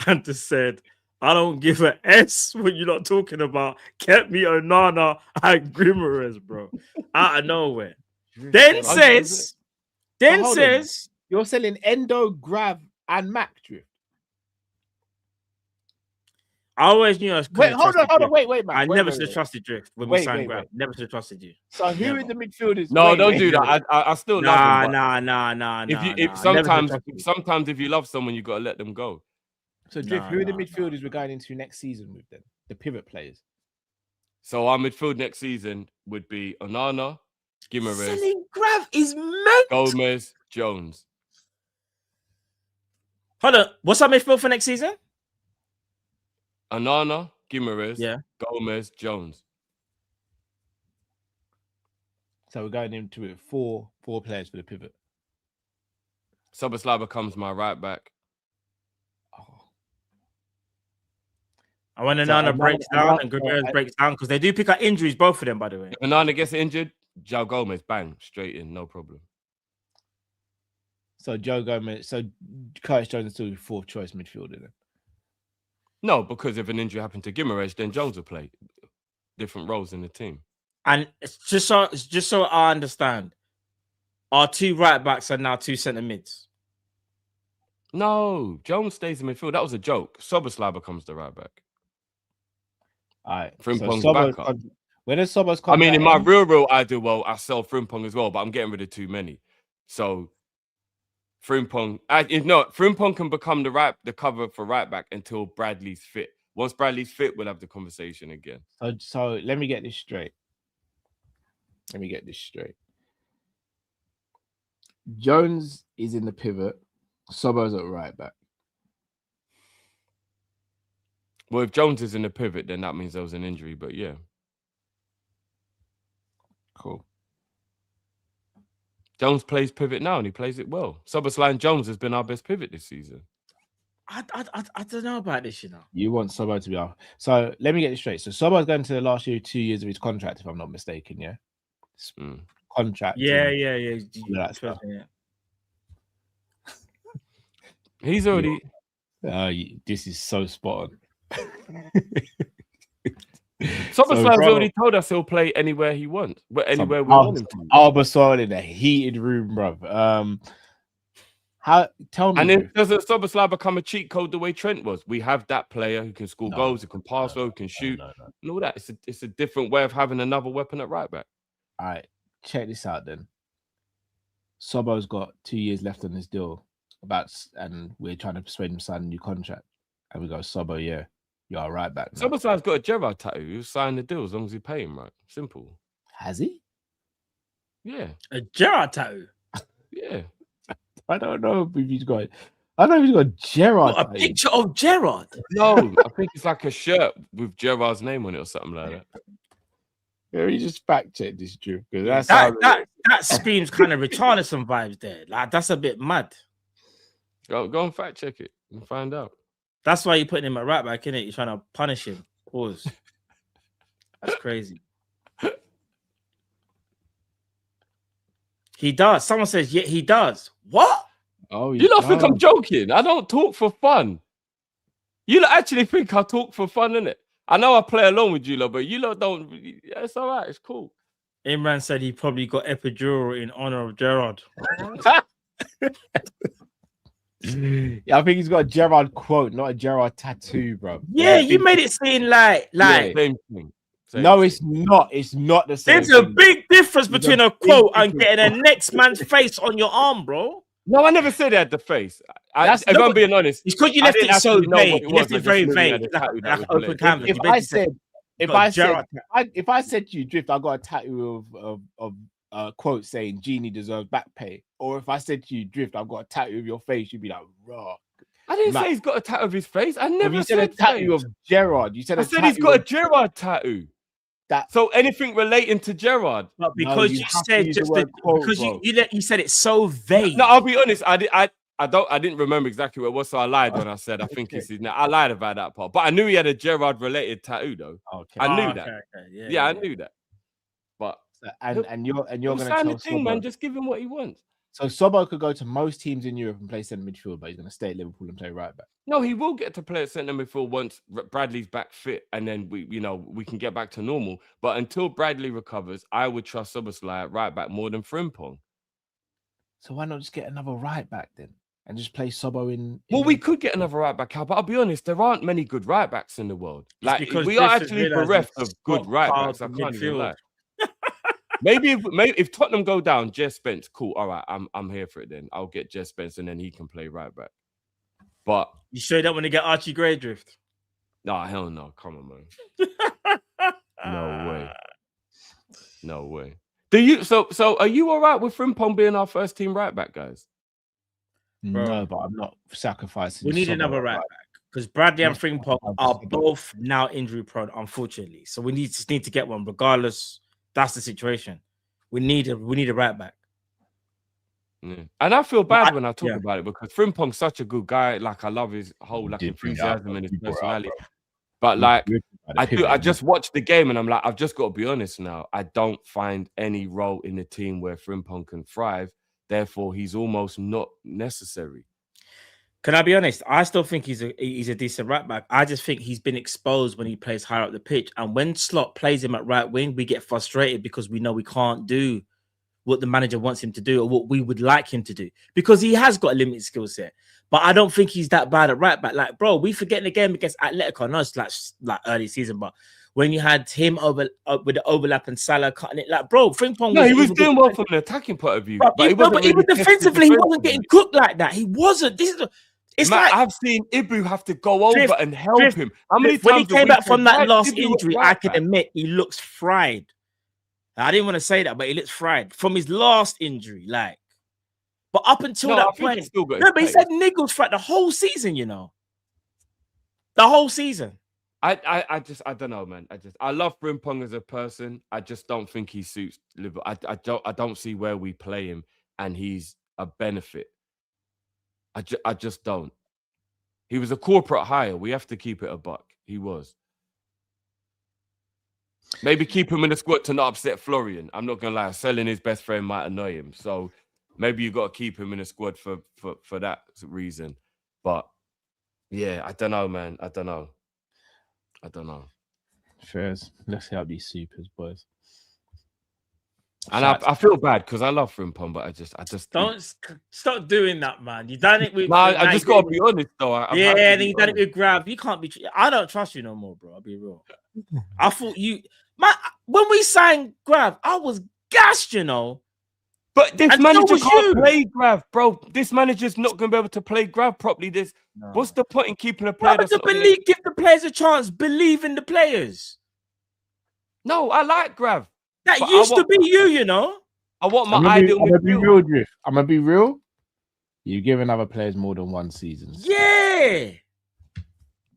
and just said, I don't give a S when you're not talking about kept me Onana and Grimares, bro. Out of nowhere. Then says, you're selling Endo, Grav, and Mac Drift. I always knew I was. Wait, hold on, wait, Mac. I never should have trusted Drift when we signed Grav. Never should have trusted you. So who in the midfielders? No, don't do that. I still love him. Nah. Sometimes if you love someone, you gotta let them go. So Drift, who are the midfielders we're going into next season with then? The pivot players. So our midfield next season would be Onana, Guimaraes, selling Grav is meant. Gomez, Jones. Hold on, what's our midfield for next season? Onana, Guimaraes, Gomez, Jones. So we're going into it four players for the pivot. Soboslai becomes my right back. I want Onana breaks down and Guimaraes breaks down because they do pick up injuries, both of them, by the way. If Onana gets injured, Joe Gomez, bang, straight in, no problem. So Joe Gomez, so Curtis Jones is still your fourth choice midfielder then? No, because if an injury happened to Guimaraes, then Jones will play different roles in the team. And it's just so I understand, our two right backs are now two centre mids. No, Jones stays in midfield. That was a joke. Soboslai becomes the right back. All right. Frimpong's so back up. When does Sobos come? I mean, in my real ideal world, I sell Frimpong as well, but I'm getting rid of too many. So Frimpong, Frimpong can become the cover for right back until Bradley's fit. Once Bradley's fit, we'll have the conversation again. So let me get this straight. Jones is in the pivot. Sobos at right back. Well, if Jones is in the pivot, then that means there was an injury. But yeah, cool. Jones plays pivot now, and he plays it well. Soboslai and Jones has been our best pivot this season. I don't know about this, you know. You want Sobo to be off. So let me get this straight. So Sobo's going to the last 2 years of his contract, if I'm not mistaken. Yeah. Contract. Yeah. That stuff. He's already. This is so spot on. Soboslai's already told us he'll play anywhere he wants, but anywhere we want him to. Albersoil in a heated room, bruv. Tell me. And then does Soboslai become a cheat code the way Trent was? We have that player who can score goals, who can pass, who can shoot, and all that. It's a different way of having another weapon at right back. All right, check this out then. Sobo's got 2 years left on his deal, and we're trying to persuade him to sign a new contract. And we go, Sobo, yeah, you're all right back. Soboslai's got a Gerrard tattoo. He'll sign the deal as long as you pay him right. Simple. Has he? Yeah. A Gerrard tattoo? Yeah. I don't know if he's got. I don't know if he's got Gerrard. A picture of Gerrard? No, I think it's like a shirt with Gerrard's name on it or something like that. Yeah, you just fact check this, Drew. Because that screams kind of retarded some vibes there. Like that's a bit mad. Go and fact check it and find out. That's why you're putting him at right back, innit? You're trying to punish him. Pause. That's crazy. He does. Someone says, yeah, he does. What? Oh, you don't think I'm joking? I don't talk for fun. You actually think I talk for fun, innit? I know I play along with you lot, but you lot don't. Yeah, it's all right. It's cool. Imran said he probably got epidural in honor of Gerrard. Yeah, I think he's got a Gerrard quote, not a Gerrard tattoo, bro. Yeah, you made it seem like same thing. No, it's not. It's not the same. There's a big difference between a quote and getting a next man's face on your arm, bro. No, I never said they had the face. If I'm being honest, it's because you left it so vague. You left it very vague, like open canvas. If I said to you, Drift, I got a tattoo of quote saying Genie deserves back pay, or if I said to you, Drift, I've got a tattoo of your face, you'd be like, raw. I didn't say he's got a tattoo of his face. I never said a tattoo of Gerrard. You said I said he's got a Gerrard tattoo. So anything relating to Gerrard, but because you said just because you said it's so vague. No, I'll be honest. I didn't remember exactly what it was, so I lied when I said I think it's his name. I lied about that part, but I knew he had a Gerrard related tattoo though. Okay. I knew that. Okay. Yeah, I knew that. But and you're gonna sign tell the thing, man. Just give him what he wants. So Sobo could go to most teams in Europe and play centre midfield, but he's going to stay at Liverpool and play right back. No, he will get to play at centre midfield once Bradley's back fit, and then we can get back to normal. But until Bradley recovers, I would trust Szoboszlai at right back more than Frimpong. So why not just get another right back then and just play Sobo in? Well, we could get another right back, but I'll be honest, there aren't many good right backs in the world. Like we are actually bereft of good right backs. I can't even lie. Maybe if Tottenham go down, Jess Spence, cool. All right, I'm here for it then. I'll get Jess Spence and then he can play right back. But you sure you don't want to get Archie Gray drift? No, hell no. Come on, man. No way. No way. So are you all right with Frimpong being our first team right back, guys? No, but I'm not sacrificing. We need another right back because Bradley and Frimpong are both now injury prone, unfortunately. So we need to get one regardless. That's the situation. We need a right back. Yeah. And I feel bad when I talk about it because Frimpong's such a good guy. Like I love his whole enthusiasm and his personality. But like I just watched the game and I'm like, I've just got to be honest now. I don't find any role in the team where Frimpong can thrive. Therefore, he's almost not necessary. Can I be honest? I still think he's a decent right back. I just think he's been exposed when he plays higher up the pitch. And when Slot plays him at right wing, we get frustrated because we know we can't do what the manager wants him to do or what we would like him to do because he has got a limited skill set. But I don't think he's that bad at right back. Like, bro, we forget the game against Atletico. I know it's like early season, but when you had him with the overlap and Salah cutting it, like, bro, Frimpong. No, he was doing well from an attacking point of view. But even defensively, he wasn't getting cooked like that. He wasn't. It's like I've seen Ibu have to go over and help him. How many times when he came back from that last injury, I can admit he looks fried. I didn't want to say that, but he looks fried from his last injury. Like, but up until that point, but he said niggles throughout the whole season. You know, the whole season. I don't know, man. I love Frimpong as a person. I just don't think he suits Liverpool. I don't see where we play him and he's a benefit. I just don't. He was a corporate hire. We have to keep it a buck. He was. Maybe keep him in the squad to not upset Florian. I'm not gonna lie. Selling his best friend might annoy him. So maybe you got to keep him in the squad for that reason. But yeah, I don't know, man. I don't know. Fairs. Let's help these supers, boys. And I feel bad because I love Frimpong, but I just don't stop doing that, man. You done it with. No, I just gotta be honest though. And you done it with Grav. You can't be. I don't trust you no more, bro. I'll be real. I thought you, man. When we signed Grav, I was gassed, you know. But this manager can't play Grav, bro. This manager's not gonna be able to play Grav properly. What's the point in keeping a player? Give the players a chance. Believe in the players. No, I like Grav. That used to be you know. I want my ideal. I'm gonna be real, Drift. I'm gonna be real. You giving other players more than one season. Yeah.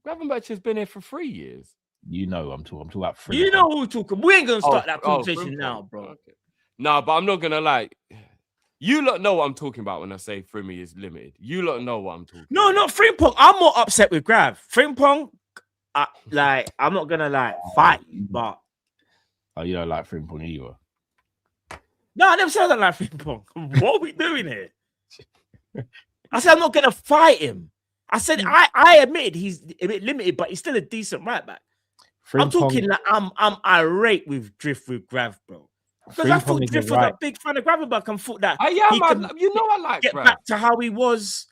Gravenberch has been here for 3 years. You know, I'm talking about 3. You know who we're talking. We ain't gonna start that conversation now, bro. Okay. No, but I'm not gonna lie. You lot know what I'm talking about when I say Frimmy is limited. You lot know what I'm talking. No, not Frimpong. I'm more upset with Grav. Frimpong, I'm not gonna fight you, but. Oh, you don't like Frimpong either? No, I never said I don't like Frimpong. What are we doing here? I said I'm not going to fight him. I said I admitted he's a bit limited, but he's still a decent right back. I'm talking like I'm irate with Drift with Grav, bro. Because I thought Drift was a big fan of Gravenberch and thought that I like get Grav. back to how he was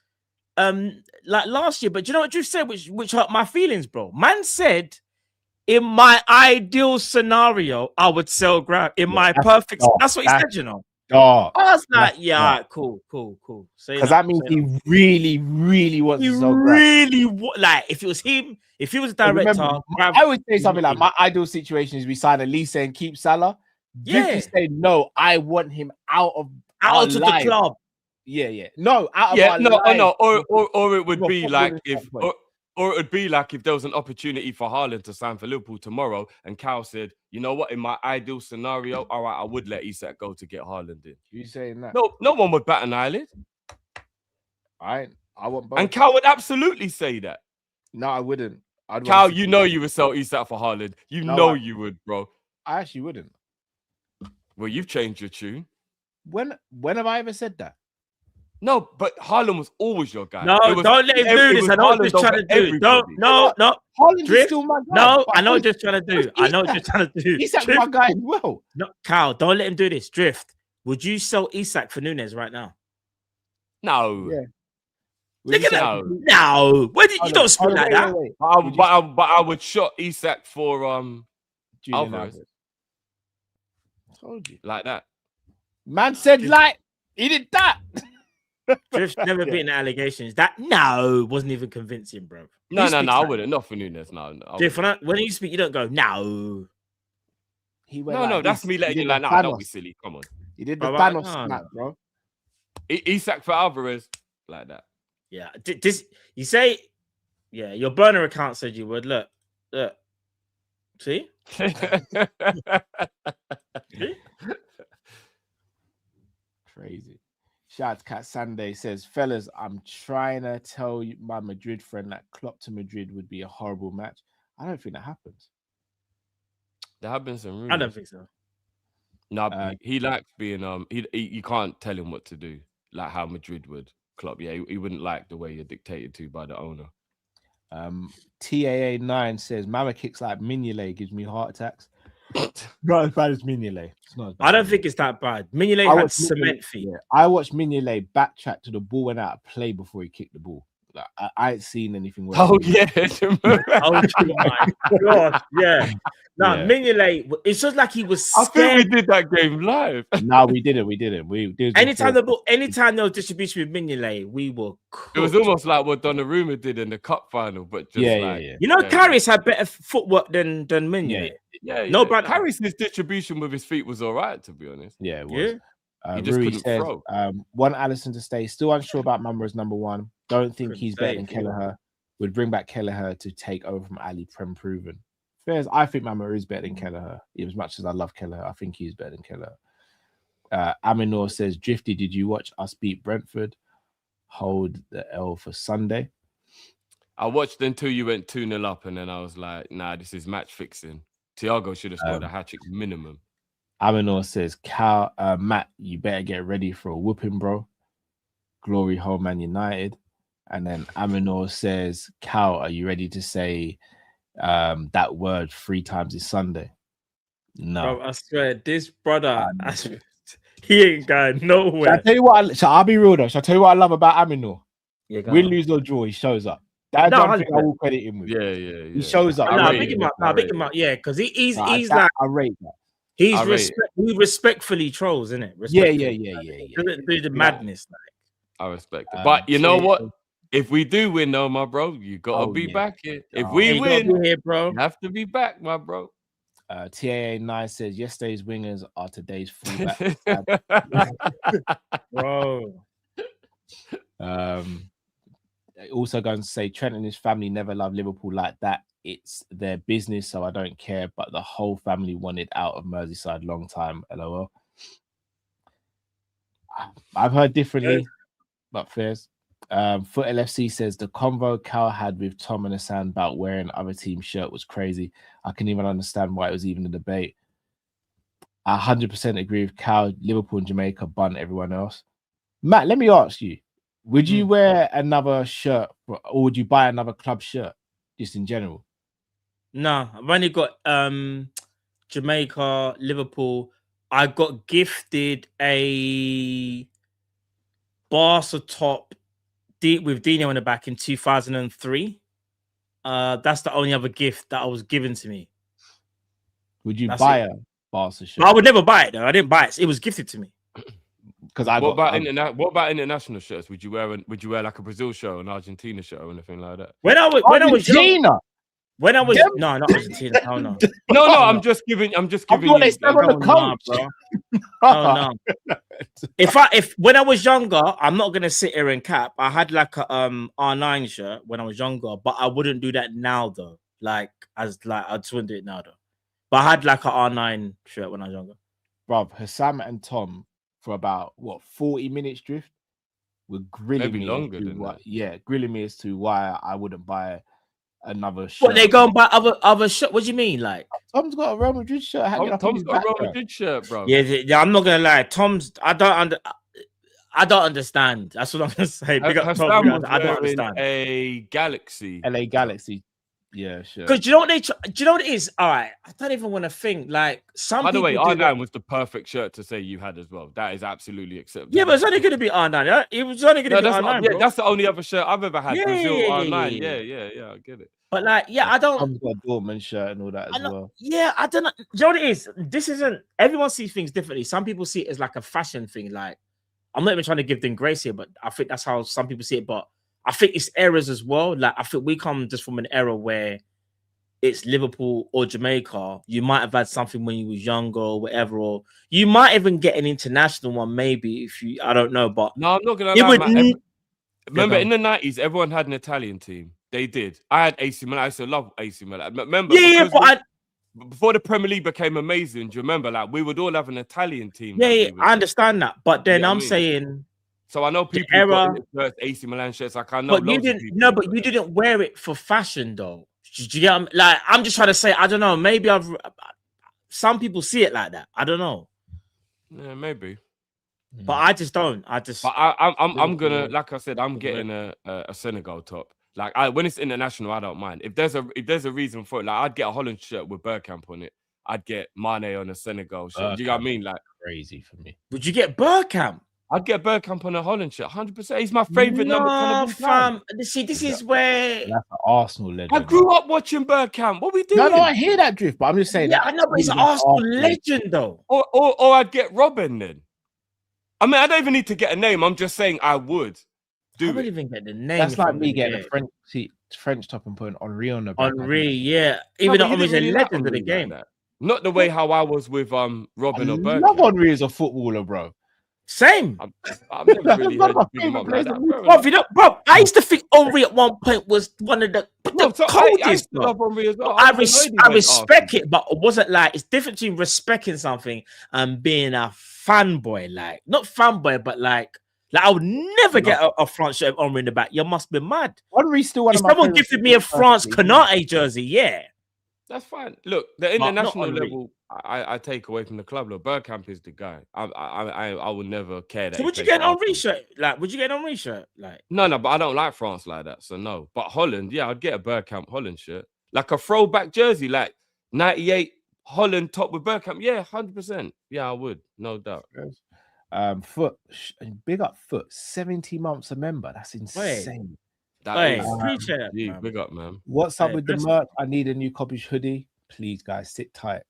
like last year. But do you know what Drift said, which hurt my feelings, bro? Man said, in my ideal scenario, I would sell Grav. In my perfect, that's what he said, you know. I was like, yeah, cool. Because that means he really, really wants to sell Grav. Like, if it was him, if he was a director, I would say something like, my ideal situation is we sign Alisson and keep Salah. Yeah. You say, no, I want him out of the club. Yeah. No, out of our life. No. Or it would be like Or it would be like if there was an opportunity for Haaland to sign for Liverpool tomorrow and Cal said, you know what, in my ideal scenario, all right, I would let Isak go to get Haaland in. You saying that? No one would bat an eyelid. I want both. And Cal would absolutely say that. No, I wouldn't. Cal, you know you would sell Isak for Haaland. You would, bro. I actually wouldn't. Well, you've changed your tune. When have I ever said that? No, but Haaland was always your guy. No, don't let him do this. I know what you're trying to do. No. Haaland is Drift. still my guy. No, I know what you're trying to do. I know what you're trying to do. Isak's my guy as well. No, Cal, don't let him do this. Drift. Would you sell Isak for Nunes right now? No. Yeah. Look at that. No. Where did you don't speak like that? Wait. But I would shot Isak for Alvarez. Told you. Like that. Man said like he did that. Drift's never beaten the allegations. That wasn't even convincing, bro. No, I wouldn't. Not for Nunes. No. Drift, when you speak, you don't go no. He went No, that's me letting you like, nah, don't be silly. Come on. He did the Thanos snap, bro. Isak for Alvarez, like that. Yeah, this you say, yeah, your burner account said you would. Look. See? Crazy. Shout Cat Sunday says, fellas, I'm trying to tell you, my Madrid friend, that Klopp to Madrid would be a horrible match. I don't think that happens. There have been some rumors. I don't think so. No, he likes being you can't tell him what to do, like how Madrid would. Klopp, yeah, he wouldn't like the way you're dictated to by the owner. TAA9 says Mama kicks like Mignolet gives me heart attacks. Not as bad as Mignolet. It's not as bad. I don't think it's that bad. Mignolet had cement feet. Yeah, I watched Mignolet backtrack to the ball went out of play before he kicked the ball. Like, I ain't seen anything worse. Oh yeah. Oh my god, yeah. No, yeah. Mignolet, it's just like he was scared. I think we did that game live. No, we didn't. We did. Anytime there was distribution with Mignolet, we were cooked. It was almost like what Donnarumma did in the cup final, but just yeah. You know, Karius had better footwork than Mignolet. Yeah. No, but Karius' distribution with his feet was all right, to be honest. Yeah, it was. He just couldn't says, throw. Want Alisson to stay. Still unsure about Mamba as number one. Don't think he's better than Kelleher. Would bring back Kelleher to take over from Ali Prem proven. Fairs, I think Mamba is better than Kelleher. As much as I love Kelleher, I think he's better than Kelleher. Aminor says, Drifty, did you watch us beat Brentford? Hold the L for Sunday. I watched until you went 2-0 up, and then I was like, nah, this is match fixing. Thiago should have scored a hat-trick minimum. Aminor says, Matt, you better get ready for a whooping, bro. Glory home, Man United. And then Aminor says, Cal, are you ready to say that word 3 times this Sunday? No. Bro, I swear, this brother, he ain't going nowhere. I'll be real though. Shall I tell you what I love about Aminor? Yeah, win, lose, or draw, he shows up. That's one thing I will credit him with. Yeah. He shows up. I pick him up. Yeah, because he's like, I rate that. He respectfully trolls, isn't it? Yeah. Do the madness. Like. I respect it. But you know what? If we do win, though, my bro, you gotta be back here. If we win, here, bro, you have to be back, my bro. TAA9 says yesterday's wingers are today's fullback. Bro. Also going to say Trent and his family never loved Liverpool like that. It's their business, so I don't care. But the whole family wanted out of Merseyside long time. LOL. I've heard differently, but fairs. Foot LFC says the convo Cal had with Tom and Hassan about wearing other team shirt was crazy. I can even understand why it was even a debate. I 100% agree with Cal. Liverpool and Jamaica bun everyone else. Matt, let me ask you: would you wear another shirt, or would you buy another club shirt, just in general? No, I've only got Jamaica, Liverpool. I got gifted a Barca top with Dino in the back in 2003. That's the only other gift that was given to me. Would you buy a Barca shirt? I would never buy it though. I didn't buy it. It was gifted to me. Because what about international shirts? Would you wear like a Brazil shirt or an Argentina shirt or anything like that? When I was Argentina. When I was no, not Argentina. Oh, no. No, I'm just giving you. On the coach. No. If when I was younger, I'm not gonna sit here and cap. I had like a R9 shirt when I was younger, but I wouldn't do that now though. I just wouldn't do it now though. But I had like a R9 shirt when I was younger. Bruv, Hassam and Tom for about 40 minutes drift were grilling me. Longer than that. Yeah, grilling me as to why I wouldn't buy another shirt. What, they go and buy other shirt? What do you mean? Like Tom's got a Real Madrid shirt. Tom's got a Real Madrid shirt, bro. Yeah, I'm not gonna lie. I don't understand. That's what I'm gonna say. Big up Tom Hassan Riyadh. was I don't wearing understand. a Galaxy. LA Galaxy. Yeah, sure. Because do you know what do you know what it is? All right, I don't even want to think. Like some By the people way, do R9 was the perfect shirt to say you had as well. That is absolutely acceptable. Yeah, but it's only going to be R9. Yeah? It was only going to be R9. Yeah, that's the only other shirt I've ever had. Yeah, Brazil yeah, R9. yeah. Yeah, I get it. But like, yeah, I don't. Tom's got a Dortmund shirt and all that as well. Yeah, I don't know. Do you know what it is? This isn't. Everyone sees things differently. Some people see it as like a fashion thing. Like, I'm not even trying to give them grace here, but I think that's how some people see it. But I think it's errors as well. Like, I think we come just from an era where it's Liverpool or Jamaica. You might have had something when you was younger or whatever, or you might even get an international one, maybe if you. I don't know, but no, I'm not gonna lie. Remember, in the 90s, everyone had an Italian team. They did. I had AC Milan. I used to love AC Milan. Remember? Yeah, but before the Premier League became amazing, do you remember? Like we would all have an Italian team. Yeah, I understand that, but then I'm saying. So I know people who got shirts, AC Milan shirts. Like I know, but you didn't. No, but you didn't wear it for fashion, though. Do you get? Like I'm just trying to say. I don't know. Maybe some people see it like that. I don't know. Yeah, maybe. But I just don't. But I'm gonna, like I said, I'm getting a Senegal top. Like when it's international, I don't mind. If there's a reason for it, like I'd get a Holland shirt with Bergkamp on it. I'd get Mane on a Senegal shirt. Do you know what I mean? Like crazy for me. Would you get Bergkamp? I'd get Bergkamp on a Holland shirt, 100%. He's my favorite number 10 of fam. See, this is where that's an Arsenal legend. I grew up watching Bergkamp. What we doing? No, I hear that drift, but I'm just saying. Yeah, I know, but he's an Arsenal legend, though. Or I'd get Robin then. I mean, I don't even need to get a name. I'm just saying I would. I wouldn't even get the name. That's like me getting a French top and putting Henri on the back. Henri, yeah. Even though Henri's a legend of the game. Like not the way how I was with Robin or Bergkamp. I love Henri as a footballer, bro. Same. I've never really heard you big him up like that, bro. I used to think Henri at one point was one of the coldest. I love Henri as well. I respect it, but it wasn't like it's different between respecting something and being a fanboy. Like not fanboy, but like I would never get a France shirt of Henri in the back. You must be mad. Henri's still one of my someone gifted me a France Canate jersey, yeah. That's fine. Look, the international level, I take away from the club. Look, Bergkamp is the guy. I will never care that. So would you get an Henri shirt? Like, would you get an Henri shirt? Like, no, but I don't like France like that. So no. But Holland, yeah, I'd get a Bergkamp Holland shirt, like a throwback jersey, like 98 Holland top with Bergkamp. Yeah, 100%. Yeah, I would, no doubt. Foot, big up Foot. 70 months a member. That's insane. Appreciate it, big up, man. What's up with the merch? I need a new Kopish hoodie. Please, guys, sit tight.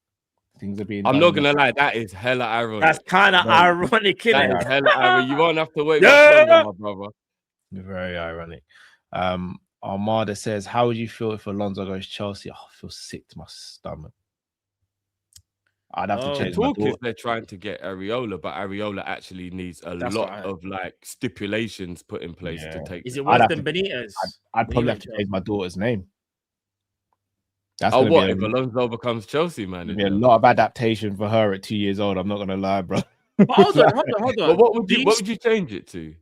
Things are being. I'm not gonna lie, that is hella ironic. That's kind of ironic, isn't it? That is hella ironic. You won't have to wait. Yeah, my brother. Very ironic. Armada says, "How would you feel if Alonso goes Chelsea?" Oh, I feel sick to my stomach. I'd have to change. Talk is they're trying to get Areola, but Areola actually needs a lot of like stipulations put in place to take. Is it worse than Benitez? I'd probably have to change my daughter's name. That's what if Alonso becomes Chelsea manager? Be a lot of adaptation for her at 2 years old. I'm not gonna lie, bro. But hold on. But what would you change it to?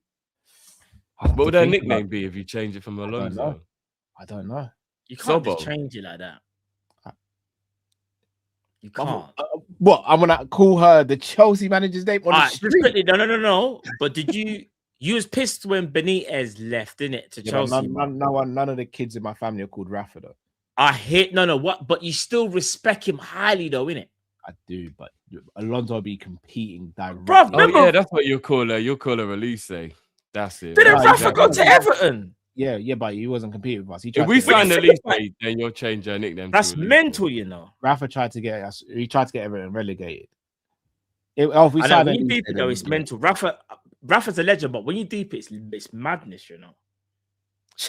What would her nickname be if you change it from Alonso? I don't know. You can't just change it like that. You can't. What? I'm gonna call her the Chelsea manager's name on the street? Just quickly, no. But did you was pissed when Benitez left, innit, to Chelsea? None of the kids in my family are called Rafa though. I hate what? But you still respect him highly though, innit? I do, but Alonso will be competing directly. Bro, remember, that's what you'll call her. You'll call her Elise. That's it. Didn't Rafa go to Everton? Yeah, but he wasn't competing with us. If we sign Elise, then you'll change her nickname. That's mental, you know. Rafa tried to get us. He tried to get Everton relegated. When you deep it though, it's mental. Rafa's a legend, but when you deep it, it's madness, you know.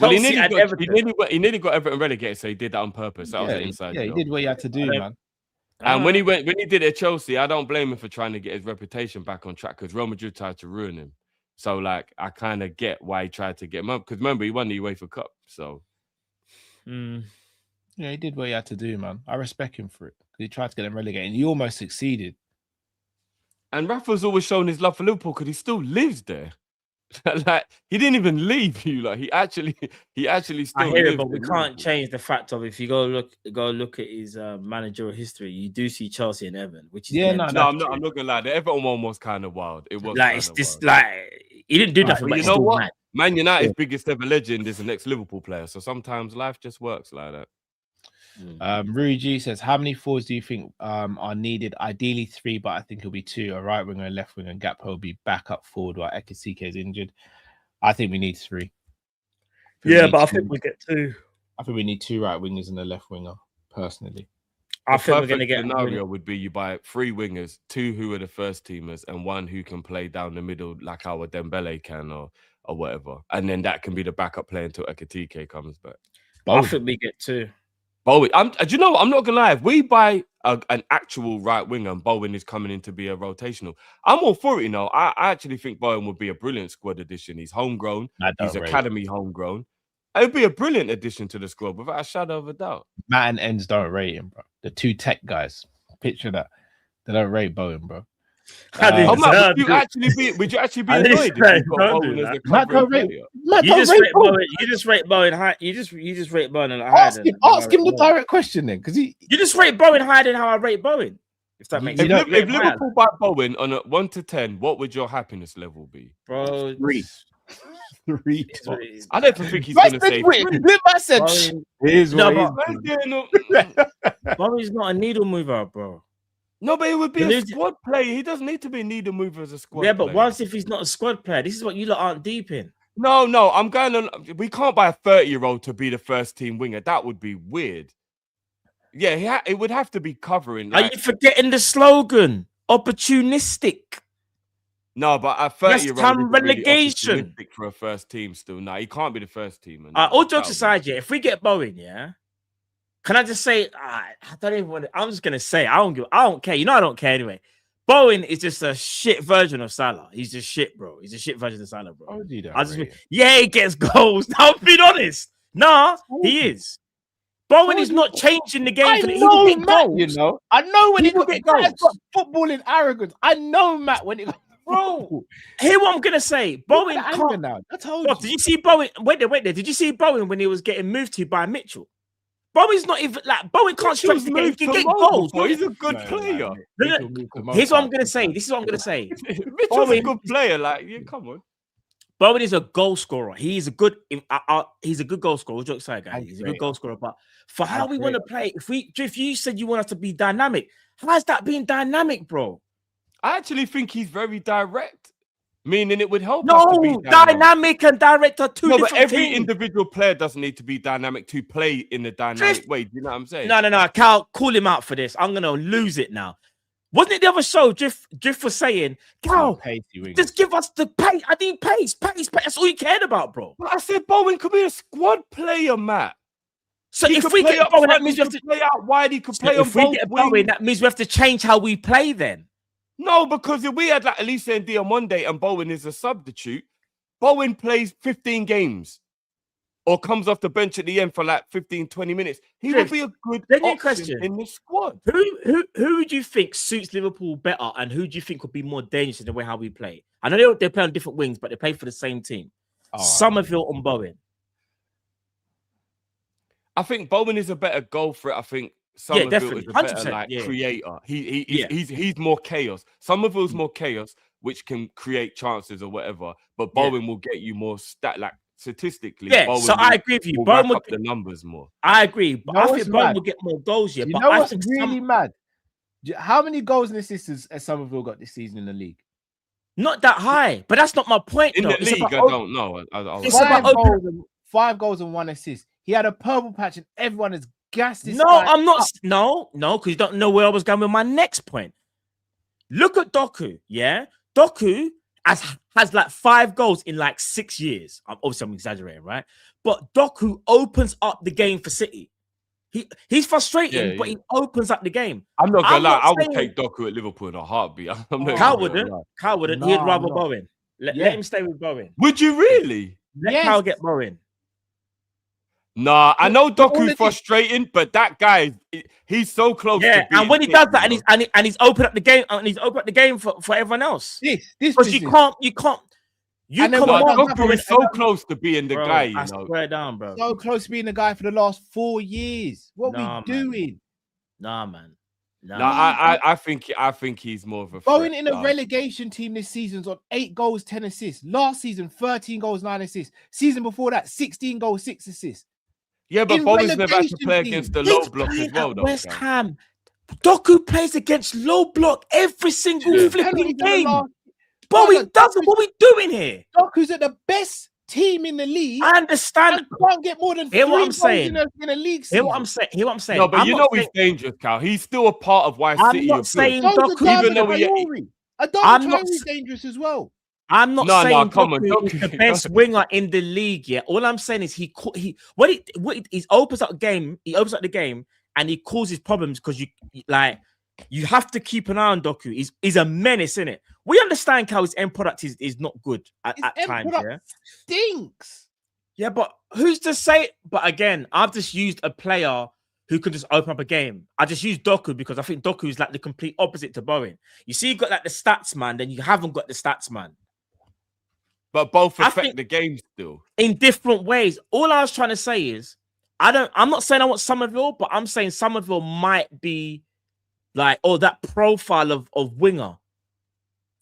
Well, he nearly got Everton relegated, so he did that on purpose. That was an inside job. He did what he had to do, man. And when he did it at Chelsea, I don't blame him for trying to get his reputation back on track because Real Madrid tried to ruin him. So, like, I kind of get why he tried to get him up because remember he won the UEFA Cup. So, yeah, he did what he had to do, man. I respect him for it. He tried to get him relegated, and he almost succeeded. And Rafa's always shown his love for Liverpool because he still lives there. Like he didn't even leave you. Like he actually still. I hear it, but we can't change the fact of if you go look at his managerial history, you do see Chelsea and Everton, which is I'm not gonna lie. The Everton one was kind of wild. It was like it's just like He didn't do nothing, But but you he's know still what? mad. Man United's biggest ever legend is the next Liverpool player. So sometimes life just works like that. Rui G says, how many forwards do you think are needed? Ideally 3, but I think it'll be 2. A right winger, a left winger, and Gakpo will be back up forward while Ekasike is injured. I think we need 3. Yeah, but I think we get 2. I think we need 2 right wingers and a left winger, personally. I think we're going to get scenario would be you buy 3 wingers, 2 who are the first teamers, and 1 who can play down the middle like our Dembele can or whatever. And then that can be the backup player until Ekatike comes back. I think we get 2. Bowen, do you know what? I'm not gonna lie. If we buy an actual right winger and Bowen is coming in to be a rotational, I'm all for it. You know, I actually think Bowen would be a brilliant squad addition. He's homegrown. He's academy homegrown. It would be a brilliant addition to the squad without a shadow of a doubt. Matt and Ends don't rate him, bro. The 2 tech guys. Picture that. They don't rate Bowen, bro. Matt, would you actually be annoyed if you got Bowen as a covering player? You just rate Bowen high. You just rate Bowen higher. Ask him the direct question then, because you just rate Bowen higher than how I rate Bowen. If that makes sense. If Liverpool buy Bowen on a 1 to 10, what would your happiness level be, bro? 3. 3. I don't think he's going to say 3. Bowen's not a needle mover, bro. No, but it would be a squad player. He doesn't need to be a needle mover as a squad player. Yeah, but once if he's not a squad player, this is what you lot aren't deep in. No, I'm going on. We can't buy a 30-year-old to be the first team winger. That would be weird. Yeah, it would have to be covering. Are you forgetting the slogan? Opportunistic. No, but a 30-year-old time relegation really for a first team still. No, he can't be the first team. All jokes aside, if we get Bowen, can I just say, I don't even want to, I'm just going to say, I don't care. You know, I don't care anyway. Bowen is just a shit version of Salah. He's just shit, bro. He's a shit version of Salah, bro. He gets goals. Now, I'm being honest. Nah, he is. Bowen is not changing the game. I know when he get goals. Footballing arrogance. I know, Matt, when it... Bro, hear what I'm going to say. Bowen can't... Now. I told you. Did you see Bowen? Wait there. Did you see Bowen when he was getting moved to by Mitchell? Bowen's not even like Bowen can't stretch the game. He can get goals. He's a good player. Here's what I'm gonna say. This is what I'm gonna say. Mitchell's a good player. Come on. Bowen is a goal scorer. He's a good goal scorer. Joke aside, guys. He's a good goal scorer. But for how we want to play, if you said you want us to be dynamic, how's that being dynamic, bro? I actually think he's very direct. Meaning it would help us to be dynamic and direct are two different but every things. individual player doesn't need to be dynamic to play in the dynamic way. Do you know what I'm saying? No. Cal, call him out for this. I'm going to lose it now. Wasn't it the other show, Drift was saying, Cal, just give us the pace. I need pace. That's all you cared about, bro. But I said Bowen could be a squad player, Matt. So if we get Bowen, that means we have to play out wide. He could play on both wings. If we get Bowen, that means we have to change how we play then. No, because if we had like Alisson and Diamonde and Bowen is a substitute, Bowen plays 15 games or comes off the bench at the end for like 15, 20 minutes. He would be a good option in the squad. Who would you think suits Liverpool better and who do you think would be more dangerous in the way how we play? I know they play on different wings, but they play for the same team. Somerville on Bowen. I think Bowen is a better goal threat. I think Somerville is a better creator. He's more chaos. Somerville's more chaos, which can create chances or whatever. But Bowen will get you more statistically. Yeah, Bowen I agree with you. Bowen will up the numbers more. I agree, but I think Bowen will get more goals. Yeah, but I think really mad. How many goals and assists has Somerville got this season in the league? Not that high, but that's not my point. In the league, I don't know. It's about 5 goals and 1 assist. He had a purple patch, and everyone is gassed. I'm not. No, because you don't know where I was going with my next point. Look at Doku. Yeah, Doku has like 5 goals in like 6 years. Obviously, I'm exaggerating, right? But Doku opens up the game for City. He's frustrating, but he opens up the game. I'm not gonna lie. I would take Doku at Liverpool in a heartbeat. Cal wouldn't. He'd rather Bowen. Let him stay with Bowen. Would you really? Let Cal get Bowen. Nah, I know Doku's frustrating, but that guy, he's so close. Yeah, and when he does that, and he's opened up the game, for everyone else. Because you can't. Doku is so close to being the guy. You know, swear down, bro. So close to being the guy for the last 4 years. What we doing? Nah, man. No, I think he's more of a Bowen threat, in a dog. relegation team this season's on 8 goals, 10 assists. Last season, 13 goals, 9 assists. Season before that, 16 goals, 6 assists. Yeah, but In Bowen's never had to relegation play team. against the low He's block as playing well, at though. West fam. Ham. Doku plays against low block every single Yeah. flipping game. But But we doesn't. What we doing here? Doku's at the best team in the league. I understand. And can't get more than 3 Hear what I'm goals saying. in a league season. Hear what I'm saying. Hear what I'm saying. No, but I'm you not know saying- he's dangerous, Cal. He's still a part of why I'm City not are saying good. Doku, even though he, I'm not Traore's dangerous as well. I'm not No, saying come on, Doku is Doku- the best winger in the league yet. All I'm saying is he opens up the game and he causes problems because you have to keep an eye on Doku. He's a menace, isn't it? We understand how his end product is not good at times. Yeah, stinks. Yeah, but who's to say? But again, I've just used a player who can just open up a game. I just used Doku because I think Doku is like the complete opposite to Bowen. You see, you got like the stats man, then you haven't got the stats man. But both affect the game still in different ways. All I was trying to say is, I'm not saying I want Somerville, but I'm saying Somerville might be like, that profile of winger.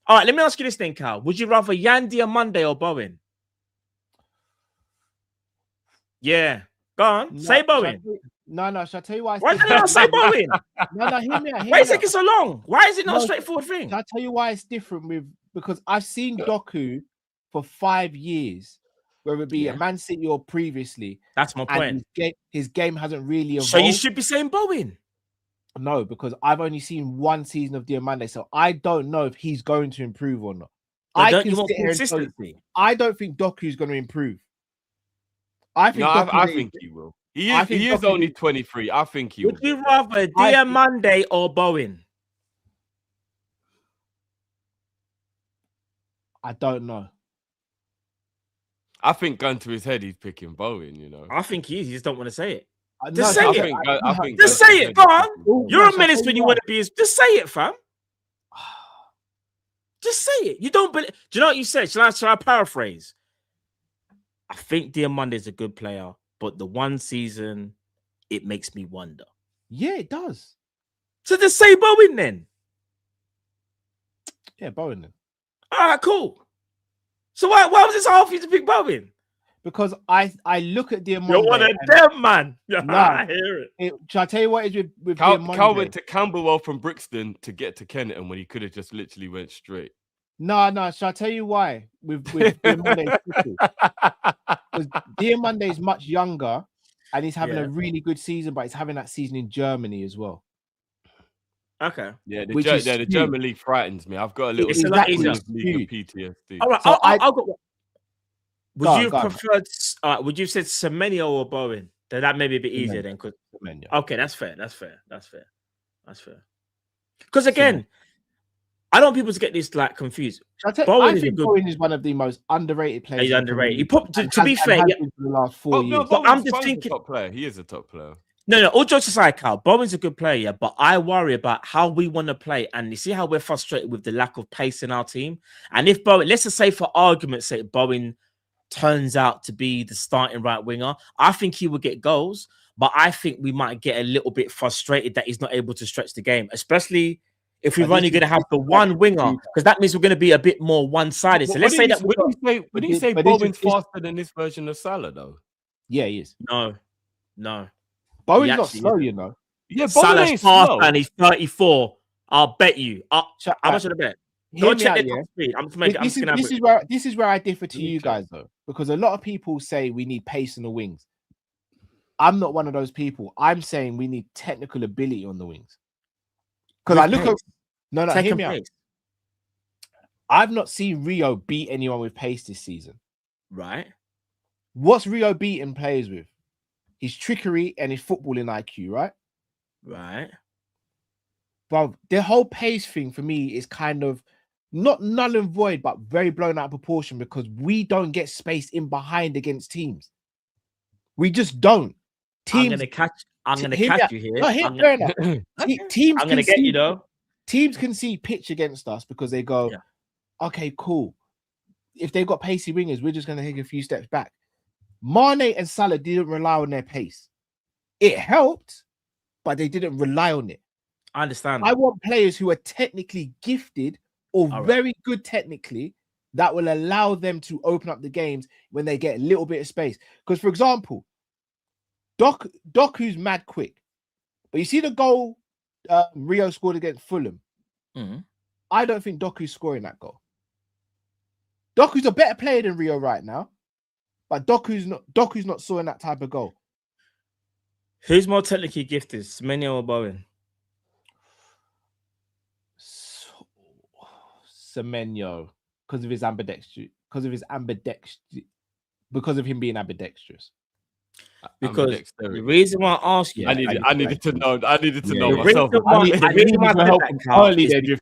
All right, let me ask you this thing, Cal. Would you rather Yandy Monday or Bowen? Yeah. Go on. Say Bowen. No. Shall I tell you why? Why did I not say Bowen? No, hear me out. Why is it taking so long? Why is it not a straightforward thing? Shall I tell you why it's different because I've seen Doku for 5 years, whether it be at Man City or previously. That's my point. His game hasn't really evolved. So you should be saying Bowen. No, because I've only seen 1 season of Diamande, so I don't know if he's going to improve or not. I don't think Doku's going to improve. I think he will. He is only 23. I think he will. Would you rather Diamande or Bowen? I don't know. I think gun to his head, he's picking Bowen, you know. I think he is. He just don't want to say it. Just say it. Just say it. Go on. You're a menace when you want to be. Just say it, fam. Just say it. You don't believe. Do you know what you said? Shall I paraphrase? I think Diamande is a good player, but the 1 season, it makes me wonder. Yeah, it does. So just say Bowen then. Yeah, Bowen then. All right, cool. So why was it so hard for you to pick Bowen? Because I look at Diamande. You're one of them, man. I hear it. Shall I tell you what is with Cal Diamande? went to Camberwell from Brixton to get to Kennington when he could have just literally went straight. No. Shall I tell you why? With Diamande, because Diamande is much younger and he's having a really good season, but he's having that season in Germany as well. Okay. Yeah, the German league frightens me. I've got a little league of PTSD. All right, So I'll go. Would you prefer? Would you say Semenyo or Bowen? Then that may be a bit easier then. Okay, that's fair. Because again, I don't want people to get this like confused. Bowen is one of the most underrated players. He's underrated. To be fair, for the last 4 years. But I'm just thinking, top player. He is a top player. No. All jokes aside, Carl, Bowen's a good player, yeah, but I worry about how we want to play. And you see how we're frustrated with the lack of pace in our team. And if Bowen, let's just say for argument's sake, Bowen turns out to be the starting right winger, I think he will get goals, but I think we might get a little bit frustrated that he's not able to stretch the game, especially if we're only going to have the one winger, because that means we're going to be a bit more one-sided. So let's say that. Would you say Bowen's faster than this version of Salah, though? Yeah, he is. No. Bowen's not slow, you know. Yeah, Salah's faster and he's 34. I'll bet you. How much should I bet? Go check the top speed. This is where I differ to you guys, though, because a lot of people say we need pace on the wings. I'm not one of those people. I'm saying we need technical ability on the wings. Because I look at hear me out. I've not seen Rio beat anyone with pace this season. Right. What's Rio beating players with? His trickery and his footballing IQ, right? Right. But the whole pace thing for me is kind of not null and void, but very blown out of proportion because we don't get space in behind against teams. We just don't. I'm gonna catch you here. No, fair enough. Teams I'm gonna get you though. Teams can see pitch against us because they go, okay, cool. If they've got pacey wingers, we're just gonna take a few steps back. Mane and Salah didn't rely on their pace. It helped, but they didn't rely on it. I understand. I want players who are technically gifted or very good technically that will allow them to open up the games when they get a little bit of space. Because, for example, Doku's mad quick, but you see the goal Rio scored against Fulham. I don't think Doku's scoring that goal. Doku's a better player than Rio right now, but Doku's not scoring that type of goal. Who's more technically gifted, Semenyo or Bowen? Semenyo, because of his ambidextrous, because of him being ambidextrous. Because the reason why I asked you, I needed to know myself.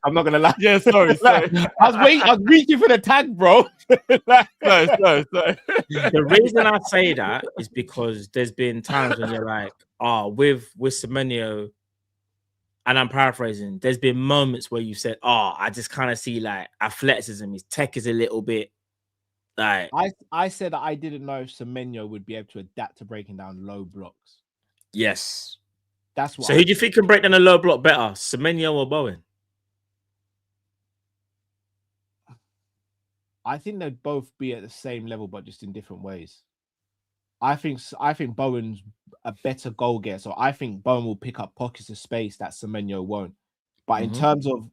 I'm not gonna lie. Yeah, sorry. I was reaching for the tag, bro. Sorry. The reason I say that is because there's been times when you're like, with Semenyo, and I'm paraphrasing, there's been moments where you said, I just kind of see like athleticism, his tech is a little bit like. I said that I didn't know if Semenyo would be able to adapt to breaking down low blocks. Yes. That's what. So who do you think can break down a low block better, Semenyo or Bowen? I think they'd both be at the same level, but just in different ways. I think Bowen's a better goal getter, so I think Bowen will pick up pockets of space that Semenyo won't. But in terms of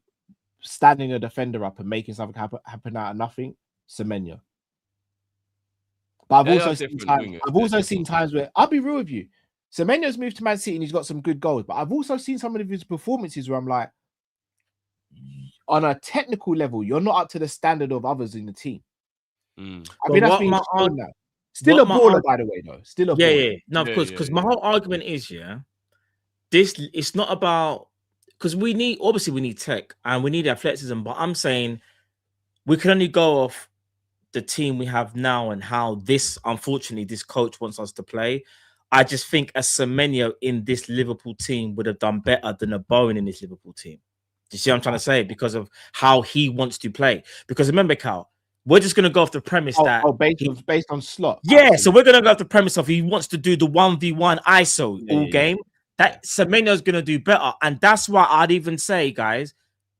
standing a defender up and making something happen out of nothing, Semenyo. But I've also seen times where, I'll be real with you, Semenyo's moved to Man City and he's got some good goals, but I've also seen some of his performances where I'm like, on a technical level, you're not up to the standard of others in the team. I mean, that's been shown now. Still a baller, by the way, though. Still a baller. Yeah. No, of course, because my whole argument is, it's not about, because we need tech and we need athleticism, but I'm saying we can only go off the team we have now and how unfortunately, this coach wants us to play. I just think a Semenyo in this Liverpool team would have done better than a Bowen in this Liverpool team. Do you see what I'm trying to say? Because of how he wants to play. Because remember, Cal, we're just going to go off the premise based on slot. Yeah, absolutely. So we're going to go off the premise of he wants to do the 1v1 ISO all game. That Semenyo's going to do better. And that's why I'd even say, guys,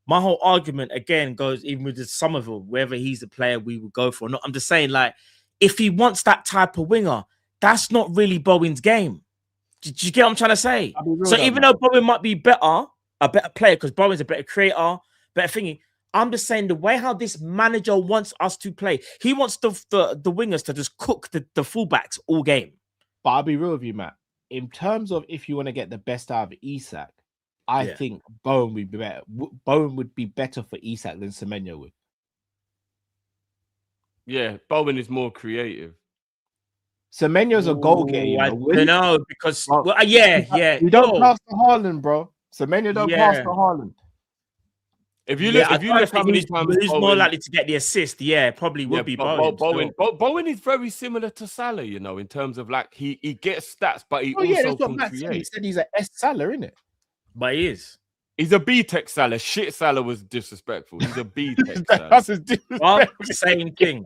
my whole argument, again, goes even with Somerville, whether he's a player we would go for or not. I'm just saying, like, if he wants that type of winger, that's not really Bowen's game. Do you get what I'm trying to say? So even though Bowen might be a better player, because Bowen's a better creator, better thingy, I'm just saying the way how this manager wants us to play, he wants the wingers to just cook the fullbacks all game. But I'll be real with you, Matt. In terms of if you want to get the best out of Isak, I think Bowen would be better. Bowen would be better for Isak than Semenyo would. Yeah, Bowen is more creative. Semenyo's a goal getter. I don't know, because you don't pass to Haaland, bro. Semenyo don't pass to Haaland. If you look how many times who's more likely to get the assist, probably would be Bowen. Bowen is very similar to Salah, in terms of like he gets stats, but he also can create. He said he's an S Salah, isn't it? But he is. He's a B-Tech Salah. Shit Salah was disrespectful. He's a B-Tech Salah. That's his disrespectful. Same thing.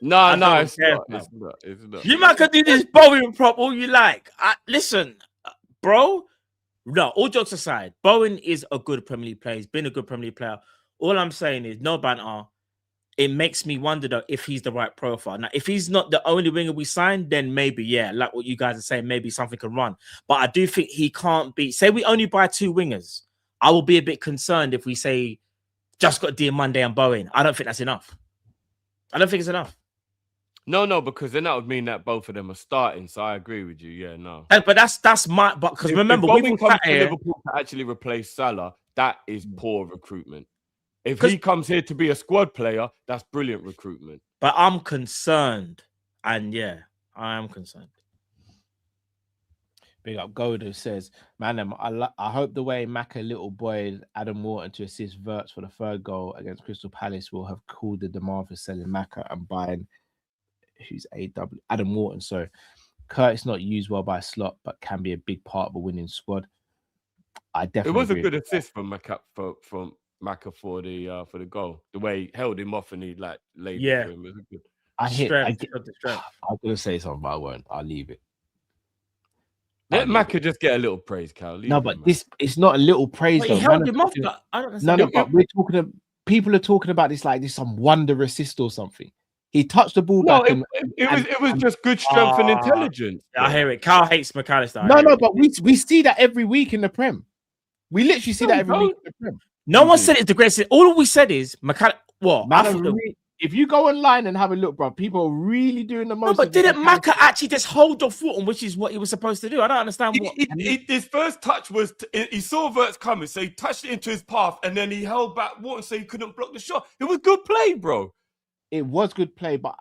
No, it's not. You might could do this Bowen prop all you like. Listen, bro. No, all jokes aside, Bowen is a good Premier League player. He's been a good Premier League player. All I'm saying is, no banter. It makes me wonder, though, if he's the right profile. Now, if he's not the only winger we signed, then maybe, like what you guys are saying, maybe something can run. But I do think he can't be... Say we only buy 2 wingers. I will be a bit concerned if we say, just got Diamande and Bowen. I don't think that's enough. I don't think it's enough. No, because then that would mean that both of them are starting. So I agree with you. Yeah, no. But that's my... But because remember, if Bowen comes to Liverpool to actually replace Salah, that is poor recruitment. If he comes here to be a squad player, that's brilliant recruitment. But I'm concerned. And I am concerned. Big up Godo says, man, I hope the way Macca little boy Adam Wharton to assist Verts for the 3rd goal against Crystal Palace will have cooled the demand for selling Macca and buying Adam Wharton. So Curtis not used well by Slot, but can be a big part of a winning squad. It was a good assist from Macca from Macca for the goal. The way he held him off and he like laid it for him was good. I'm gonna say something, but I won't. I'll leave it. Let Maka just get a little praise, Cal. No, but it's not a little praise. But though. he held him off. But I don't understand. No, but we're talking. People are talking about this like this some wonder assist or something. He touched the ball back. It was just good strength and intelligence. I hear it. Carl hates McAllister. No, but we see that every week in the Prem. We literally see that every week in the Prem. No one said it's the greatest. All we said is McAllister. What? If you go online and have a look, bro, people are really doing the most. No, but didn't Maka actually just hold the foot on, which is what he was supposed to do? I don't understand what. His first touch was he saw Verts coming, so he touched it into his path, and then he held back Wharton so he couldn't block the shot. It was good play, bro. It was good play, but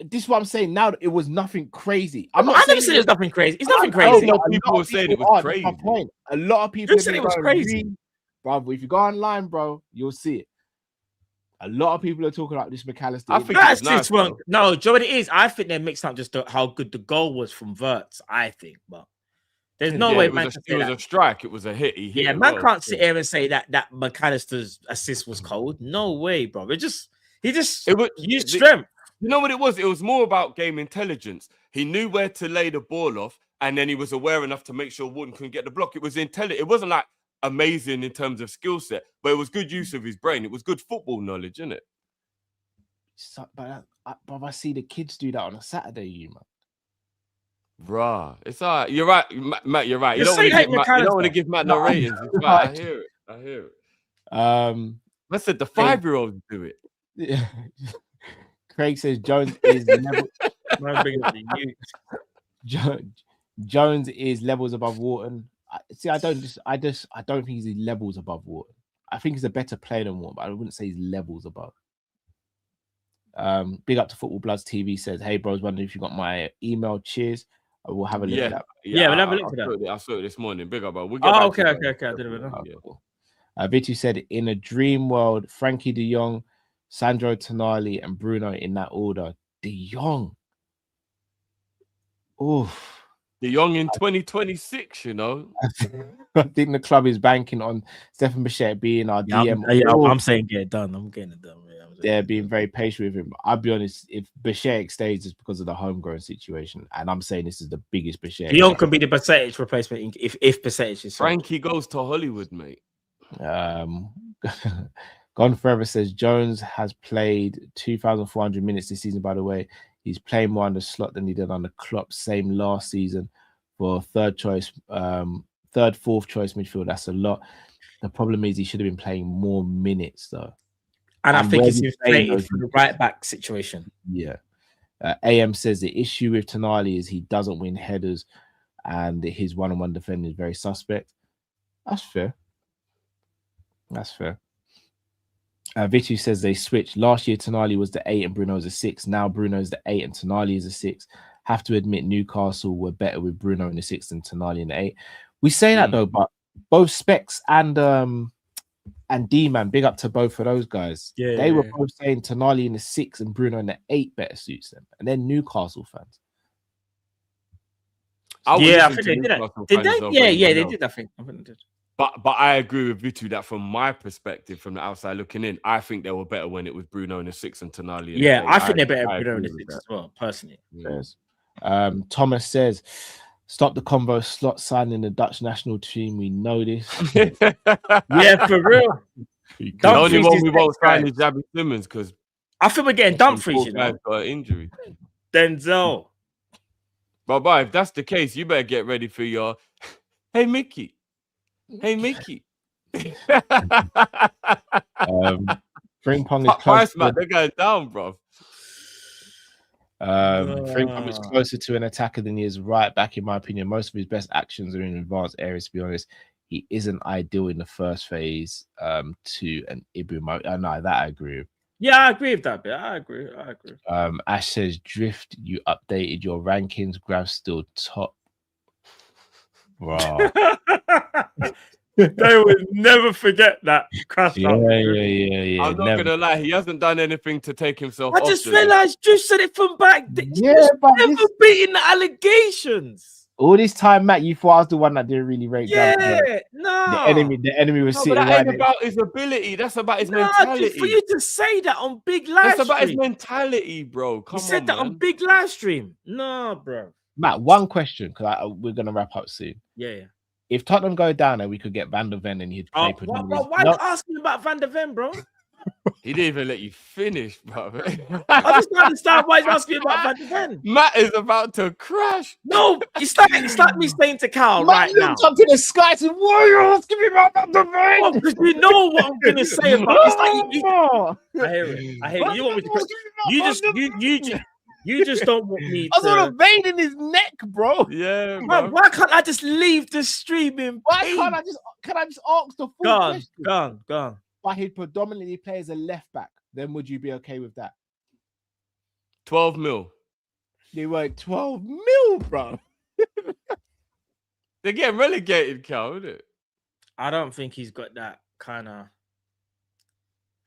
this is what I'm saying now. It was nothing crazy. I never said it was nothing crazy. It's nothing crazy. People were saying it was crazy. That's my point. A lot of people said it was crazy, bro. If you go online, bro, you'll see it. A lot of people are talking about this McAllister. I think that's just one. No, Joe, it is. I think they're mixed up just how good the goal was from Verts. I think, but there's no way. It was a strike. It was a hit. He hit man can't sit here and say that McAllister's assist was cold. No way, bro. He just used strength. You know what it was? It was more about game intelligence. He knew where to lay the ball off, and then he was aware enough to make sure Wharton couldn't get the block. It was intelligent. It wasn't like amazing in terms of skill set, but it was good use of his brain. It was good football knowledge, isn't it? But I see the kids do that on a Saturday, man. Bruh, it's all right. You're right, Matt. You're right. You don't want to give Matt no ratings. It's right. I hear it. I said the 5-year-olds do it. Yeah. Craig says Jones is Jones is levels above Wharton. I don't think he's levels above Wharton. I think he's a better player than Wharton, but I wouldn't say he's levels above. Big up to Football Bloods TV says, "Hey bros, wondering if you got my email. Cheers. I will have a look at that." Yeah, we'll have a look at that. I saw it this morning. Big up, bro. We'll okay. I didn't know. Cool. Vitu said, "In a dream world, Frankie De Jong, Sandro Tonali, and Bruno in that order." De Jong. Oof. De Jong in 2026, you know. I think the club is banking on Stefan Bichette being our DM. I'm saying get it done. I'm getting it done. They're being very patient with him. I'll be honest, if Bichette stays, it's because of the homegrown situation. And I'm saying this is the biggest Bichette. De Jong can be the Bichette replacement if Bichette is. Frankie goes to Hollywood, mate. Gone Forever says Jones has played 2,400 minutes this season, by the way. He's playing more on the slot than he did on the Klopp. Same last season for fourth choice midfield. That's a lot. The problem is he should have been playing more minutes, though. And I think it's inflated for the right back situation. Yeah. AM says the issue with Tonali is he doesn't win headers and his one-on-one defending is very suspect. That's fair. Vitu says they switched. Last year, Tonali was the 8 and Bruno was a 6. Now Bruno's the 8 and Tonali is a 6. Have to admit, Newcastle were better with Bruno in the 6 than Tonali in the 8. We say that though, but both Specs and D-Man, big up to both of those guys. Yeah, they were both saying Tonali in the 6 and Bruno in the 8 better suits them. And they're Newcastle fans. I think they did that. Did they? Yeah, they did. I think they did. But I agree with Vitu that from my perspective, from the outside looking in, I think they were better when it was Bruno in the 6 and Tonali in the 8. I think they're better Bruno in the 6 as well, personally. Yes. Thomas says, stop the convo slot signing the Dutch national team. We know this. Yeah, for real. The only one we won't sign is Xabi Simons because I think we're getting Dumfries. You know, got an injury. Denzel. But if that's the case, you better get ready for your. Hey Mickey. Spring Pong is close. They're going down, bro. Spring Pong is closer to an attacker than he is right back, in my opinion. Most of his best actions are in advanced areas, to be honest. He isn't ideal in the first phase to an Ibu. No, that I agree with. Yeah, I agree with that bit. I agree. Ash says, Drift, you updated your rankings. Grav's still top. Bro. They would never forget that crash. Yeah. I'm not gonna lie, he hasn't done anything to take himself off. I just realized Drift said it from back. Yeah, but never beating the allegations. All this time, Matt, you thought I was the one that didn't really rate. Yeah, no. The enemy was sitting. But that ain't about his ability. That's about his mentality. Just for you to say that on big live stream. That's about his mentality, bro. Come on, you said that on big live stream. No, bro. Matt, one question because we're gonna wrap up soon. Yeah. If Tottenham go down there, we could get Van der Ven and he'd play. Why you asking about Van der Ven, bro? He didn't even let you finish, bro. I just don't understand why he's asking about Van der Ven. Matt is about to crash. No, it's like me saying to Cal right now. Up to the sky and said, "Why are you asking me about Van der Ven?" Because you know what I'm gonna say about it. It's like I hear it. You want me to? You just don't want me. I saw a vein in his neck, bro. Yeah, bro. Why can't I just leave the streaming? Why can't I just? Can I just ask the full question? Gone. But he'd predominantly play as a left back. Then would you be okay with that? 12 mil. They were 12 mil, bro. They're getting relegated, Cal, isn't it? I don't think he's got that kind of.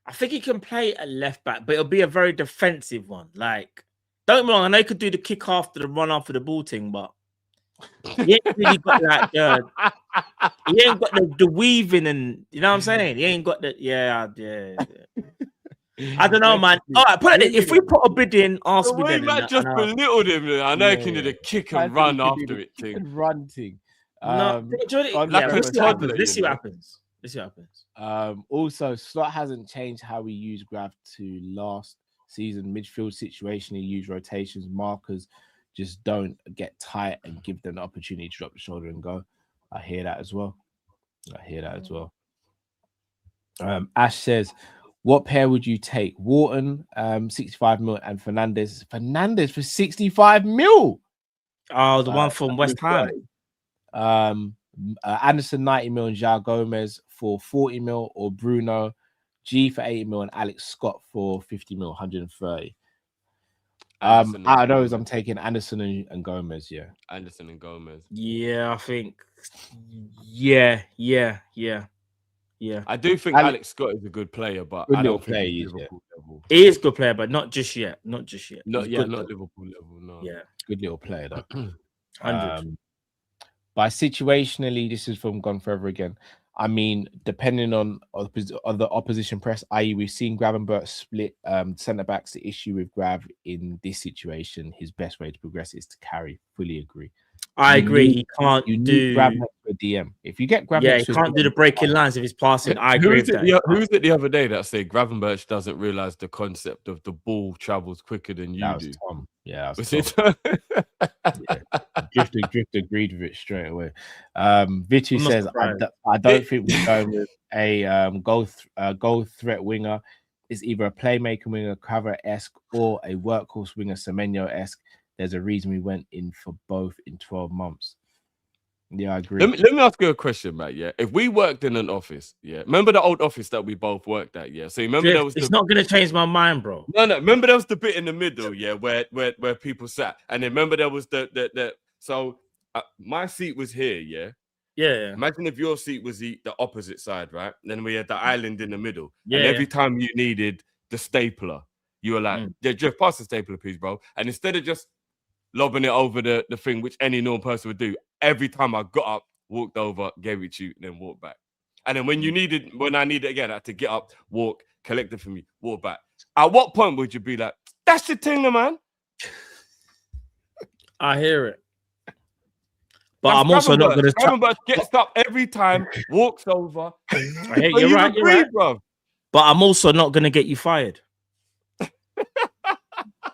I think he can play a left back, but it'll be a very defensive one. Like, don't get me wrong, I know he could do the kick after the run after the ball thing, but he ain't really got like he ain't got the weaving and you know what I'm saying. He ain't got the yeah. I don't know, man. All right, put it. If we put a bid in, Arsenal the way Matt just belittled him. I know he can do the kick and run after it thing. Run thing. Let's see what happens. Also, Slot hasn't changed how we use Grav to last season. Midfield situation, he used rotations, markers just don't get tight and give them the opportunity to drop the shoulder and go. I hear that as well. Ash says, what pair would you take? Wharton, 65 mil, and Fernandez. Fernandez for 65 mil. Oh, the one from West Ham. Anderson 90 mil and João Gomez for 40 mil, or Bruno G for 80 mil and Alex Scott for 50 mil, 130. Out of those, I'm taking Anderson and Gomez. Yeah, Anderson and Gomez. Yeah, I think. Yeah. I do think Alex Scott is a good player, but I don't think he's Liverpool level. He is a good player, but not just yet. Not Liverpool level. No. Yeah, good little player though. 100. By situationally, this is from Gone Forever again. I mean, depending on the opposition press, i.e., we've seen Gravenberch split centre backs. The issue with Grav in this situation, his best way to progress is to carry. Fully agree. I agree. He can't do Grav next to a DM. If you get Grav, he can't do the breaking lines if he's passing. I agree with that. Who was it the other day that said Gravenberch doesn't realize the concept of the ball travels quicker than you do? Tom. Yeah, was it? Drift agreed with it straight away. Vici says, I don't think we're going with a goal threat winger. It's either a playmaker winger, Cavara-esque, or a workhorse winger, Semenyo-esque. There's a reason we went in for both in 12 months. Yeah, I agree. Let me ask you a question, Matt. Yeah, if we worked in an office, remember the old office that we both worked at? Yeah, so you remember there was. It's not gonna change my mind, bro. No. Remember there was the bit in the middle, where people sat, and then remember there was the. So my seat was here, yeah. Yeah. Imagine if your seat was the opposite side, right? And then we had the island in the middle. Yeah. And every time you needed the stapler, you were like, just pass the stapler, please, bro. And instead of just lobbing it over the thing, which any normal person would do, every time I got up, walked over, gave it to you, and then walked back. And then when I needed it again, I had to get up, walk, collect it from you, walk back. At what point would you be like, that's the thing, man? I hear it. But I'm also not going to... Gravenberch gets up every time, walks over. You're right. Bro. But I'm also not going to get you fired.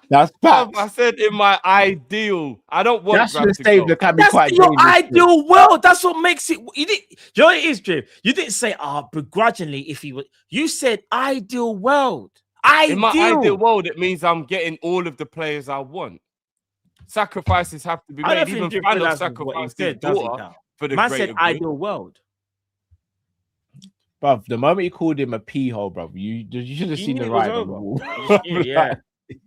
That's facts. I said in my ideal. I don't want Grav to go. That's your ideal world. That's what makes it. You know what it is, Drew? You didn't say, begrudgingly, if he was. You said ideal world. In my ideal world, it means I'm getting all of the players I want. Sacrifices have to be made. Even Thanos sacrificed his daughter for the man said ideal world. Bruv, the moment you called him a pee hole, bruv, you should have seen the writing on the wall. Yeah.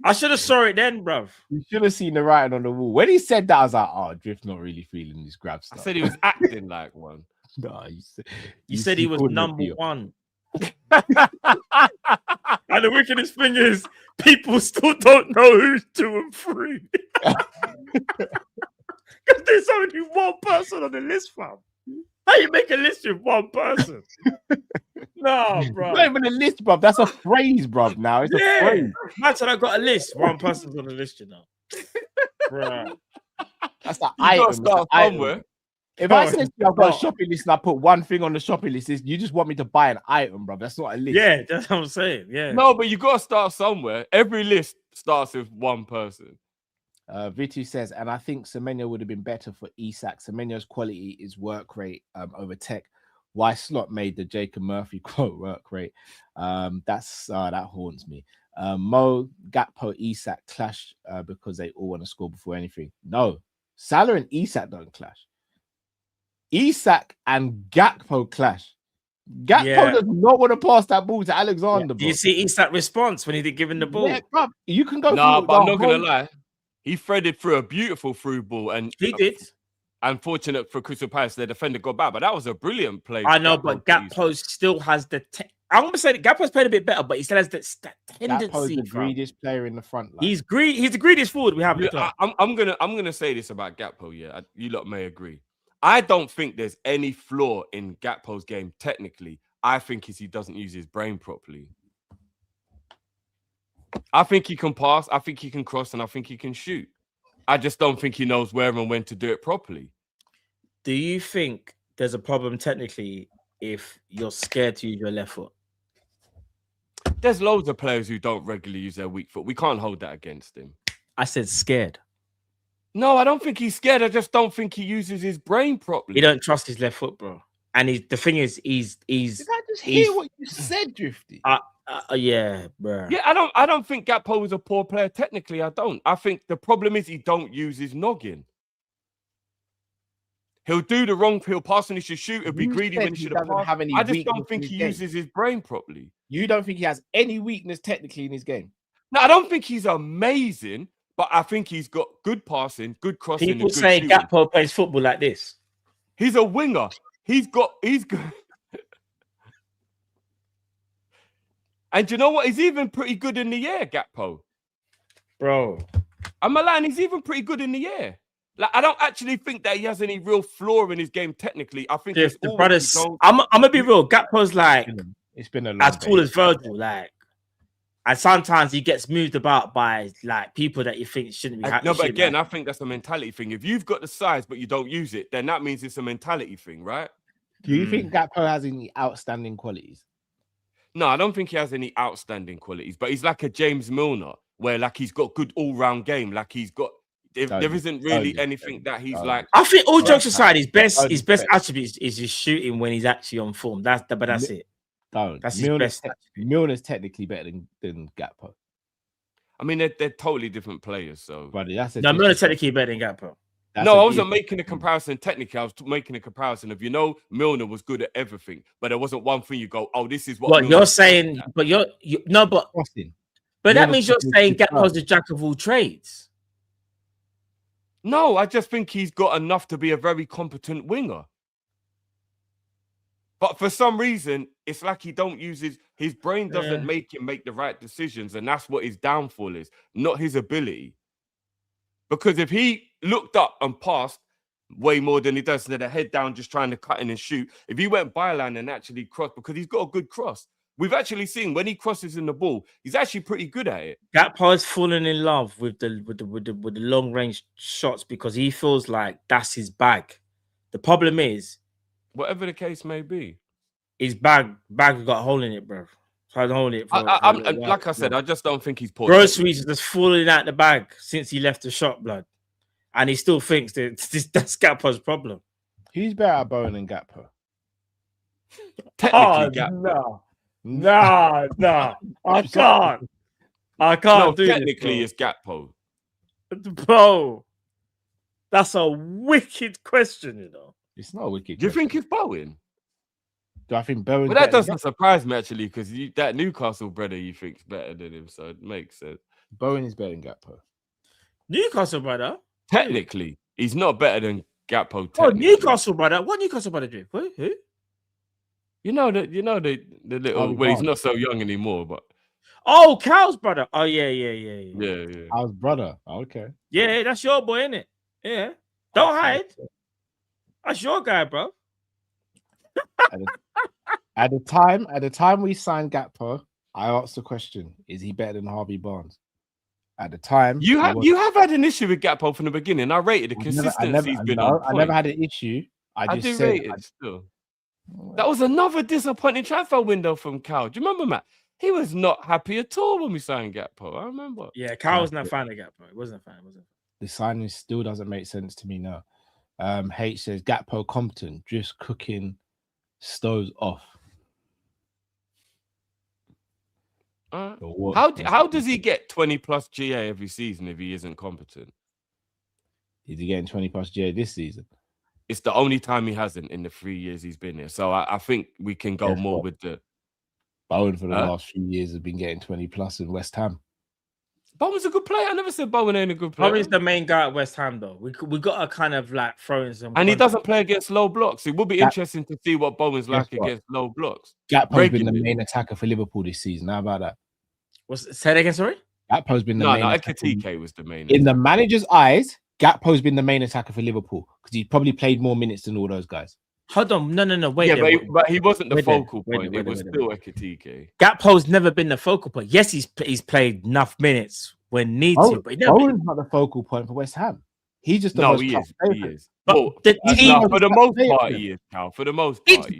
I should have saw it then, bruv. You should have seen the writing on the wall. When he said that, I was like, Drift's not really feeling this Grav stuff. I said he was acting like one. No, you said he was number one. And the wickedest thing is, people still don't know who's 2 and 3. Because there's only one person on the list, fam. How you make a list with one person? No, bro. It's not even a list, bro. That's a phrase, bro. Now it's a phrase. Man said I got a list. One person's on the list, you know. Bro. I That's an You gotta item. start somewhere. If I said I've got a shopping list and I put one thing on the shopping list, you just want me to buy an item, bro. That's not a list. Yeah, that's what I'm saying. Yeah. No, but you gotta start somewhere. Every list starts with one person. Vitu says, and I think Semenyo would have been better for Isak. Semenyo's quality is work rate over tech. Why Slot made the Jacob Murphy quote work rate? That haunts me. Mo, Gakpo, Isak clash because they all want to score before anything. No, Salah and Isak don't clash. Isak and Gakpo clash. Gakpo does not want to pass that ball to Alexander. Do you see Isak response when he did give him the ball? Yeah, bro, you can go. No, but I'm not gonna lie. He threaded through a beautiful through ball, and he did. Unfortunate for Crystal Palace, their defender got back, but that was a brilliant play. I know, but Gakpo still has the. I'm gonna say that Gakpo's played a bit better, but he still has that tendency. Gakpo's the greediest player in the front line. He's the greediest forward we have. I'm gonna say this about Gakpo. Yeah, you lot may agree. I don't think there's any flaw in Gakpo's game technically. I think he doesn't use his brain properly. I think he can pass, I think he can cross, and I think he can shoot. I just don't think he knows where and when to do it properly. Do you think there's a problem technically if you're scared to use your left foot? There's loads of players who don't regularly use their weak foot. We can't hold that against him. I said scared. No, I don't think he's scared. I just don't think he uses his brain properly. He don't trust his left foot, bro. And the thing is, he's. Did I just hear what you said, Drifty? Yeah, bro. Yeah, I don't think Gakpo is a poor player. Technically, I don't. I think the problem is he don't use his noggin. He'll do the wrong. He'll pass when he should shoot. He'll be greedy when he should have passed. I just don't think he uses his brain properly. You don't think he has any weakness technically in his game? No, I don't think he's amazing, but I think he's got good passing, good crossing. People say Gakpo plays football like this. He's a winger. He's good. And you know what? He's even pretty good in the air, Gakpo. Bro. I'm a lying. He's even pretty good in the air. Like, I don't actually think that he has any real flaw in his game technically. I think the brothers. I'm gonna be real. Gakpo's like it's been a long as tall as Virgil, like, and sometimes he gets moved about by like people that you think shouldn't be. No, but again, I think that's a mentality thing. If you've got the size but you don't use it, then that means it's a mentality thing, right? Do you think Gakpo has any outstanding qualities? No, I don't think he has any outstanding qualities, but he's like a James Milner, where like he's got good all-round game. Like he's got, there isn't really anything that he's like. I think all jokes aside, his best attribute is his shooting when he's actually on form. That's it. That's his best. Milner's technically better than Gakpo. I mean, they're totally different players. So, Milner's technically better than Gakpo. I wasn't making a comparison technically. I was making a comparison of, Milner was good at everything, but there wasn't one thing you go, oh, this is what. What you're saying, but but that means you're saying Gakpo's the jack of all trades. No, I just think he's got enough to be a very competent winger. But for some reason, it's like he don't use his brain doesn't make him make the right decisions, and that's what his downfall is, not his ability. Because if he looked up and passed way more than he does, instead of head down, just trying to cut in and shoot, if he went byline and actually crossed, because he's got a good cross, we've actually seen when he crosses in the ball, he's actually pretty good at it. Gakpo's fallen in love with the long range shots because he feels like that's his bag. The problem is, whatever the case may be, his bag got a hole in it, bro. Tried to hold it. Like I said, I just don't think he's poor. Groceries are just falling out the bag since he left the shop, blood, and he still thinks that that's Gakpo's problem. Who's better at Bowen than Gakpo? Technically, Gakpo. No. I can't do technically, this, it's Gakpo. Bro, that's a wicked question, It's not a wicked. Do you think it's Bowen? Do I think Bowen? But that doesn't surprise me actually, because that Newcastle brother you think's better than him, so it makes sense. Bowen is better than Gakpo. Newcastle brother? Technically, he's not better than Gakpo. Oh, Newcastle brother? What Newcastle brother do? Who? You know the little. Well, he's not so young anymore, but. Oh, Cal's brother. Oh yeah. Cal's brother. Okay. Yeah, that's your boy, isn't it? Yeah. Don't hide. That's your guy, bro. At the time we signed Gakpo, I asked the question: is he better than Harvey Barnes? at the time. You have had an issue with Gakpo from the beginning. I rated the consistency he's been on. I never had an issue. I just do rate it still. That was another disappointing transfer window from Cal. Do you remember, Matt? He was not happy at all when we signed Gakpo. I remember. Yeah, Cal was not a fan of Gakpo. He wasn't a fan. The signing still doesn't make sense to me now. H says Gakpo competent, just cooking stoves off. How does he get 20 plus GA every season if he isn't competent? Is he getting 20 plus GA this season? It's the only time he hasn't in the 3 years he's been here. So I think we can go more with the Bowen for the last few years has been getting 20 plus in West Ham. Bowen's a good player. I never said Bowen ain't a good player. Bowen's the main guy at West Ham, though. We got to kind of like throw in some. And he doesn't play against low blocks. It would be interesting to see what Bowen's like against low blocks. Gakpo's been the main attacker for Liverpool this season. How about that? Say that again, sorry? Gakpo's been the main attacker. Ekitike was the main. In the manager's eyes, Gakpo's been the main attacker for Liverpool because he probably played more minutes than all those guys. Hold on, no, wait. Yeah, but he wasn't the focal point. It was still Ekitike. Gakpo's never been the focal point. Yes, he's played enough minutes when needed, but Bowen's not the focal point for West Ham. He's just the most he favorite. is. But the team, for the most part, he is, Cal. For the most part,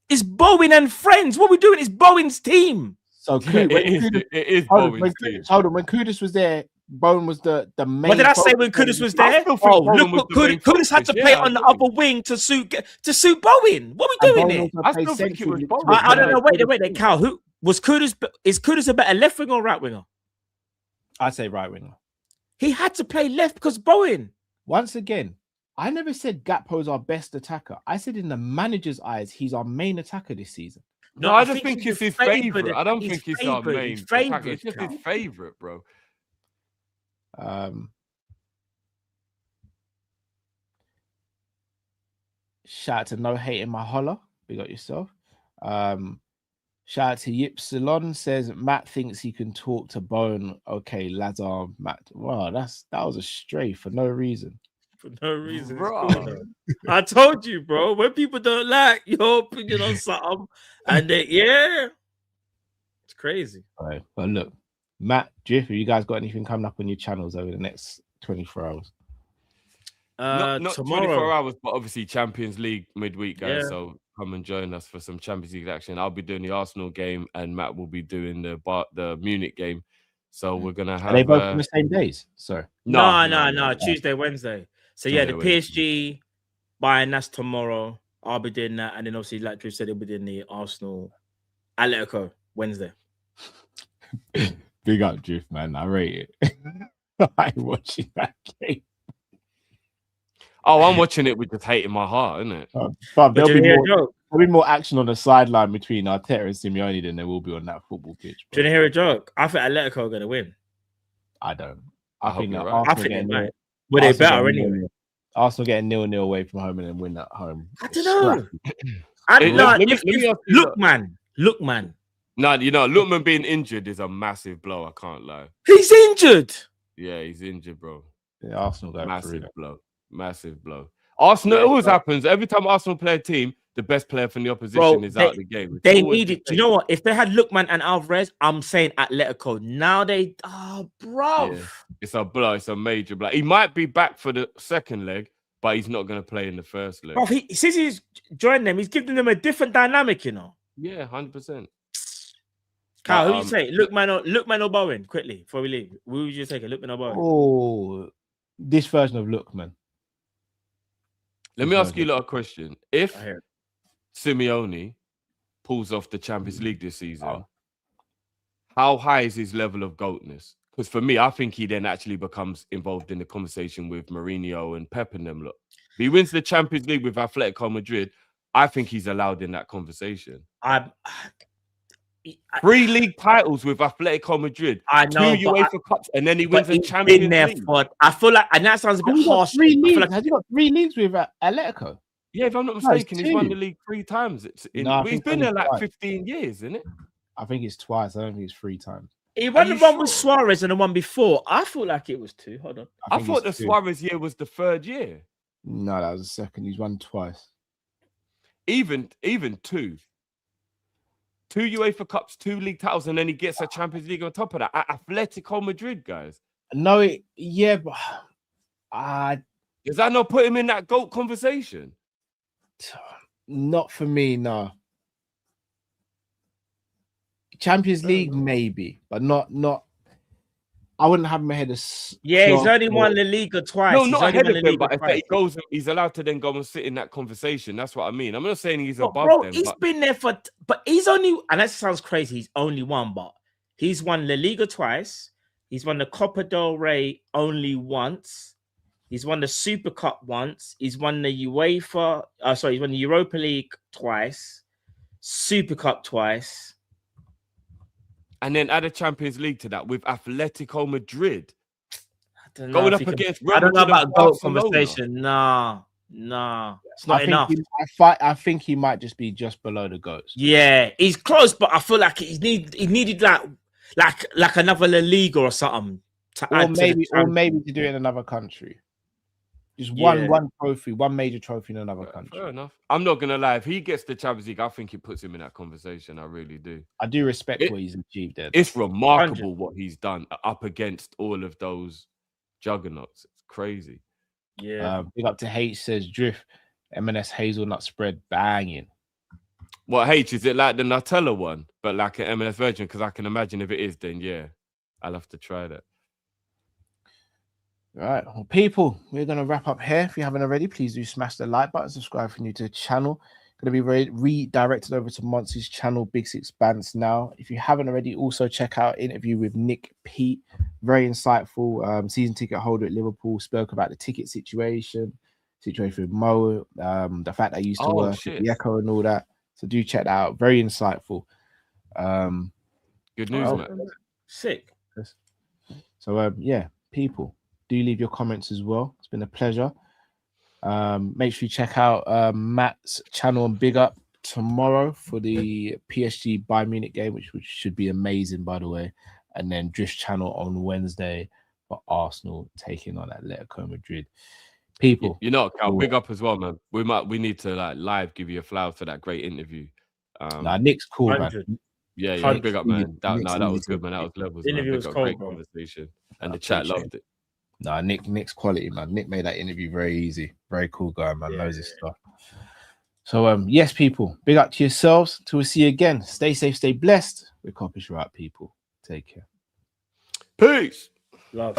it's Bowen and friends. What we're doing is Bowen's team. So it is Bowen's team. Hold on, when Kudus was there, Bowen was the main. What did I say when Kudus was there? Oh, look what Kudus had to play on the other wing to suit Bowen. What are we doing here? I still think it was Bowen. I don't know. Wait, Cal. Who was Kudus? Is Kudus a better left winger or right winger? I'd say right winger. He had to play left because Bowen. Once again, I never said Gakpo's our best attacker. I said in the manager's eyes, he's our main attacker this season. No, I just think it's his favorite. I don't think he's our main attacker. It's just his favorite, bro. Shout out to No Hate in My Holler. Big up yourself. Shout out to Ypsilon says Matt thinks he can talk to Bone. Okay, Lazar, Matt. Wow, that was a stray for no reason. For no reason, bro. Cool, I told you, bro. When people don't like your opinion on something, and it's crazy. All right, but look, Matt, Jiff, have you guys got anything coming up on your channels over the next 24 hours? Not tomorrow. 24 hours, but obviously Champions League midweek, guys. Yeah. So come and join us for some Champions League action. I'll be doing the Arsenal game, and Matt will be doing the Munich game. So we're gonna have. Are they both on the same days? Sorry. No. Tuesday, Wednesday. So yeah, the Tuesday, PSG Bayern, that's tomorrow. I'll be doing that, and then obviously, like Drew said, he'll be doing the Arsenal Atletico Wednesday. Big up, Drift, man. I rate it. I'm watching that game. Oh, I'm watching it with just hate in my heart, isn't it? There'll be more action on the sideline between Arteta and Simeone than there will be on that football pitch. Do you want to hear a joke? I think Atletico are going to win. I don't. I think hope you're that right. I think they might. Well, they're better anyway. Arsenal getting 0-0 away from home and then win at home. I don't know. I don't know. Look, man. No, you know, Lookman being injured is a massive blow. I can't lie. He's injured. Yeah, he's injured, bro. Yeah, Arsenal go massive through. blow. Massive blow. Arsenal, it always happens. Every time Arsenal play a team, the best player from the opposition is out of the game. They need it. Do you know what? If they had Lookman and Alvarez, I'm saying Atletico. Now bro. Yeah, it's a blow. It's a major blow. He might be back for the second leg, but he's not going to play in the first leg. Bro, since he's joined them, he's giving them a different dynamic, you know. Yeah, 100%. Kyle, who you say? Lookman or Bowen? Quickly, before we leave. Who would you take? Lookman or Bowen? Oh, this version of Lookman. Let me ask you a lot of question. If Simeone pulls off the Champions League this season, how high is his level of GOATness? Because for me, I think he then actually becomes involved in the conversation with Mourinho and Pep and them. Look, if he wins the Champions League with Atletico Madrid, I think he's allowed in that conversation. 3 league titles with Atletico Madrid. I know, 2 UEFA Cups, and then he wins a Champions League. I feel like, and that sounds a bit harsh. Has he got 3 leagues with Atletico? Yeah, if I'm not mistaken, he's won the league 3 times. He's been there like 15 years, isn't it? I think it's twice. I don't think it's 3 times. He won the one with Suarez and the one before. I feel like it was 2. Hold on. I thought the Suarez year was the 3rd year. No, that was the second. He's won twice. Even 2. 2 UEFA Cups, 2 league titles, and then he gets a Champions League on top of that at Atletico Madrid, guys. No, but does that not put him in that GOAT conversation? Not for me, no. Champions League, maybe, but not. I wouldn't have him ahead of. Yeah, he's only won the Liga twice. No, not ahead of him, but if he goes, he's allowed to then go and sit in that conversation. That's what I mean. I'm not saying he's above them. He's been there but he's only, and that sounds crazy, he's only won, but he's won La Liga twice. He's won the Copa del Rey only once. He's won the Super Cup once. He's won the he's won the Europa League twice, Super Cup twice. And then add a Champions League to that with Atletico Madrid. Going up against I don't know about GOAT conversation. Nah. It's not enough. I think he might just be just below the GOATs. Yeah, he's close, but I feel like he needed like another La Liga or something to add or maybe to do it in another country. Just one trophy, one major trophy in another country. Fair enough. I'm not gonna lie. If he gets the Champions League, I think it puts him in that conversation. I really do. I do respect what he's achieved there. It's remarkable what he's done up against all of those juggernauts. It's crazy. Yeah. Big up to H says Drift, M&S hazelnut spread banging. What H is it like the Nutella one, but like an M&S version? Because I can imagine if it is, then yeah, I'll have to try that. All right, well, people, we're going to wrap up here. If you haven't already, please do smash the like button, subscribe if you're new to the channel. Going to be redirected over to Monty's channel, Big Six Bands now. If you haven't already, also check out interview with Nick Pete. Very insightful. Season ticket holder at Liverpool. Spoke about the ticket situation with Mo, the fact that I used to work at the Echo and all that. So do check that out. Very insightful. Good news, man. Sick. So yeah, people, do leave your comments as well. It's been a pleasure. Make sure you check out Matt's channel and Big Up tomorrow for the PSG Bayern Munich game, which should be amazing, by the way. And then Drift's channel on Wednesday for Arsenal taking on Atletico Madrid. People, you know, Cal, Big Up as well, man. We need to like live give you a flower for that great interview. Nick's cool, 100. Man. Yeah, Big Up, man. That was good, man. That was levels. The interview was cool, great conversation, and the chat loved it. Nick's quality, man. Nick made that interview very easy. Very cool guy, man. Knows his stuff. So, yes, people, big up to yourselves. Till we see you again. Stay safe, stay blessed. We're Kopish right, people. Take care. Peace. Love.